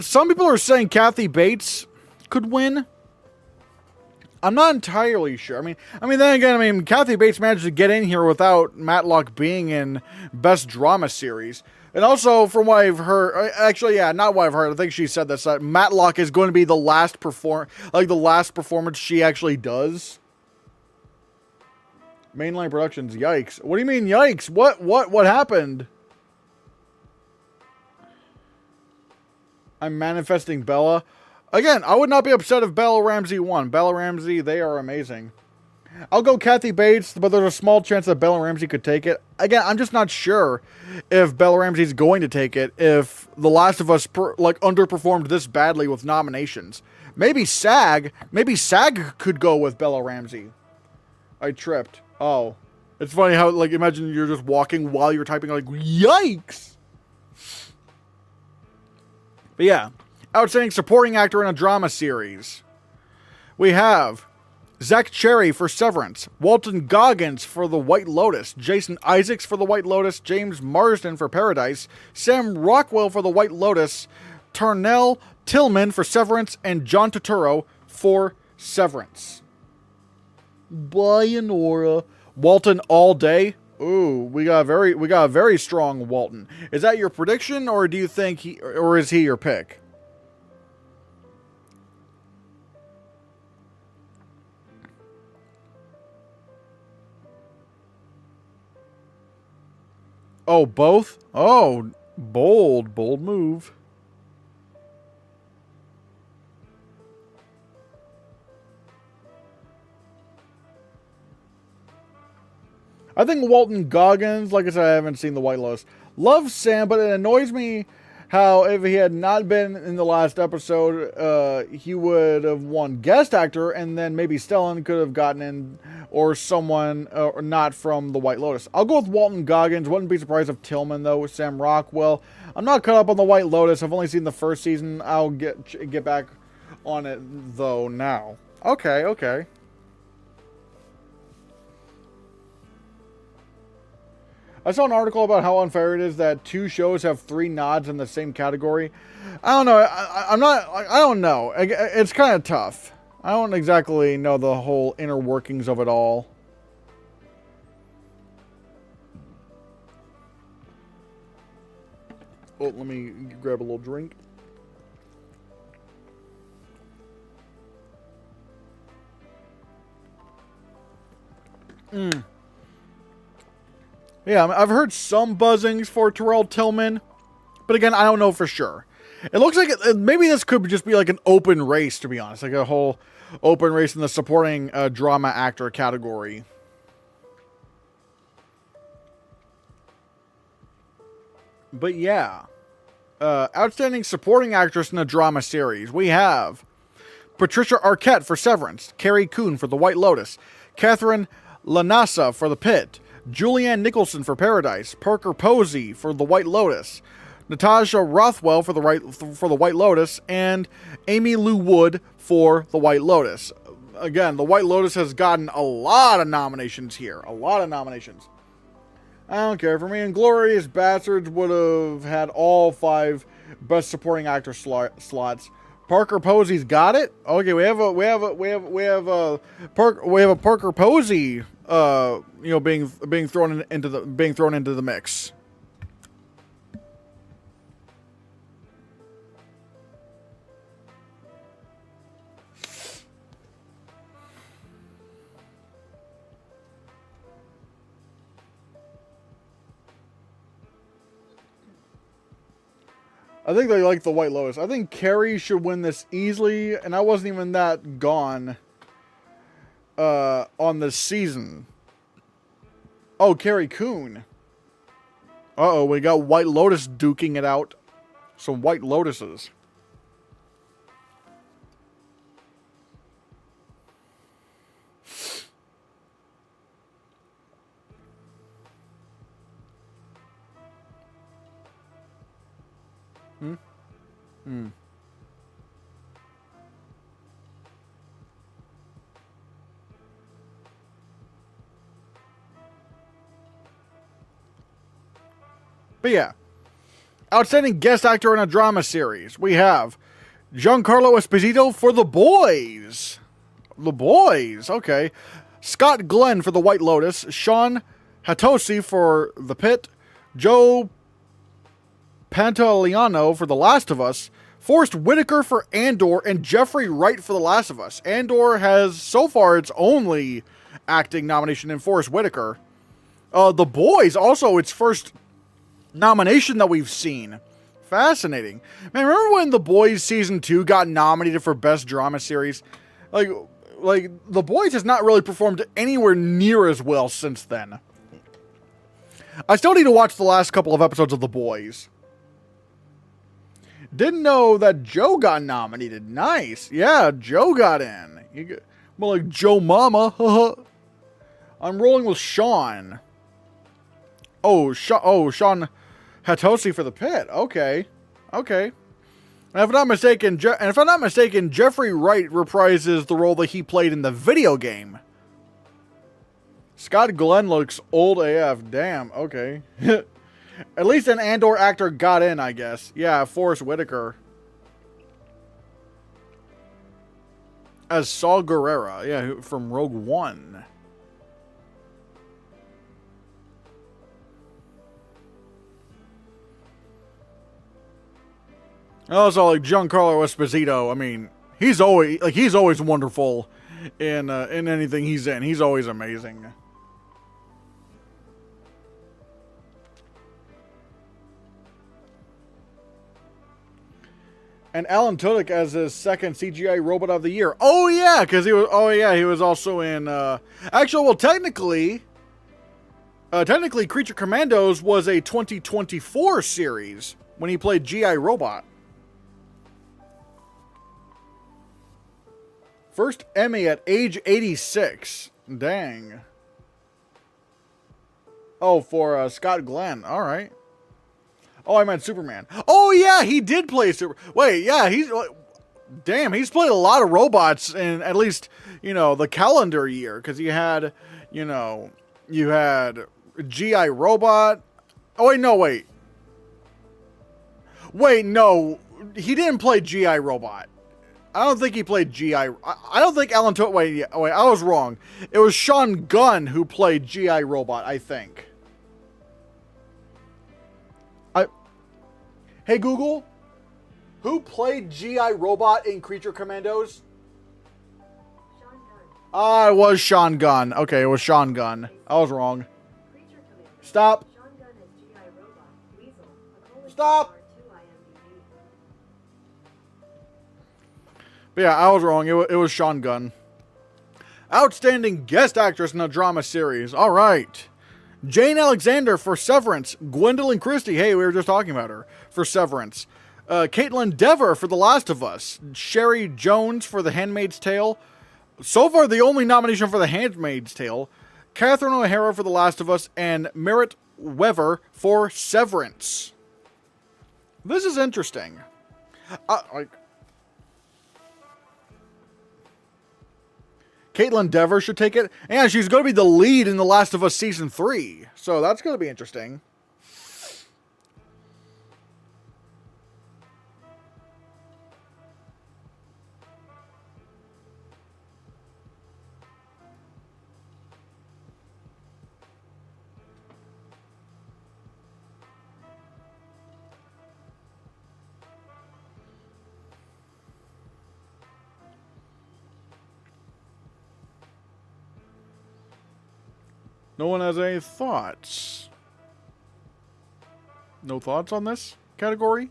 Some people are saying Kathy Bates could win. I'm not entirely sure. I mean, then again, Kathy Bates managed to get in here without Matlock being in Best Drama Series. And also, from what I've heard, actually, yeah, not what I've heard, I think she said this, that Matlock is going to be the last performance she actually does. Mainline Productions, yikes. What do you mean, yikes? What happened? I'm manifesting Bella. Again, I would not be upset if Bella Ramsey won. Bella Ramsey, they are amazing. I'll go Kathy Bates, but there's a small chance that Bella Ramsey could take it. Again, I'm just not sure if Bella Ramsey's going to take it if The Last of Us underperformed this badly with nominations. Maybe SAG could go with Bella Ramsey. I tripped. Oh. It's funny how, like, imagine you're just walking while you're typing, like, yikes! But yeah, outstanding supporting actor in a drama series. We have Zach Cherry for Severance, Walton Goggins for The White Lotus, Jason Isaacs for The White Lotus, James Marsden for Paradise, Sam Rockwell for The White Lotus, Tarnell Tillman for Severance, and John Turturro for Severance. Bayonora. Walton all day. Ooh, we got a very strong Walton. Is that your prediction, or do you think is he your pick? Oh, both? Oh, bold move. I think Walton Goggins, like I said, I haven't seen The White Lotus. Love Sam, but it annoys me how if he had not been in the last episode, he would have won guest actor, and then maybe Stellan could have gotten in, or someone not from The White Lotus. I'll go with Walton Goggins. Wouldn't be surprised if Tillman, though, with Sam Rockwell. I'm not caught up on The White Lotus. I've only seen the first season. I'll get back on it, though, now. Okay. I saw an article about how unfair it is that two shows have 3 nods in the same category. I don't know. I don't know. It's kind of tough. I don't exactly know the whole inner workings of it all. Oh, let me grab a little drink. Yeah, I've heard some buzzings for Terrell Tillman, but again, I don't know for sure. It looks like maybe this could just be like an open race, to be honest, like a whole open race in the supporting drama actor category. But yeah, outstanding supporting actress in a drama series. We have Patricia Arquette for Severance, Carrie Coon for The White Lotus, Catherine Lanassa for The Pit, Julianne Nicholson for Paradise, Parker Posey for The White Lotus, Natasha Rothwell for The White Lotus, and Amy Lou Wood for The White Lotus. Again, The White Lotus has gotten a lot of nominations here. A lot of nominations. I don't care. For me, Inglourious Basterds would have had all 5 Best Supporting Actor slots. Parker Posey's got it. Okay, we have a Parker Posey, being thrown into the mix. I think they like The White Lotus. I think Carrie should win this easily, and I wasn't even that gone on this season. Oh, Carrie Coon. Uh-oh, we got White Lotus duking it out. Some White Lotuses. But yeah, outstanding guest actor in a drama series. We have Giancarlo Esposito for The Boys. The Boys, okay. Scott Glenn for The White Lotus. Sean Hatosi for The Pit. Joe Pantoliano for The Last of Us. Forrest Whitaker for Andor. And Jeffrey Wright for The Last of Us. Andor has, so far, its only acting nomination in Forrest Whitaker. The Boys, also its first nomination that we've seen. Fascinating. Man, remember when The Boys Season 2 got nominated for Best Drama Series? Like The Boys has not really performed anywhere near as well since then. I still need to watch the last couple of episodes of The Boys. Didn't know that Joe got nominated. Nice. Yeah, Joe got in. More like Joe Mama. I'm rolling with Sean. Oh, Sean Hatoshi for the Pit. Okay. And if I'm not mistaken, Jeffrey Wright reprises the role that he played in the video game. Scott Glenn looks old AF. Damn. Okay. At least an Andor actor got in, I guess. Yeah, Forrest Whitaker. As Saul Guerrera. Yeah, from Rogue One. Also, like Giancarlo Esposito. I mean, he's always wonderful in anything he's in. He's always amazing. And Alan Tudyk as his second CGI Robot of the Year. Oh yeah, because he was also in. Actually, well, technically, Creature Commandos was a 2024 series when he played GI Robot. First Emmy at age 86. Dang. Oh, for Scott Glenn. All right. Oh, I meant Superman. Oh, yeah, he did play Wait, yeah, damn, he's played a lot of robots in at least, the calendar year. Because you had G.I. Robot. Oh, wait. Wait, no. He didn't play G.I. Robot. I don't think he played G.I. I don't think Alan Tudyk... Wait, I was wrong. It was Sean Gunn who played G.I. Robot, I think. Hey, Google, who played G.I. Robot in Creature Commandos? Sean Gunn. Ah, it was Sean Gunn. Okay, it was Sean Gunn. I was wrong. Creature Commandos. Stop. Sean Gunn as G.I. Robot. Weasel. Stop. IMDb. But yeah, I was wrong. It was Sean Gunn. Outstanding guest actress in a drama series. All right. Jane Alexander for Severance. Gwendolyn Christie. Hey, we were just talking about her. For Severance. Caitlin Dever for The Last of Us. Sherry Jones for The Handmaid's Tale. So far, the only nomination for The Handmaid's Tale. Catherine O'Hara for The Last of Us. And Merritt Wever for Severance. This is interesting. Caitlin Dever should take it. And she's going to be the lead in The Last of Us Season 3. So that's going to be interesting. No one has any thoughts? No thoughts on this category?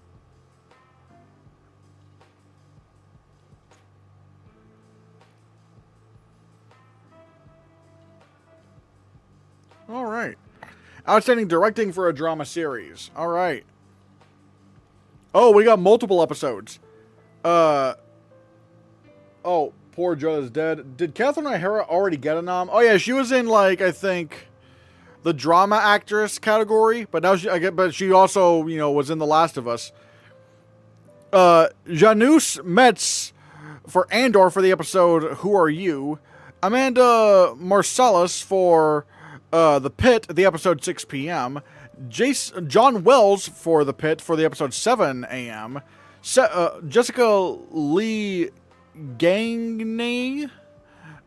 All right. Outstanding directing for a drama series. All right. Oh, we got multiple episodes. Oh, Poor Joe is Dead. Did Catherine O'Hara already get a nom? Oh yeah, she was in I think the drama actress category, but now she also, was in The Last of Us. Janus Metz for Andor for the episode Who Are You? Amanda Marsalis for The Pit, the episode 6 p.m. John Wells for The Pit for the episode 7 a.m. Jessica Lee Gagne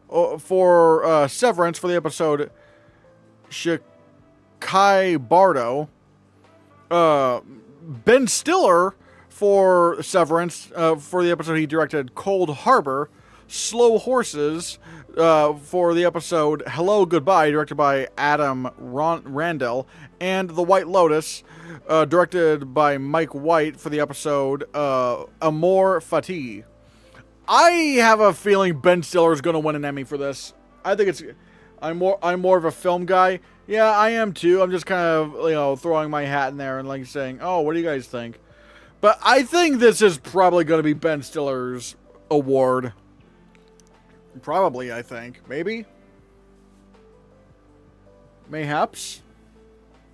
for Severance for the episode Shikai Bardo. Ben Stiller for Severance for the episode he directed Cold Harbor. Slow Horses for the episode Hello Goodbye, directed by Adam Randell. And The White Lotus, directed by Mike White for the episode Amor Fati. I have a feeling Ben Stiller is going to win an Emmy for this. I think I'm more of a film guy. Yeah, I am too. I'm just kind of, throwing my hat in there and saying, oh, what do you guys think? But I think this is probably going to be Ben Stiller's award. Probably, I think. Maybe? Mayhaps.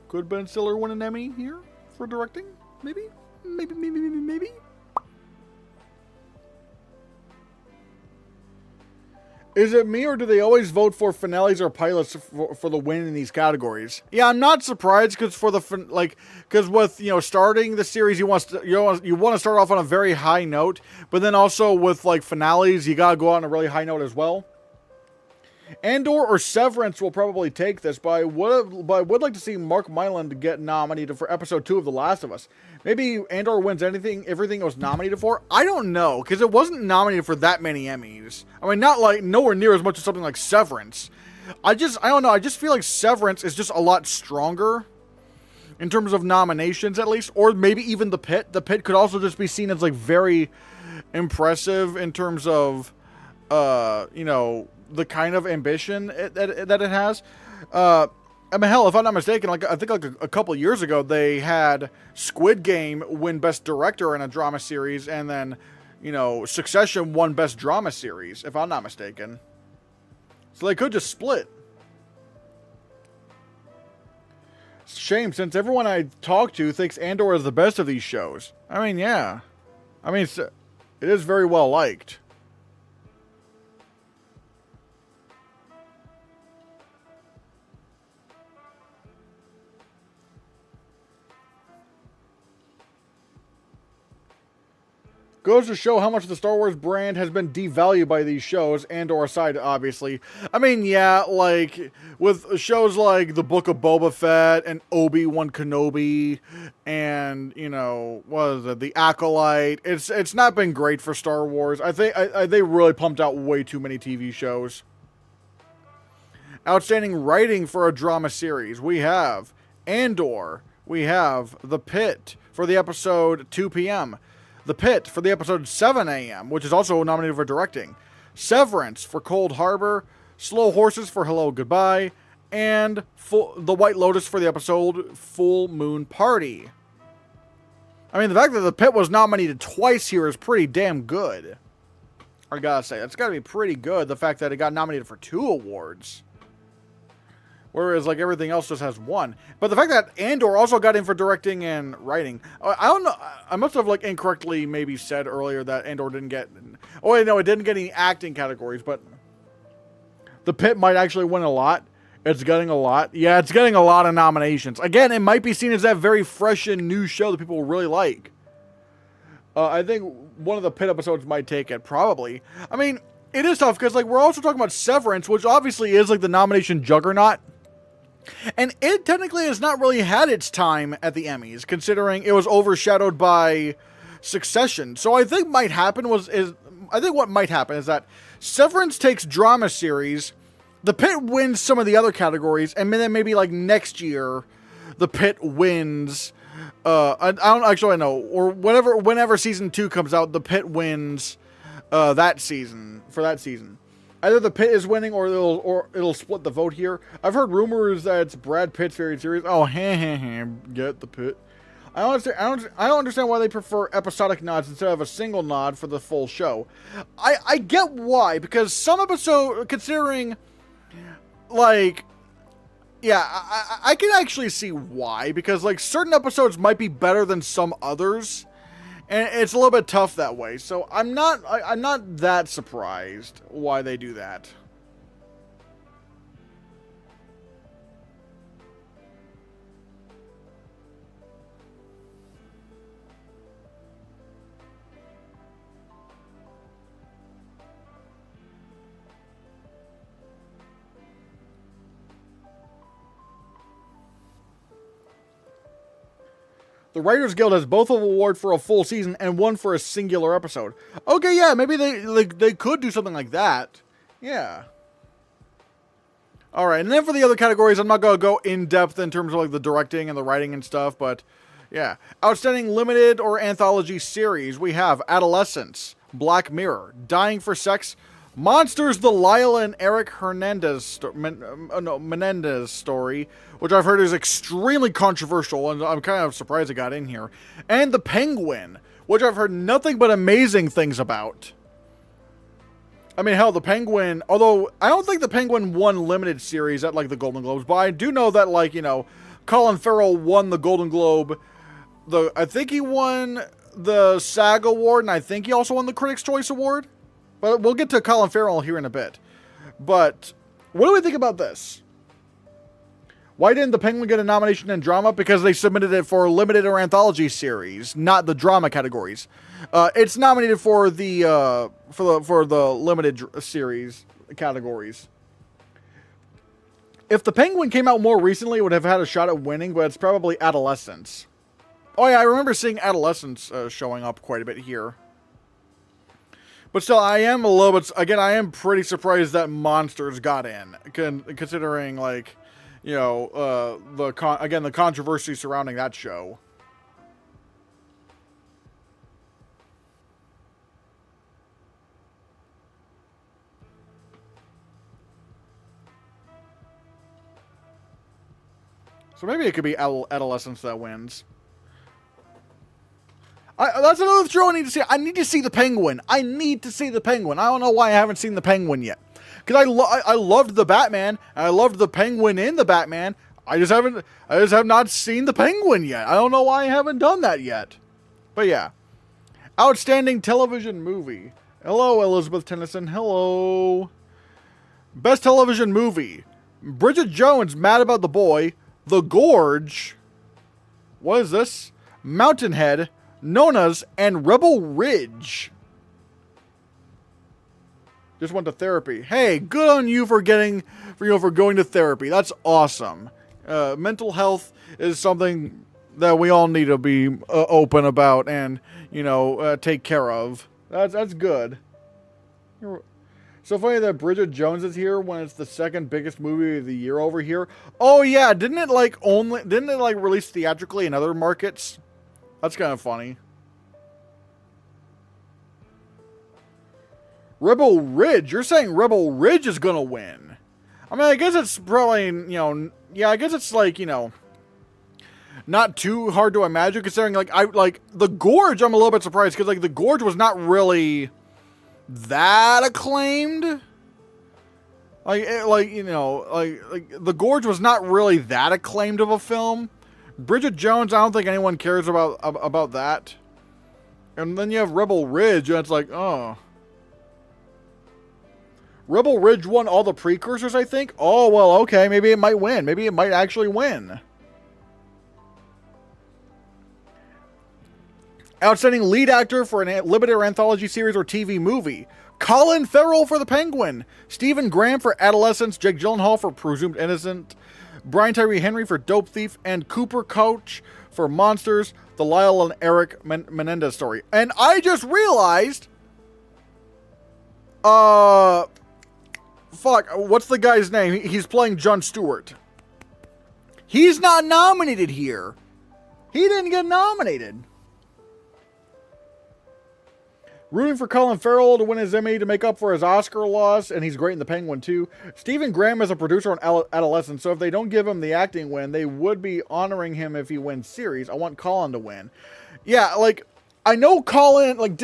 Could Ben Stiller win an Emmy here for directing? Maybe? Maybe? Is it me, or do they always vote for finales or pilots for the win in these categories? Yeah, I'm not surprised, because for the because with starting the series, you want to start off on a very high note, but then also with like finales, you gotta go out on a really high note as well. Andor or Severance will probably take this, but I would like to see Mark Myland get nominated for episode 2 of The Last of Us. Maybe Andor wins everything it was nominated for. I don't know, because it wasn't nominated for that many Emmys. I mean, not like nowhere near as much as something like Severance. I don't know. I just feel like Severance is just a lot stronger in terms of nominations, at least, or maybe even The Pit. The Pit could also just be seen as like very impressive in terms of, the kind of ambition that it has. I mean, hell, if I'm not mistaken, I think a couple years ago, they had Squid Game win Best Director in a drama series, and then, Succession won Best Drama Series, if I'm not mistaken. So they could just split. Shame, since everyone I talk to thinks Andor is the best of these shows. I mean, yeah. I mean, it is very well liked. Goes to show how much the Star Wars brand has been devalued by these shows, and/or aside, obviously. I mean, yeah, like, with shows like The Book of Boba Fett and Obi-Wan Kenobi and, what is it, The Acolyte, it's not been great for Star Wars. I think they really pumped out way too many TV shows. Outstanding writing for a drama series. We have Andor. We have The Pit for the episode 2 p.m., The Pit for the episode 7 a.m., which is also nominated for directing. Severance for Cold Harbor. Slow Horses for Hello Goodbye. And The White Lotus for the episode Full Moon Party. I mean, the fact that The Pit was nominated twice here is pretty damn good. I gotta say, that's gotta be pretty good, the fact that it got nominated for 2 awards. Whereas, like, everything else just has 1. But the fact that Andor also got in for directing and writing. I don't know. I must have, like, incorrectly maybe said earlier that Andor didn't get... Oh, wait, no, it didn't get any acting categories, but... The Pit might actually win a lot. It's getting a lot. Yeah, it's getting a lot of nominations. Again, it might be seen as that very fresh and new show that people really like. I think one of the Pit episodes might take it, probably. I mean, it is tough, because, like, we're also talking about Severance, which obviously is, like, the nomination juggernaut. And it technically has not really had its time at the Emmys, considering it was overshadowed by Succession. So I think what might happen is that Severance takes drama series, The Pit wins some of the other categories, and then maybe like next year, The Pit wins. I don't actually know, or whenever season 2 comes out, The Pit wins that season. Either The Pit is winning, or it'll split the vote here. I've heard rumors that it's Brad Pitt's favorite series. Oh, get The Pit. I don't understand why they prefer episodic nods instead of a single nod for the full show. I get why, because some episode, considering, like, yeah, I can actually see why, because, like, certain episodes might be better than some others. And it's a little bit tough that way, so I'm not that surprised why they do that. The Writers Guild has both an award for a full season and one for a singular episode. Okay, yeah, maybe they could do something like that. Yeah. Alright, and then for the other categories, I'm not going to go in depth in terms of like the directing and the writing and stuff, but yeah. Outstanding Limited or Anthology Series, we have Adolescence, Black Mirror, Dying for Sex, Monsters, the Lyle and Eric Menendez story, which I've heard is extremely controversial, and I'm kind of surprised it got in here. And The Penguin, which I've heard nothing but amazing things about. I mean, hell, the Penguin, although I don't think the Penguin won limited series at, like, the Golden Globes, but I do know that, like, you know, Colin Farrell won the Golden Globe. I think he won the SAG Award, and I think he also won the Critics' Choice Award. But we'll get to Colin Farrell here in a bit. But what do we think about this? Why didn't the Penguin get a nomination in drama? Because they submitted it for limited or anthology series, not the drama categories. It's nominated for the limited series categories. If the Penguin came out more recently, it would have had a shot at winning, but it's probably Adolescence. Oh yeah, I remember seeing Adolescence showing up quite a bit here. But still, I am a little bit... Again, I am pretty surprised that Monsters got in. Considering, like, you know, the controversy surrounding that show. So maybe it could be Adolescence that wins. That's another show I need to see. I need to see the Penguin. I need to see the Penguin. I don't know why I haven't seen the Penguin yet. Because I loved the Batman, and I loved the Penguin in the Batman. I just have not seen the Penguin yet. I don't know why I haven't done that yet. But yeah. Outstanding television movie. Hello, Elizabeth Tennyson. Hello. Best television movie. Bridget Jones, Mad About the Boy. The Gorge. What is this? Mountainhead. Nonas, and Rebel Ridge. Just went to therapy. Hey, good on you for going to therapy. That's awesome. Mental health is something that we all need to be open about and, you know, take care of. That's good. So funny that Bridget Jones is here when it's the second biggest movie of the year over here. Oh yeah, didn't it release theatrically in other markets? That's kind of funny. Rebel Ridge. You're saying Rebel Ridge is gonna win. I mean, I guess it's probably, you know, yeah, I guess it's like, you know, not too hard to imagine considering, like, The Gorge, I'm a little bit surprised because, like, The Gorge was not really that acclaimed. Like, you know, like The Gorge was not really that acclaimed of a film. Bridget Jones, I don't think anyone cares about that. And then you have Rebel Ridge, and it's like, oh. Rebel Ridge won all the precursors, I think? Oh, well, okay, maybe it might win. Maybe it might actually win. Outstanding lead actor for a limited or anthology series or TV movie. Colin Farrell for The Penguin. Stephen Graham for Adolescence. Jake Gyllenhaal for Presumed Innocent. Brian Tyree Henry for Dope Thief, and Cooper Couch for Monsters, the Lyle and Eric Menendez story. And I just realized, fuck, what's the guy's name? He's playing Jon Stewart. He's not nominated here. He didn't get nominated. Rooting for Colin Farrell to win his Emmy to make up for his Oscar loss, and he's great in The Penguin too. Stephen Graham is a producer on Adolescence, so if they don't give him the acting win, they would be honoring him if he wins series. I want Colin to win. Yeah, like, I know Colin, like,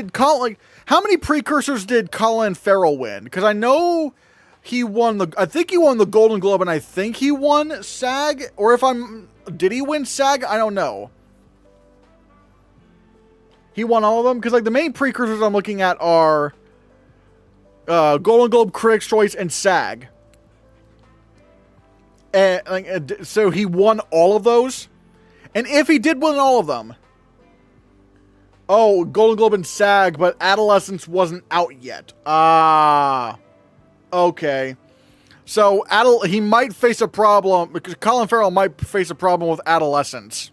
how many precursors did Colin Farrell win? Because I know he won I think he won the Golden Globe, and I think he won SAG, or did he win SAG? I don't know. He won all of them? Because, like, the main precursors I'm looking at are Golden Globe, Critics' Choice, and SAG. And, like, so he won all of those? And if he did win all of them... Oh, Golden Globe and SAG, but Adolescence wasn't out yet. Ah. Okay. So, he might face a problem, because Colin Farrell might face a problem with Adolescence.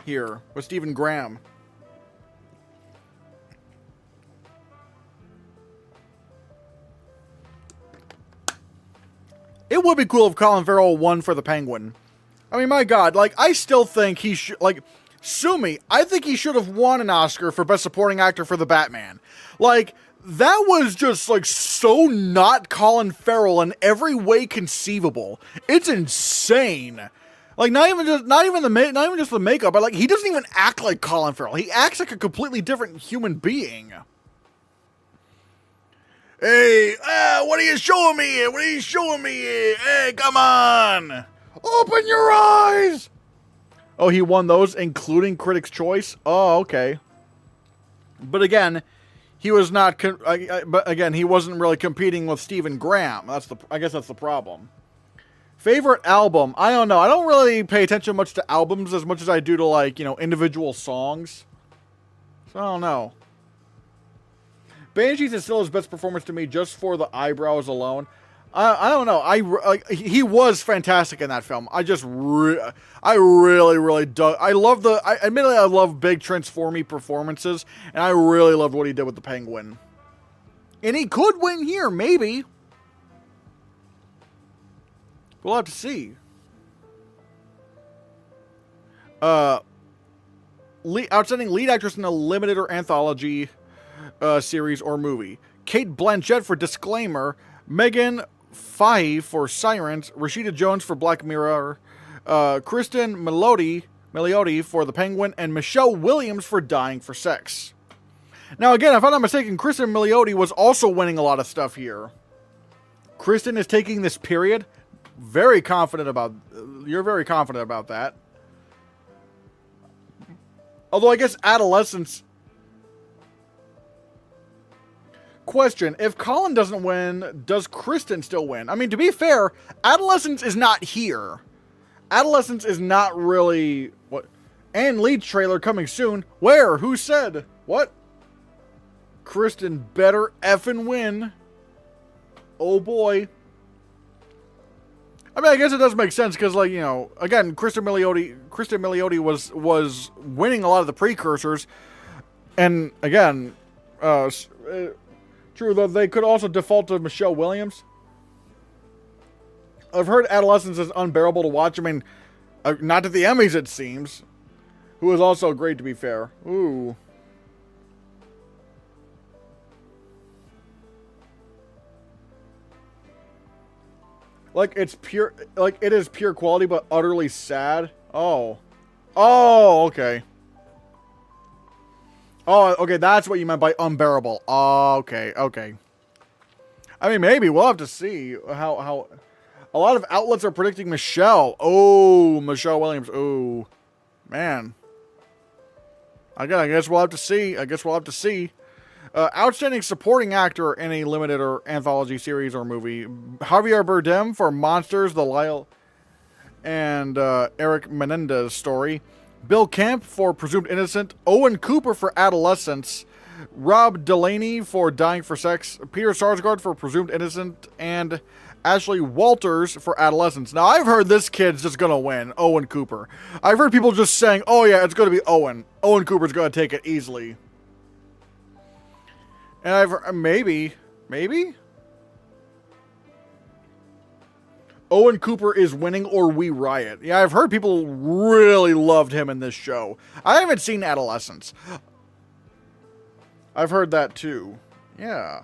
Here with Stephen Graham. It would be cool if Colin Farrell won for The Penguin. I mean, my God, like, I still think he should, like, sue me. I think he should have won an Oscar for Best Supporting Actor for The Batman. Like, that was just, like, so not Colin Farrell in every way conceivable. It's insane. Like, not even just the makeup, but, like, he doesn't even act like Colin Farrell. He acts like a completely different human being. Hey, what are you showing me here? What are you showing me here? Hey, come on. Open your eyes. Oh, he won those, including Critics' Choice? Oh, okay. But again, he was not. But again, he wasn't really competing with Stephen Graham. I guess that's the problem. Favorite album? I don't know. I don't really pay attention much to albums as much as I do to, like, individual songs. So I don't know. Banshees is still his best performance to me, just for the eyebrows alone. I don't know. He was fantastic in that film. I really, really dug. Admittedly, I love big transformy performances, and I really loved what he did with the Penguin. And he could win here, maybe. We'll have to see. Outstanding lead actress in a limited or anthology series or movie. Cate Blanchett for Disclaimer. Megan Fahey for Sirens. Rashida Jones for Black Mirror. Kristen Milioti for The Penguin. And Michelle Williams for Dying for Sex. Now again, if I'm not mistaken, Kristen Milioti was also winning a lot of stuff here. Kristen is taking this period. Very confident about... You're very confident about that. Although I guess Adolescence... Question, if Colin doesn't win, does Kristen still win? I mean, to be fair, Adolescence is not here. Adolescence is not really... What? And lead trailer coming soon. Where? Who said? What? Kristen better effing win. Oh boy. I mean, I guess it does make sense because, like, again, Kristen Milioti was winning a lot of the precursors, and again, true though they could also default to Michelle Williams. I've heard Adolescence is unbearable to watch. I mean, not at the Emmys it seems. Who is also great to be fair. Ooh. Like, it is pure quality, but utterly sad. Oh. Oh, okay. Oh, okay, that's what you meant by unbearable. Oh, okay, okay. I mean, maybe. We'll have to see how... A lot of outlets are predicting Michelle. Oh, Michelle Williams. Oh, man. Again, I guess we'll have to see. Outstanding supporting actor in a limited or anthology series or movie. Javier Bardem for Monsters, The Lyle and Eric Menendez story. Bill Camp for Presumed Innocent. Owen Cooper for Adolescence. Rob Delaney for Dying for Sex. Peter Sarsgaard for Presumed Innocent. And Ashley Walters for Adolescence. Now, I've heard this kid's just going to win. Owen Cooper. I've heard people just saying, oh yeah, it's going to be Owen. Owen Cooper's going to take it easily. And I've heard, maybe. Owen Cooper is winning or we riot. Yeah, I've heard people really loved him in this show. I haven't seen Adolescence. I've heard that too. Yeah.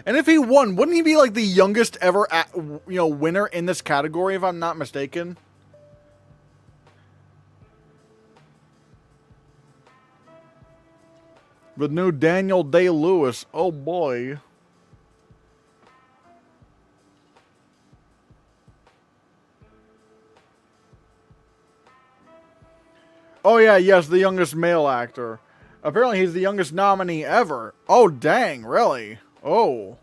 And if he won, wouldn't he be like the youngest ever, winner in this category, if I'm not mistaken? The new Daniel Day-Lewis. Oh boy. Oh yeah, yes, the youngest male actor. Apparently he's the youngest nominee ever. Oh dang, really? Oh.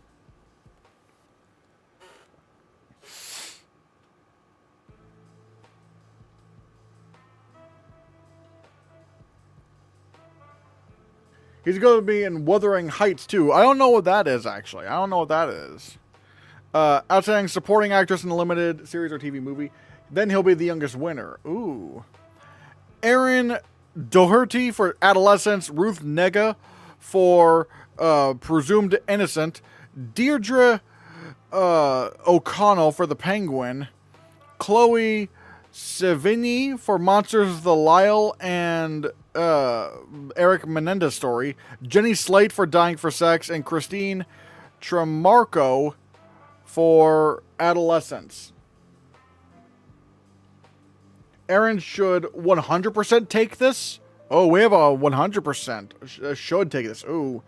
He's going to be in Wuthering Heights, too. I don't know what that is, actually. I don't know what that is. Outstanding supporting actress in a limited series or TV movie. Then he'll be the youngest winner. Ooh. Erin Doherty for Adolescence. Ruth Negga for Presumed Innocent. Deirdre O'Connell for The Penguin. Chloe Sevigny for Monsters, The Lyle and Eric Menendez story. Jenny Slate for Dying for Sex. And Christine Tremarco for Adolescence. Aaron should 100% take this. Oh, we have a 100% should take this. Ooh.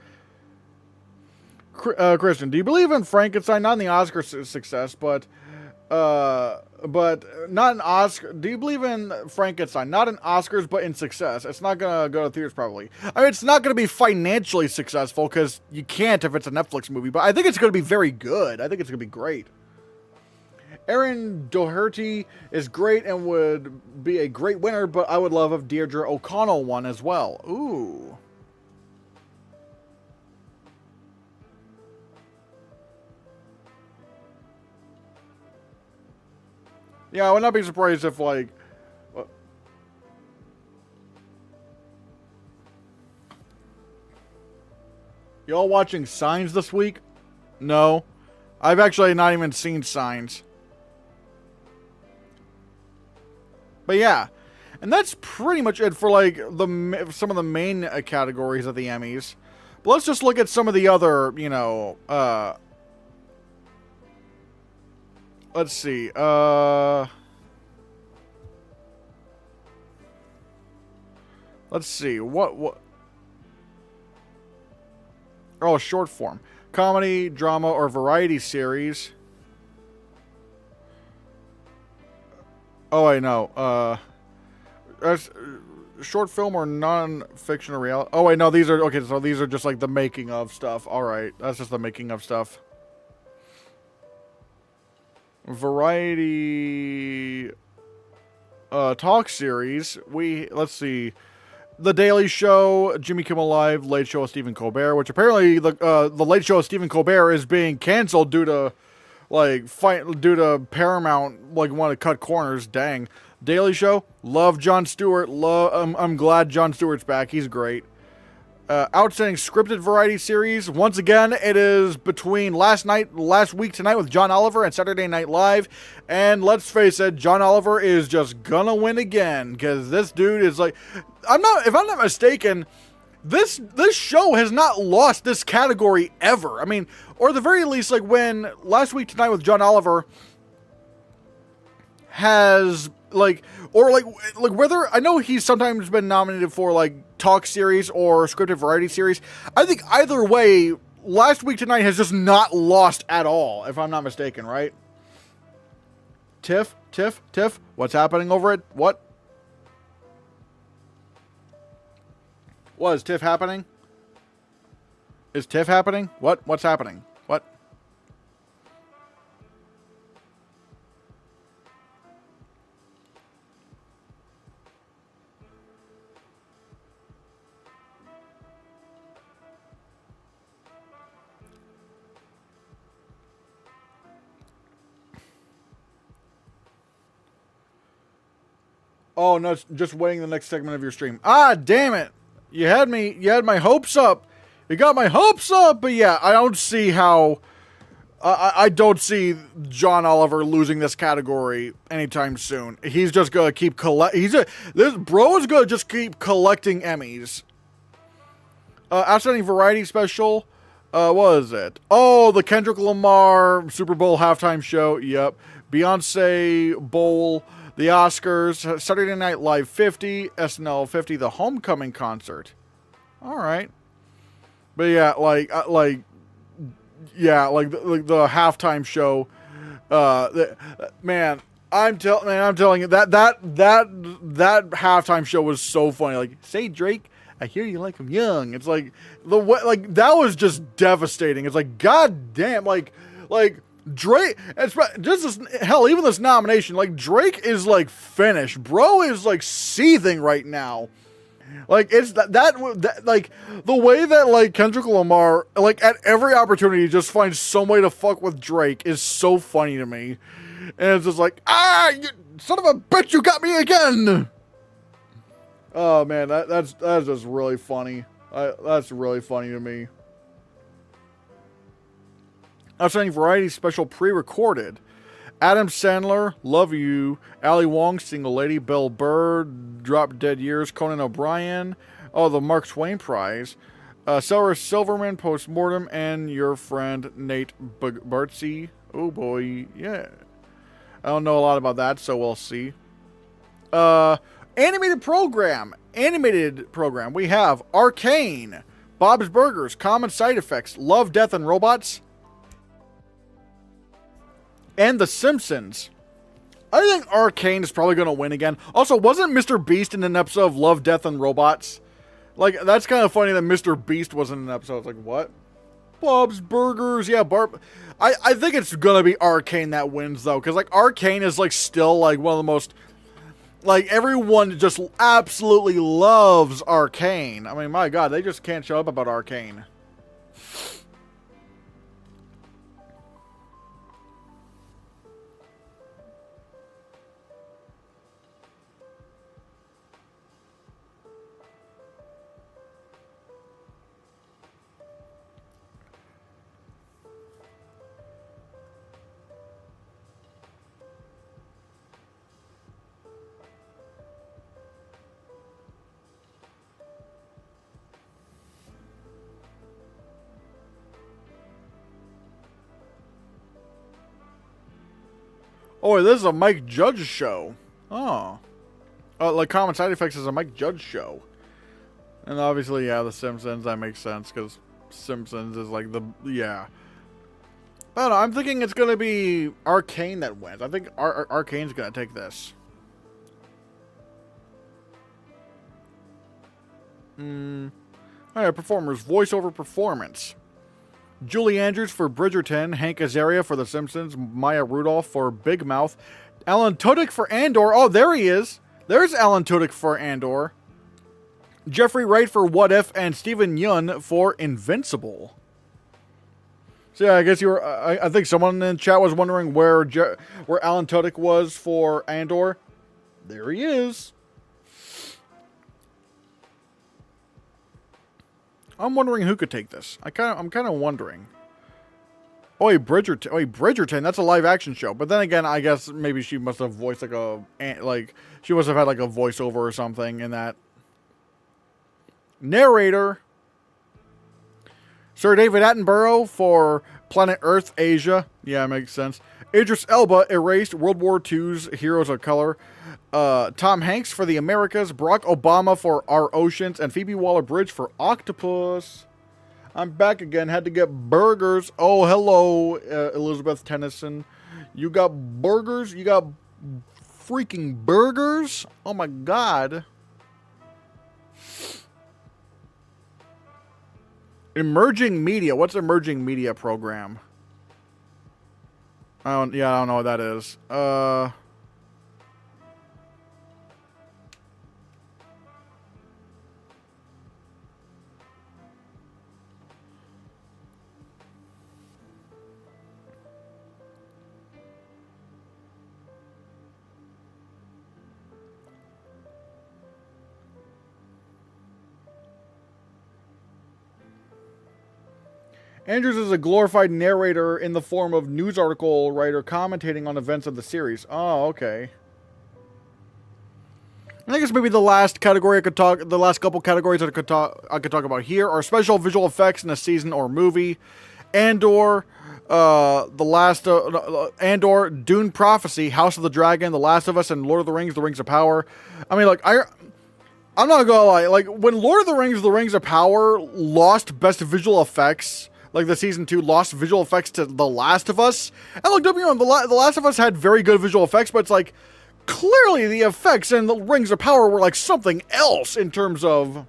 Christian, do you believe in Frankenstein? Not in the Oscar success, but not in Oscar. Do you believe in Frankenstein? Not in Oscars, but in success. It's not gonna go to theaters probably. I mean, it's not gonna be financially successful because you can't if it's a Netflix movie. But I think it's gonna be very good. I think it's gonna be great. Aaron Doherty is great and would be a great winner, but I would love if Deirdre O'Connell won as well. Ooh. Yeah, I would not be surprised if, like... Y'all watching Signs this week? No. I've actually not even seen Signs. But yeah. And that's pretty much it for, like, some of the main categories of the Emmys. But let's just look at some of the other, you know, let's see. Let's see. What? Oh, short form. Comedy, drama, or variety series. Oh, I know. That's short film or non-fiction or reality. Oh, wait, no, these are... Okay, so these are just, like, the making of stuff. All right. That's just the making of stuff. Variety talk series. Let's see, The Daily Show, Jimmy Kimmel Live, Late Show with Stephen Colbert, which apparently the Late Show with Stephen Colbert is being canceled due to Paramount want to cut corners. Dang. Daily Show, love Jon Stewart. I'm glad Jon Stewart's back. He's great. Outstanding scripted variety series. Once again, it is between Last Week Tonight with John Oliver and Saturday Night Live. And let's face it, John Oliver is just gonna win again because this dude is like, if I'm not mistaken, this show has not lost this category ever. I mean, or at the very least, like when Last Week Tonight with John Oliver has whether I know he's sometimes been nominated for like talk series or scripted variety series. I think either way, Last Week Tonight has just not lost at all, if I'm not mistaken, right? TIFF. What's happening over it? What is TIFF happening? Is TIFF happening? What's happening? What? Oh, no, it's just waiting the next segment of your stream. Ah, damn it. You had my hopes up. You got my hopes up. But yeah, I don't see how, I don't see John Oliver losing this category anytime soon. He's just going to keep this bro is going to just keep collecting Emmys. Outstanding variety special. What is it? Oh, the Kendrick Lamar Super Bowl halftime show. Yep. Beyonce Bowl. The Oscars, Saturday Night Live 50, SNL 50, the Homecoming concert. All right, but yeah, the halftime show. I'm telling you that halftime show was so funny. Like, say Drake, I hear you like him young. It's like that was just devastating. It's like, god damn, like. Drake, even this nomination, like, Drake is, like, finished. Bro is, like, seething right now. Like, it's like, the way that, like, Kendrick Lamar, like, at every opportunity just finds some way to fuck with Drake is so funny to me. And it's just like, you son of a bitch, you got me again! Oh, man, that's just really funny. That's really funny to me. Outstanding variety special pre-recorded. Adam Sandler, Love You. Ali Wong, Single Lady. Bill Burr, Drop Dead Years. Conan O'Brien. Oh, the Mark Twain Prize. Sarah Silverman, Postmortem. And your friend Nate Bartzi. Oh boy, yeah. I don't know a lot about that, so we'll see. Animated program. We have Arcane. Bob's Burgers, Common Side Effects, Love, Death, and Robots, and The Simpsons. I think Arcane is probably going to win again. Also, wasn't Mr. Beast in an episode of Love, Death, and Robots? Like, that's kind of funny that Mr. Beast was in an episode. It's like, what? Bob's Burgers. Yeah, I think it's going to be Arcane that wins, though. Because, like, Arcane is, like, still, like, one of the most... Like, everyone just absolutely loves Arcane. I mean, my God, they just can't shut up about Arcane. Oh, wait, this is a Mike Judge show. Oh. Like, Common Side Effects is a Mike Judge show. And obviously, yeah, The Simpsons, that makes sense, because Simpsons is like the, yeah. I don't know, I'm thinking it's going to be Arcane that wins. I think Arcane's going to take this. Alright, performers. Voiceover performance. Julie Andrews for Bridgerton, Hank Azaria for The Simpsons, Maya Rudolph for Big Mouth, Alan Tudyk for Andor. Oh, there he is. There's Alan Tudyk for Andor. Jeffrey Wright for What If, and Steven Yeun for Invincible. So yeah, I guess you were. I think someone in chat was wondering where Alan Tudyk was for Andor. There he is. I'm wondering who could take this. I'm kind of wondering. Oh, wait, Bridgerton. Oh, wait, Bridgerton. That's a live action show. But then again, I guess maybe she must have voiced she must have had like a voiceover or something in that. Narrator. Sir David Attenborough for Planet Earth, Asia. Yeah, makes sense. Idris Elba, Erased, World War II's Heroes of Color. Tom Hanks for The Americas. Barack Obama for Our Oceans. And Phoebe Waller-Bridge for Octopus. I'm back again. Had to get burgers. Oh, hello, Elizabeth Tennyson. You got burgers? You got freaking burgers? Oh, my God. Emerging Media. What's Emerging Media Program? I don't know what that is. Andrews is a glorified narrator in the form of news article writer commentating on events of the series. Oh, okay. I guess maybe the last category the last couple categories that I could talk about here are special visual effects in a season or movie, Andor, Andor, Dune Prophecy, House of the Dragon, The Last of Us, and Lord of the Rings of Power. I mean, like, I'm not gonna lie, like, when Lord of the Rings of Power lost best visual effects, like the season 2 lost visual effects to The Last of Us. And look, don't be wrong, The Last of Us had very good visual effects, but it's like, clearly the effects in the Rings of Power were like something else in terms of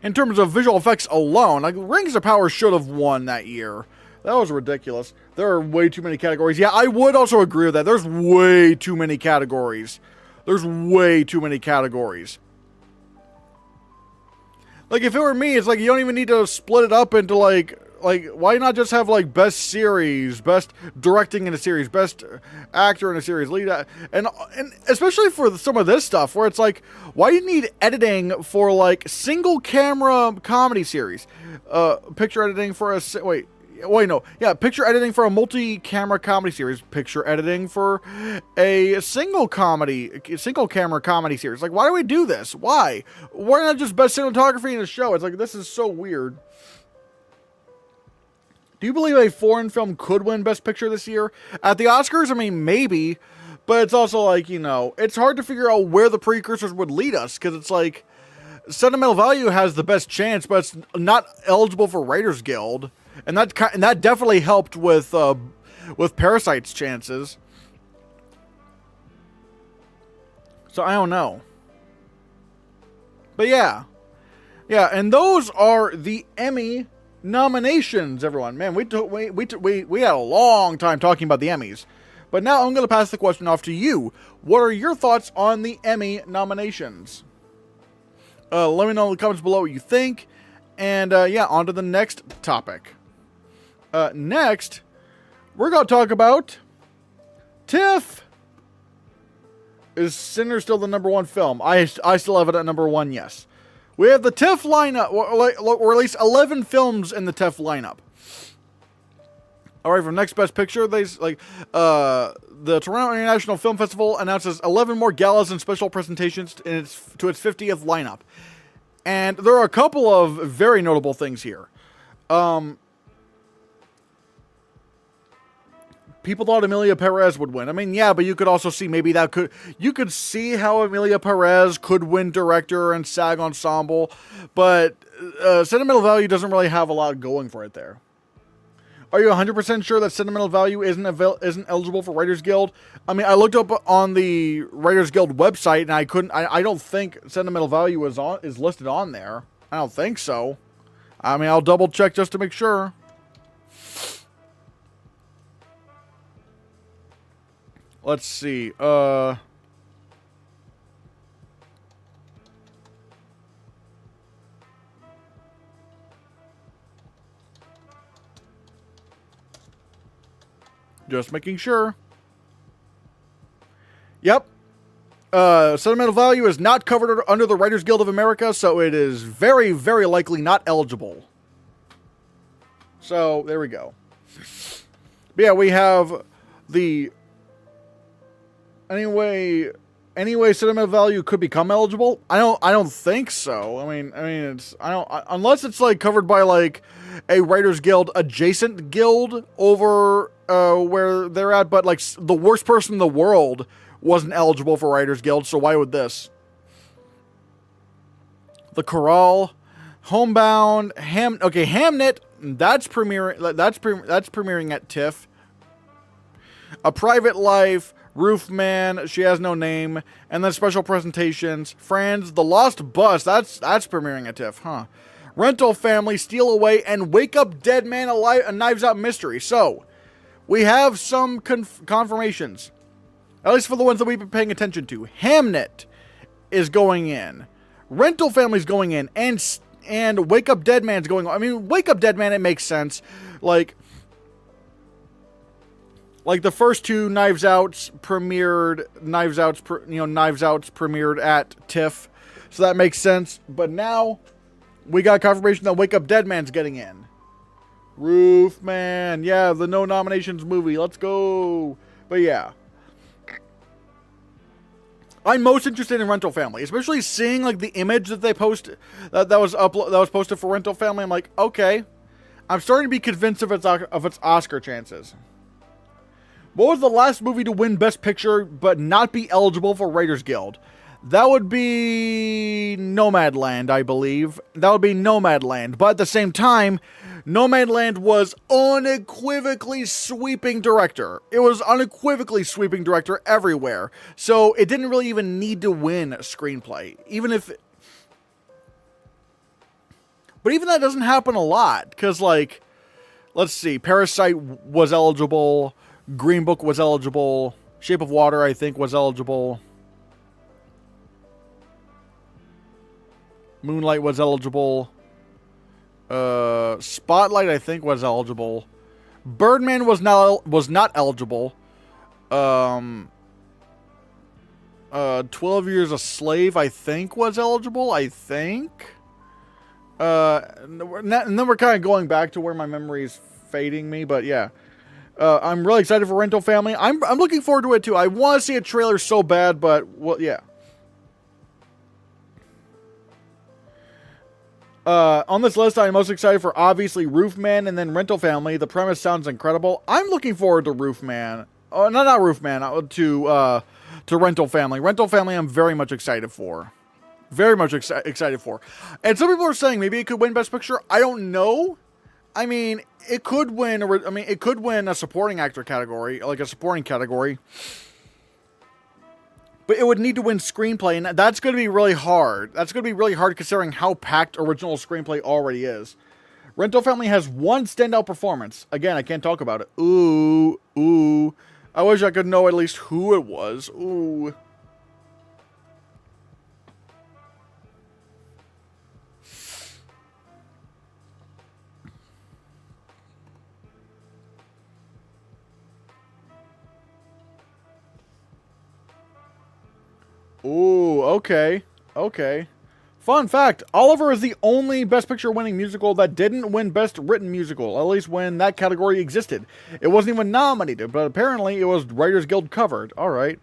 visual effects alone. Like, Rings of Power should have won that year. That was ridiculous. There are way too many categories. Yeah, I would also agree with that. There's way too many categories. Like, if it were me, it's like, you don't even need to split it up into, like, why not just have, like, best series, best directing in a series, best actor in a series, lead, and especially for some of this stuff, where it's like, why do you need editing for, like, single camera comedy series? Picture editing for picture editing for a multi-camera comedy series, picture editing for a single camera comedy series. Like, why do we do this? Why not just best cinematography in a show? It's like, this is so weird. Do you believe a foreign film could win Best Picture this year? At the Oscars, I mean, maybe, but it's also like, you know, it's hard to figure out where the precursors would lead us, because it's like, Sentimental Value has the best chance, but it's not eligible for Writers Guild, and that definitely helped with Parasite's chances. So I don't know. But yeah, and those are the Emmy nominations, everyone. Man, we had a long time talking about the Emmys. But now I'm going to pass the question off to you. What are your thoughts on the Emmy nominations? Let me know in the comments below what you think. And yeah, on to the next topic. Next, we're going to talk about TIFF. Is Sinner still the #1 film? I still have it at #1, yes. We have the TIFF lineup, or at least 11 films in the TIFF lineup. All right, for next best picture, the Toronto International Film Festival announces 11 more galas and special presentations to its 50th lineup. And there are a couple of very notable things here. People thought Emilia Perez would win. I mean, yeah, but you could also see maybe you could see how Emilia Perez could win director and SAG ensemble, but Sentimental Value doesn't really have a lot going for it there. Are you 100% sure that Sentimental Value isn't eligible for Writers Guild? I mean, I looked up on the Writers Guild website and I don't think Sentimental Value is listed on there. I don't think so. I mean, I'll double check just to make sure. Let's see. Just making sure. Yep. Sentimental Value is not covered under the Writers Guild of America, so it is very, very likely not eligible. So, there we go. But yeah, we have the... Anyway, Sentimental Value could become eligible. I don't think so. I mean, unless it's like covered by like a Writers Guild adjacent guild over where they're at. But like the worst person in the world wasn't eligible for Writers Guild, so why would this? The Corral, Homebound, Hamnet. That's premiering. That's premiering at TIFF. A Private Life. Roofman, She Has No Name, and then special presentations. Friends, The Lost Bus, that's premiering at TIFF, huh? Rental Family, Steal Away, and Wake Up Dead Man Alive, a Knives Out Mystery. So, we have some confirmations. At least for the ones that we've been paying attention to. Hamnet is going in. Rental Family's going in. And Wake Up Dead Man's going on. I mean, Wake Up Dead Man, it makes sense. Like the first two Knives Outs premiered at TIFF, so that makes sense. But now we got confirmation that Wake Up Dead Man's getting in. Roofman, yeah, the no nominations movie. Let's go. But yeah, I'm most interested in Rental Family, especially seeing like the image that they posted that was posted for Rental Family. I'm like, okay, I'm starting to be convinced of its Oscar chances. What was the last movie to win Best Picture but not be eligible for Writers Guild? That would be Nomadland, I believe. That would be Nomadland. But at the same time, Nomadland was unequivocally sweeping director. It was unequivocally sweeping director everywhere. So it didn't really even need to win a screenplay. But even that doesn't happen a lot. Because, like, let's see. Parasite was eligible. Green Book was eligible. Shape of Water, I think, was eligible. Moonlight was eligible. Spotlight, I think, was eligible. Birdman was not eligible. 12 Years a Slave, I think, was eligible. I think. And then we're kind of going back to where my memory is fading me, but yeah. I'm really excited for Rental Family. I'm looking forward to it too. I want to see a trailer so bad, but well, yeah. On this list, I'm most excited for obviously Roofman and then Rental Family. The premise sounds incredible. I'm looking forward to Roofman. Oh, no, not Roofman. To Rental Family. Rental Family, I'm very much excited for. Very much excited for. And some people are saying maybe it could win Best Picture. I don't know. I mean, it could win. It could win a supporting actor category, like a supporting category. But it would need to win screenplay, and that's going to be really hard. That's going to be really hard considering how packed original screenplay already is. Rental Family has one standout performance. Again, I can't talk about it. Ooh. I wish I could know at least who it was. Ooh. Ooh, okay. Fun fact, Oliver is the only Best Picture winning musical that didn't win Best Written Musical, at least when that category existed. It wasn't even nominated, but apparently it was Writers Guild covered. Alright.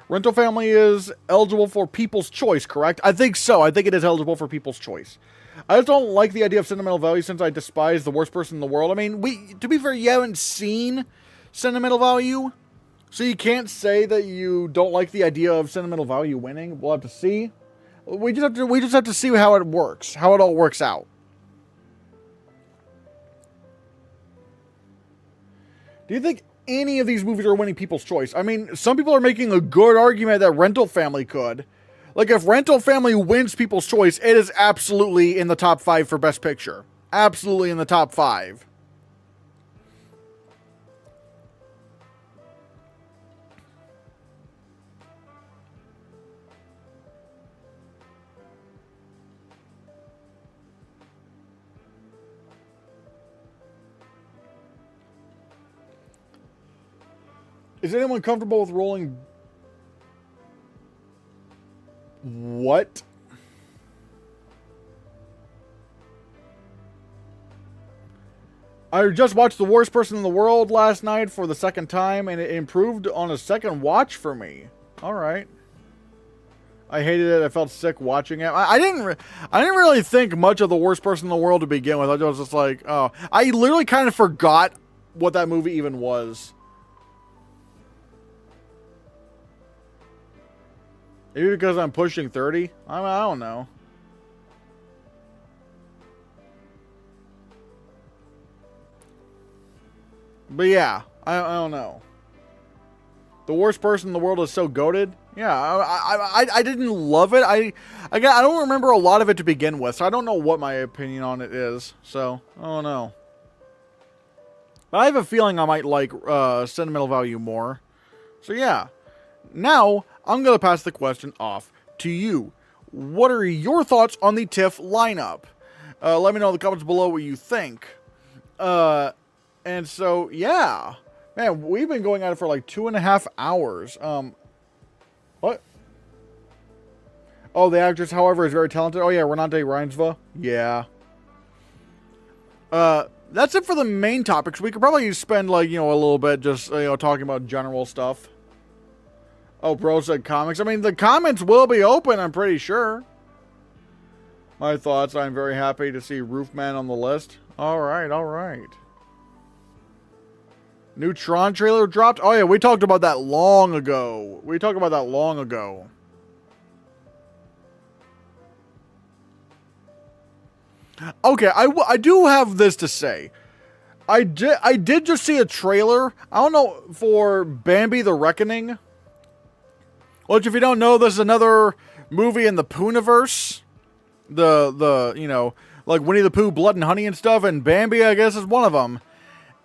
Rental Family is eligible for People's Choice, correct? I think so. I think it is eligible for People's Choice. I just don't like the idea of sentimental value since I despise The Worst Person in the World. I mean, to be fair, you haven't seen Sentimental Value, so you can't say that you don't like the idea of Sentimental Value winning. We'll have to see. We just have to see how it works, how it all works out. Do you think any of these movies are winning People's Choice? I mean, some people are making a good argument that Rental Family could. Like, if Rental Family wins People's Choice, it is absolutely in the top 5 for Best Picture. Absolutely in the top 5. Is anyone comfortable with rolling? What? I just watched The Worst Person in the World last night for the second time, and it improved on a second watch for me. All right. I hated it. I felt sick watching it. I didn't really think much of The Worst Person in the World to begin with. I was just like, oh, I literally kind of forgot what that movie even was. Maybe because I'm pushing 30? I don't know. But yeah, I don't know. The Worst Person in the World is so goated. Yeah, I didn't love it. I don't remember a lot of it to begin with, so I don't know what my opinion on it is. So, I don't know. But I have a feeling I might like Sentimental Value more. So yeah. Now, I'm going to pass the question off to you. What are your thoughts on the TIFF lineup? Let me know in the comments below what you think. And so, yeah. Man, we've been going at it for like 2.5 hours. What? Oh, the actress, however, is very talented. Oh, yeah, Renate Reinsva. Yeah. That's it for the main topics. We could probably spend, like, a little bit just, talking about general stuff. Oh, bro said comics. I mean, the comments will be open, I'm pretty sure. My thoughts, I'm very happy to see Roofman on the list. Alright. New TRON trailer dropped? Oh, yeah, we talked about that long ago. Okay, I do have this to say. I did just see a trailer. I don't know, for Bambi the Reckoning. Which, if you don't know, this is another movie in the Poohniverse. Like Winnie the Pooh, Blood and Honey and stuff, and Bambi, I guess, is one of them.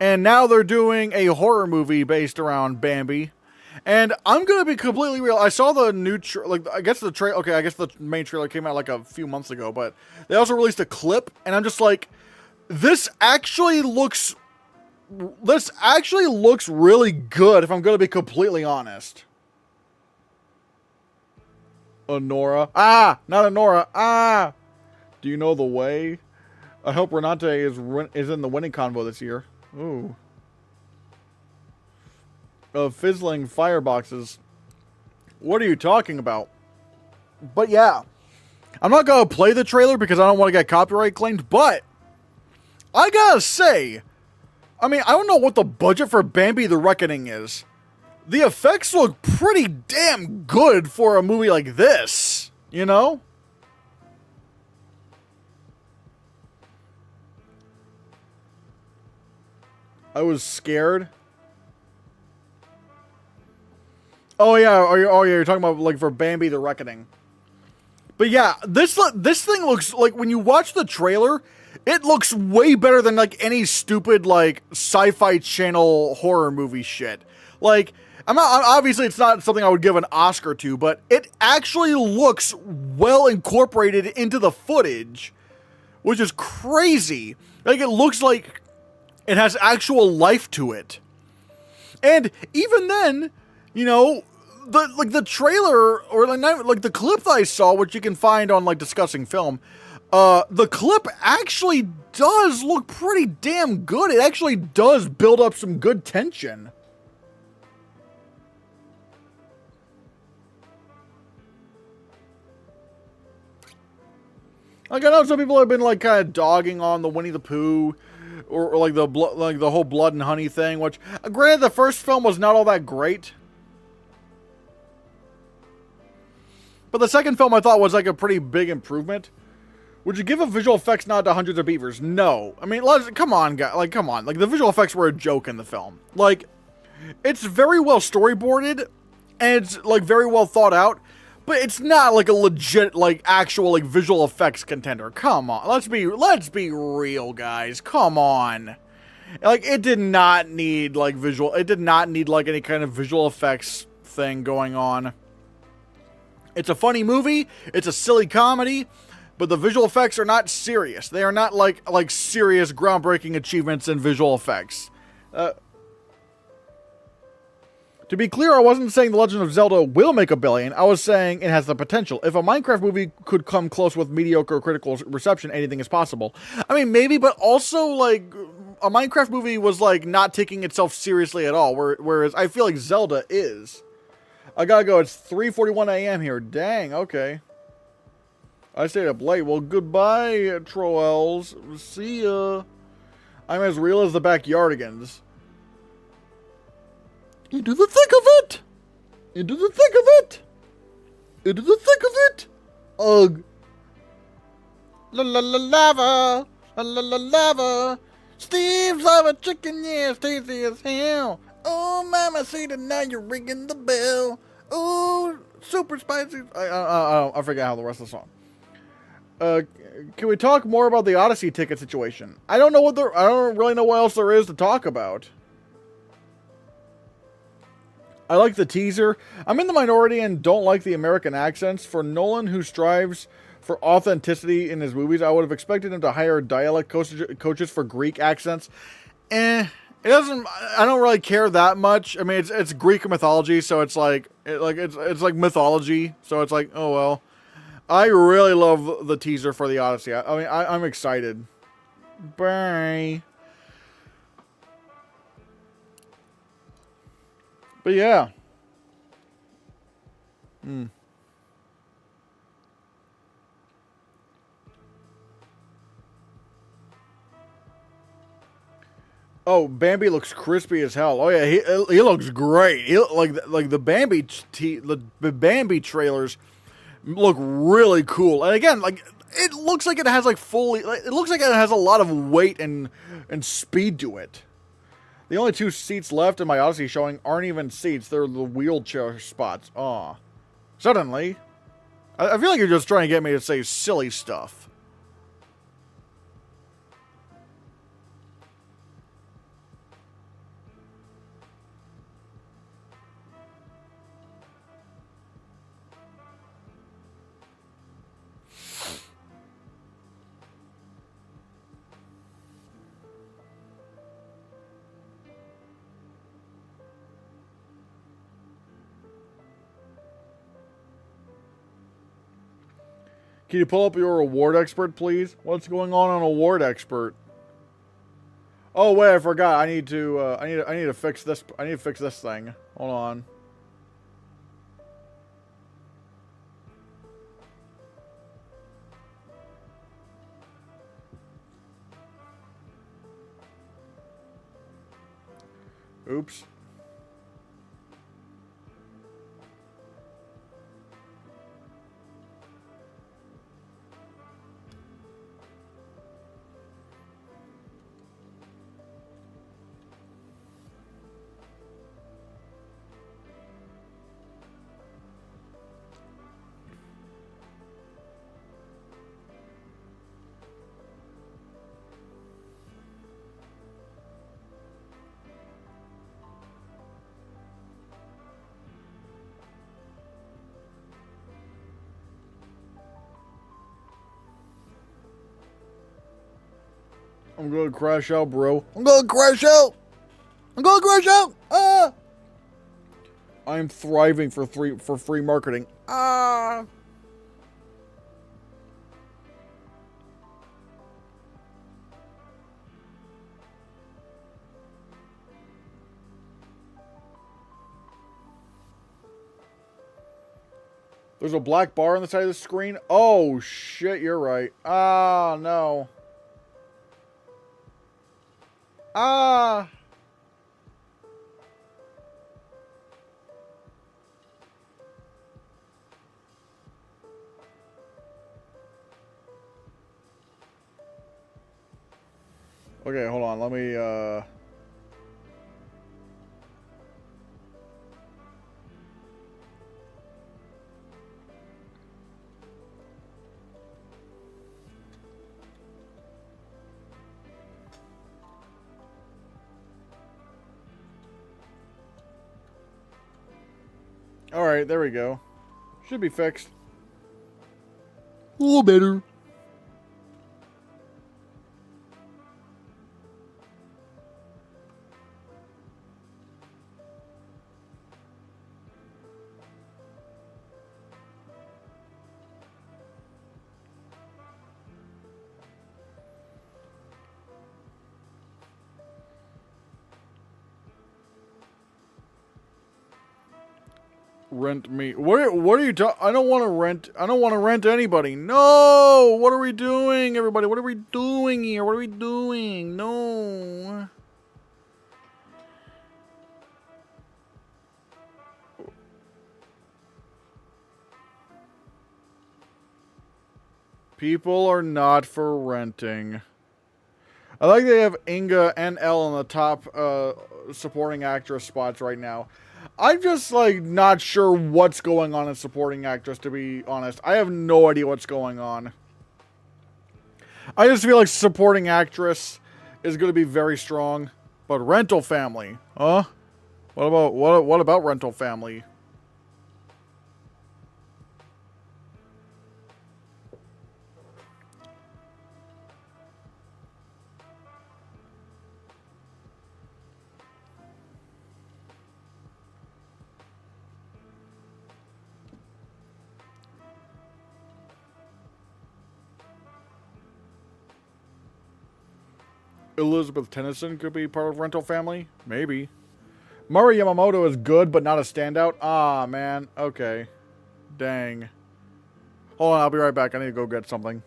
And now they're doing a horror movie based around Bambi. And I'm gonna be completely real. I saw the new, I guess the main trailer came out like a few months ago, but they also released a clip, and I'm just like, this actually looks really good, if I'm gonna be completely honest. Honora. Not Honora. Do you know the way? I hope Renate is in the winning convo this year. Ooh. Fizzling fireboxes. What are you talking about? But yeah. I'm not going to play the trailer because I don't want to get copyright claimed, but I gotta say, I mean, I don't know what the budget for Bambi the Reckoning is. The effects look pretty damn good for a movie like this, you know? I was scared. Oh yeah, you're talking about like for Bambi the Reckoning. But yeah, this thing looks like when you watch the trailer, it looks way better than like any stupid like sci-fi channel horror movie shit. Like obviously it's not something I would give an Oscar to, but it actually looks well incorporated into the footage, which is crazy. Like it looks like it has actual life to it. And even then, you know, the trailer or like the clip that I saw, which you can find on like Discussing Film, the clip actually does look pretty damn good. It actually does build up some good tension. Like I know some people have been like kind of dogging on the Winnie the Pooh or like the whole blood and honey thing, which granted the first film was not all that great. But the second film I thought was like a pretty big improvement. Would you give a visual effects nod to Hundreds of Beavers? No. I mean, come on, guys. Like, come on. Like, the visual effects were a joke in the film. Like, it's very well storyboarded, and it's, like, very well thought out, but it's not, like, a legit, like, actual, like, visual effects contender. Come on. Let's be real, guys. Come on. Like, it did not need, like, any kind of visual effects thing going on. It's a funny movie. It's a silly comedy. But the visual effects are not serious. They are not like serious groundbreaking achievements in visual effects. To be clear, I wasn't saying The Legend of Zelda will make $1 billion. I was saying it has the potential. If a Minecraft movie could come close with mediocre critical reception, anything is possible. I mean, maybe, but also like a Minecraft movie was like not taking itself seriously at all. Whereas I feel like Zelda is. I gotta go. It's 3:41 a.m. here. Dang. Okay. I stayed up late. Well, goodbye, Troels. See ya. I'm as real as the backyardigans. Into the thick of it! Into the thick of it! Into the thick of it! Ugh. La la la lava! La la la lava! Steve's lava chicken, yeah, tasty as hell! Oh, mama, see that now you're ringing the bell! Oh, super spicy! I forget how the rest of the song. Can we talk more about the Odyssey ticket situation? I don't really know what else there is to talk about. I like the teaser. I'm in the minority and don't like the American accents. For Nolan, who strives for authenticity in his movies, I would have expected him to hire dialect coaches for Greek accents. It doesn't. I don't really care that much. I mean, it's Greek mythology, so it's like it's like mythology. So it's like, oh well. I really love the teaser for the Odyssey. I mean, I'm excited. Bye. But yeah. Oh, Bambi looks crispy as hell. Oh yeah, he looks great. Like the Bambi trailers look really cool. And again, like it looks like it has like it looks like it has a lot of weight and speed to it. The only 2 seats left in my Odyssey showing aren't even seats. They're the wheelchair spots. Aw. Suddenly. I feel like you're just trying to get me to say silly stuff. Can you pull up your award expert, please? What's going on award expert? Oh wait, I forgot. I need to fix this. I need to fix this thing. Hold on. Oops. I'm gonna crash out, bro. I'm gonna crash out. I'm gonna crash out. Ah! I'm thriving for free marketing. Ah! There's a black bar on the side of the screen. Oh, shit, you're right. Ah, no. Ah! Okay, hold on. Let me, Alright, there we go. Should be fixed. A little better. Rent me. What are you talking? I don't want to rent. I don't want to rent anybody. No! What are we doing, everybody? What are we doing here? What are we doing? No. People are not for renting. I like they have Inga and Elle on the top supporting actress spots right now. I'm just, like, not sure what's going on in supporting actress, to be honest. I have no idea what's going on. I just feel like supporting actress is going to be very strong. But rental family, huh? What about rental family? Elizabeth Tennyson could be part of rental family? Maybe. Mari Yamamoto is good, but not a standout? Ah, man. Okay. Dang. Hold on, I'll be right back. I need to go get something.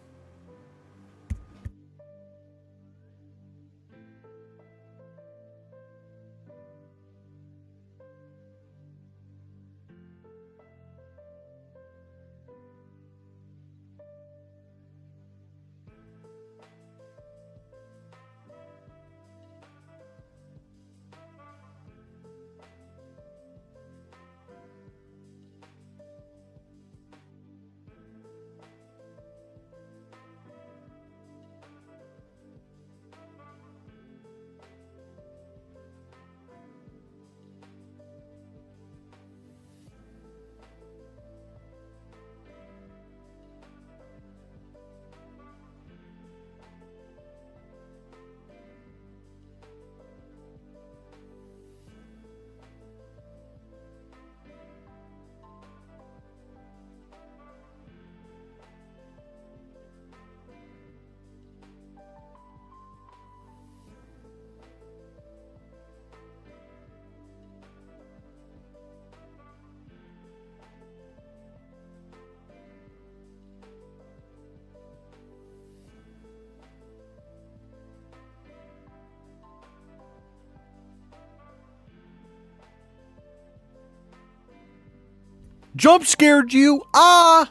Jump scared you? Ah!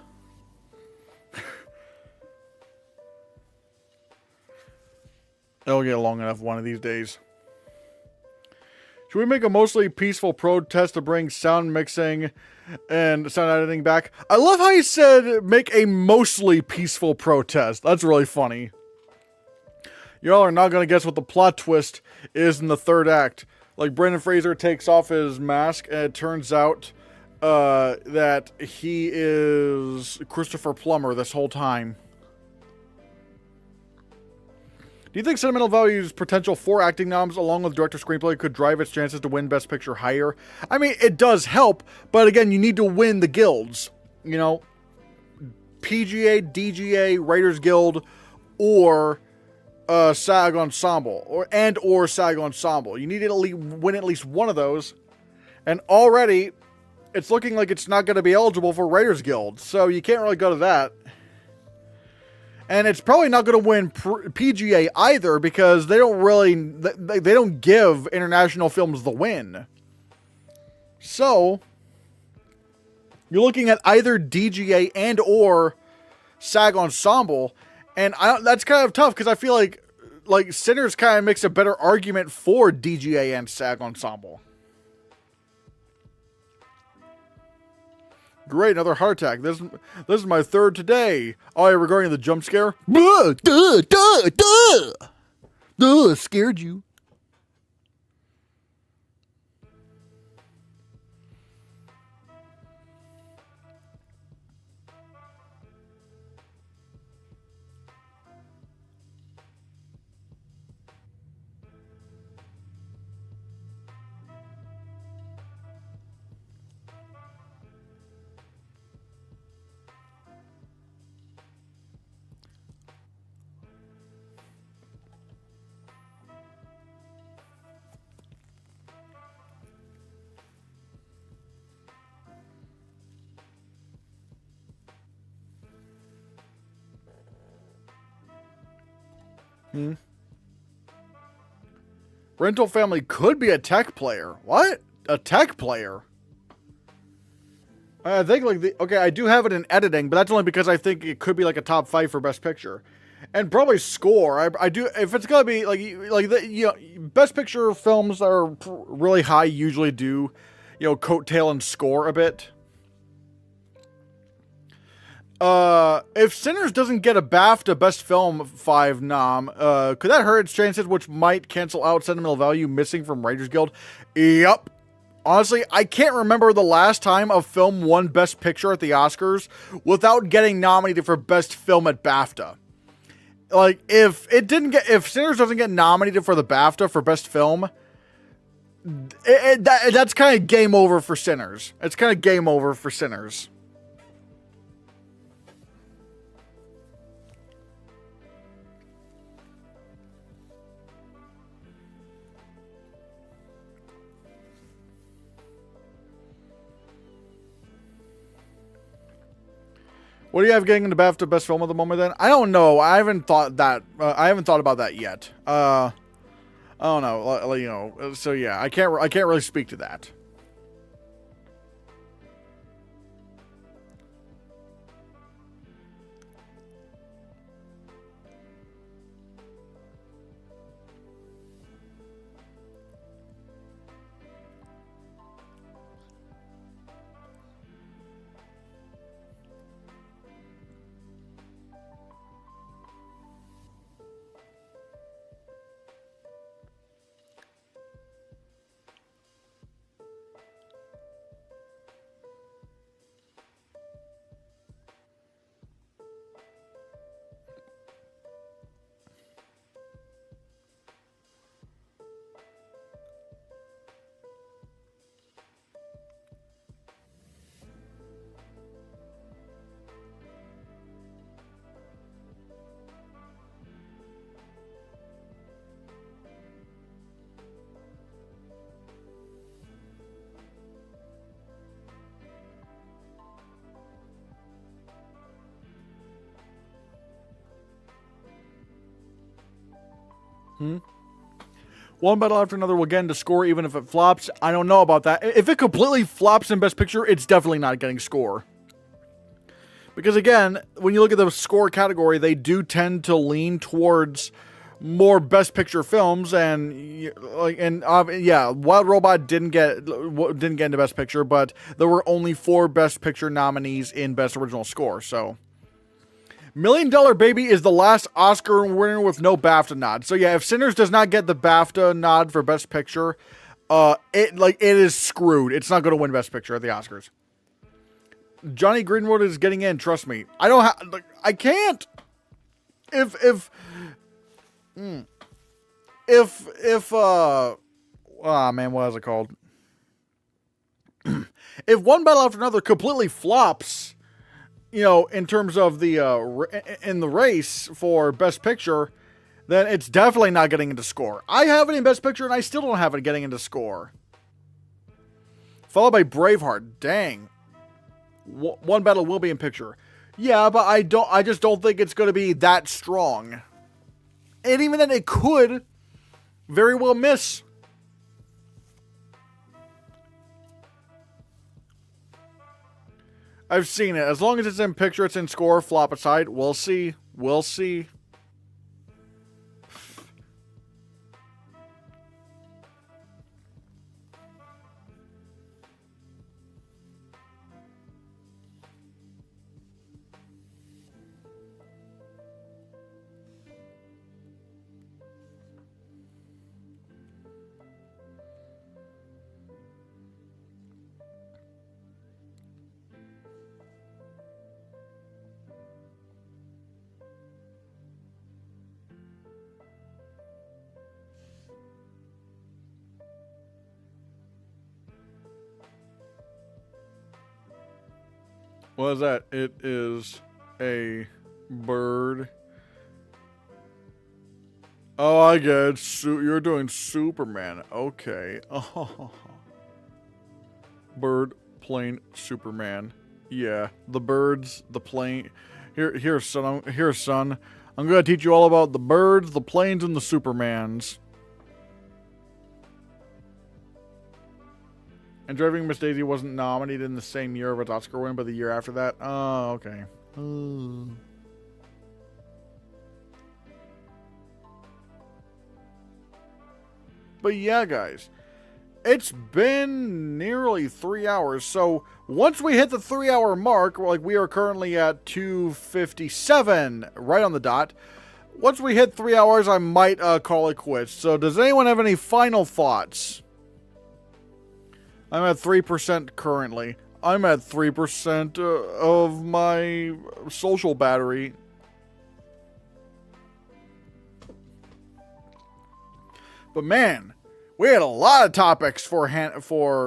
It'll get long enough one of these days. Should we make a mostly peaceful protest to bring sound mixing and sound editing back? I love how he said make a mostly peaceful protest. That's really funny. Y'all are not going to guess what the plot twist is in the third act. Like, Brendan Fraser takes off his mask and it turns out that he is Christopher Plummer this whole time. Do you think Sentimental Value's potential 4 acting noms along with director screenplay could drive its chances to win Best Picture higher? I mean, it does help, but again, you need to win the guilds. You know, PGA, DGA, Writers Guild, or SAG Ensemble, or SAG Ensemble. You need to win at least one of those, and already it's looking like it's not going to be eligible for Writers Guild, so you can't really go to that. And it's probably not going to win PGA either because they don't really, they don't give international films the win. So you're looking at either DGA and or SAG Ensemble, and that's kind of tough because I feel like Sinners kind of makes a better argument for DGA and SAG Ensemble. Great, another heart attack. This is my third today. Oh, yeah, regarding the jump scare. Scared you. Rental Family could be a tech player. What? A tech player? I think okay, I do have it in editing, but that's only because I think it could be like a top 5 for Best Picture. And probably score. I do, if it's gonna be Best Picture films that are really high usually do, coattail and score a bit. If Sinners doesn't get a BAFTA Best Film 5 nom, could that hurt its chances, which might cancel out Sentimental Value missing from Writers Guild? Yup. Honestly, I can't remember the last time a film won Best Picture at the Oscars without getting nominated for Best Film at BAFTA. Like, if Sinners doesn't get nominated for the BAFTA for Best Film, that's kind of game over for Sinners. It's kind of game over for Sinners. What do you have getting into BAFTA Best Film at the moment then? I don't know. I haven't thought about that yet. I don't know. So yeah, I can't really speak to that. One battle after another will get into score even if it flops. I don't know about that. If it completely flops in Best Picture, it's definitely not getting score. Because again, when you look at the score category, they do tend to lean towards more Best Picture films, and Wild Robot didn't get into Best Picture, but there were only 4 Best Picture nominees in Best Original Score, so. $1 Million Baby is the last Oscar winner with no BAFTA nod. So yeah, if Sinners does not get the BAFTA nod for Best Picture, it is screwed. It's not going to win Best Picture at the Oscars. Johnny Greenwood is getting in, trust me. I can't. If Man, what is it called? If one battle after another completely flops, in terms of the in the race for Best Picture, then it's definitely not getting into score. I have it in Best Picture, and I still don't have it getting into score. Followed by Braveheart. Dang. One battle will be in picture. Yeah, but I just don't think it's going to be that strong. And even then, it could very well miss. I've seen it. As long as it's in picture, it's in score, flop aside. We'll see. We'll see. What is that? It is a bird. Oh, I get it. You're doing Superman. Okay. Oh. Bird, plane, Superman. Yeah. The birds, the plane. Here, son. I'm going to teach you all about the birds, the planes, and the Supermans. And Driving Miss Daisy wasn't nominated in the same year of its Oscar win, but the year after that. Oh, okay. But yeah, guys. It's been nearly 3 hours. So once we hit the 3-hour mark, we are currently at 2:57, right on the dot. Once we hit 3 hours, I might call it quits. So does anyone have any final thoughts? I'm at 3% currently. I'm at 3% of my social battery. But man, we had a lot of topics for Hannahcast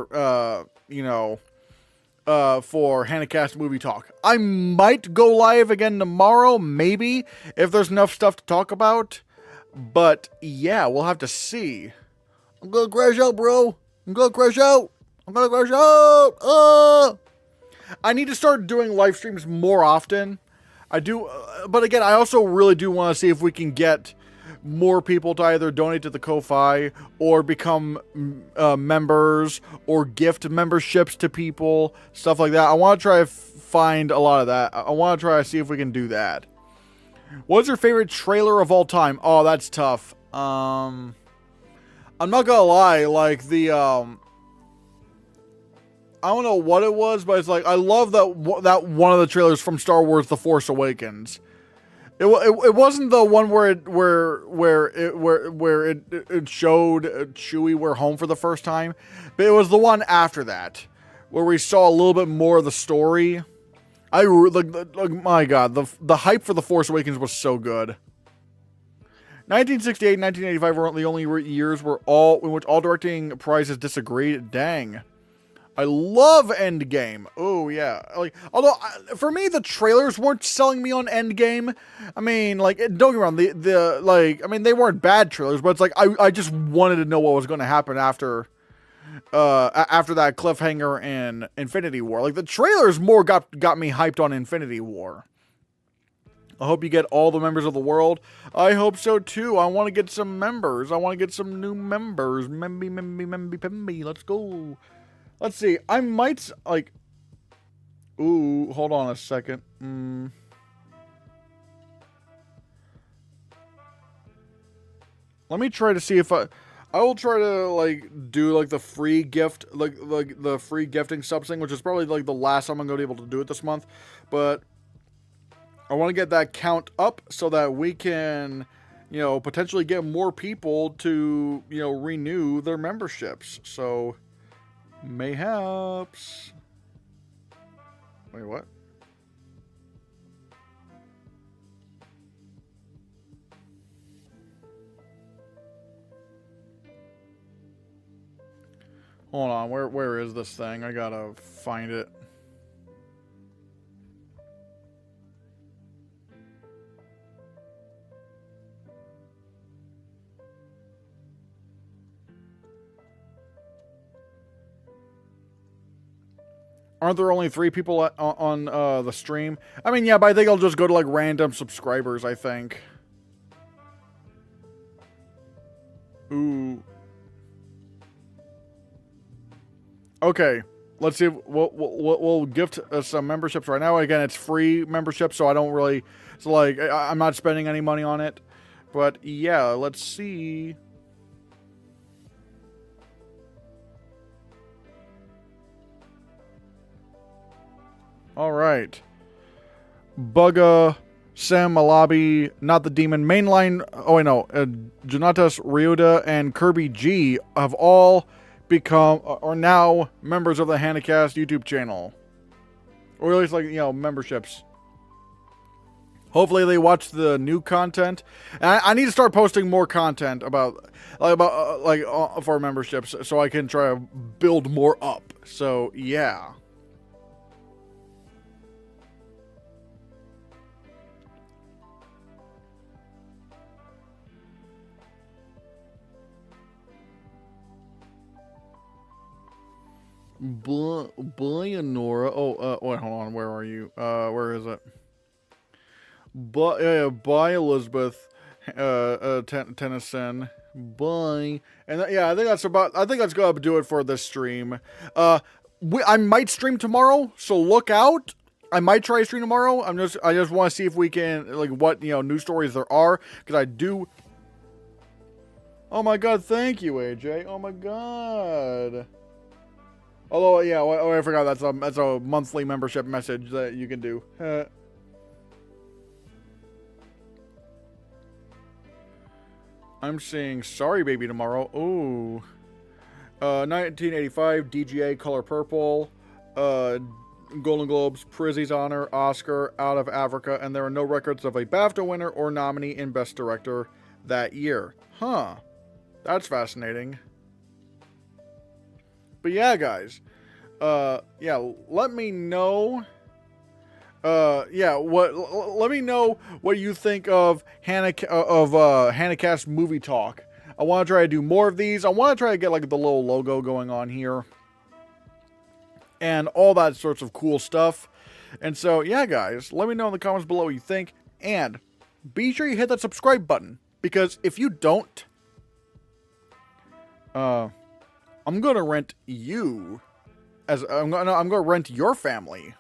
Movie Talk. I might go live again tomorrow, maybe, if there's enough stuff to talk about. But yeah, we'll have to see. I'm gonna crash out, bro. I'm gonna crash out. I need to start doing live streams more often. I do, but again, I also really do want to see if we can get more people to either donate to the Ko-Fi or become members or gift memberships to people, stuff like that. I want to try to find a lot of that. I want to try to see if we can do that. What's your favorite trailer of all time? Oh, that's tough. I'm not gonna lie, I don't know what it was, but it's I love that one of the trailers from Star Wars: The Force Awakens. It wasn't the one where it showed Chewie we're home for the first time, but it was the one after that where we saw a little bit more of the story. My God, the hype for The Force Awakens was so good. 1968 and 1985 were the only years in which all directing prizes disagreed. Dang. I love Endgame. Oh yeah. Although for me the trailers weren't selling me on Endgame. I mean, don't get me wrong. They weren't bad trailers, but it's I just wanted to know what was going to happen after that cliffhanger in Infinity War. The trailers more got me hyped on Infinity War. I hope you get all the members of the world. I hope so too. I want to get some members. I want to get some new members. Memby. Let's go. Let's see. I might ooh, hold on a second. Let me try to see if I will try to do the free gift, the free gifting subs thing, which is probably the last time I'm going to be able to do it this month. But I want to get that count up so that we can, potentially get more people to, renew their memberships. So mayhaps. Wait, what? Hold on, where is this thing? I gotta find it. Aren't there only 3 people on the stream? I mean, yeah, but I think I'll just go to like random subscribers, I think. Ooh. Okay, let's see. We'll gift some memberships right now. Again, it's free membership, so I don't really. So like, I'm not spending any money on it. But yeah, let's see. All right. Bugga, Sam Malabi, Not the Demon, Mainline. Oh, wait, no. Jonatas Ryuda and Kirby G have all become, are now members of the Hannahcast YouTube channel. Or at least, like, you know, memberships. Hopefully they watch the new content. And I need to start posting more content about for memberships so I can try to build more up. So, yeah. Nora. Oh, wait, hold on. Where are you? Where is it? Bye, Elizabeth. Tennyson. Bye. And yeah, I think that's gonna do it for this stream. I might stream tomorrow, so look out. I might try to stream tomorrow. I just want to see if we can, like, what, you know, news stories there are, because I do. Oh my God! Thank you, AJ. Oh my God. Although, yeah, I forgot that's a monthly membership message that you can do. I'm seeing Sorry Baby tomorrow. Ooh. 1985, DGA, Color Purple, Golden Globes, Prizzy's Honor, Oscar, Out of Africa, and there are no records of a BAFTA winner or nominee in Best Director that year. Huh. That's fascinating. But yeah, guys, yeah, let me know, let me know what you think of Hannahcast Movie Talk. I want to try to do more of these. I want to try to get, like, the little logo going on here and all that sorts of cool stuff. And so, yeah, guys, let me know in the comments below what you think, and be sure you hit that subscribe button, because if you don't, I'm gonna rent you I'm gonna rent your family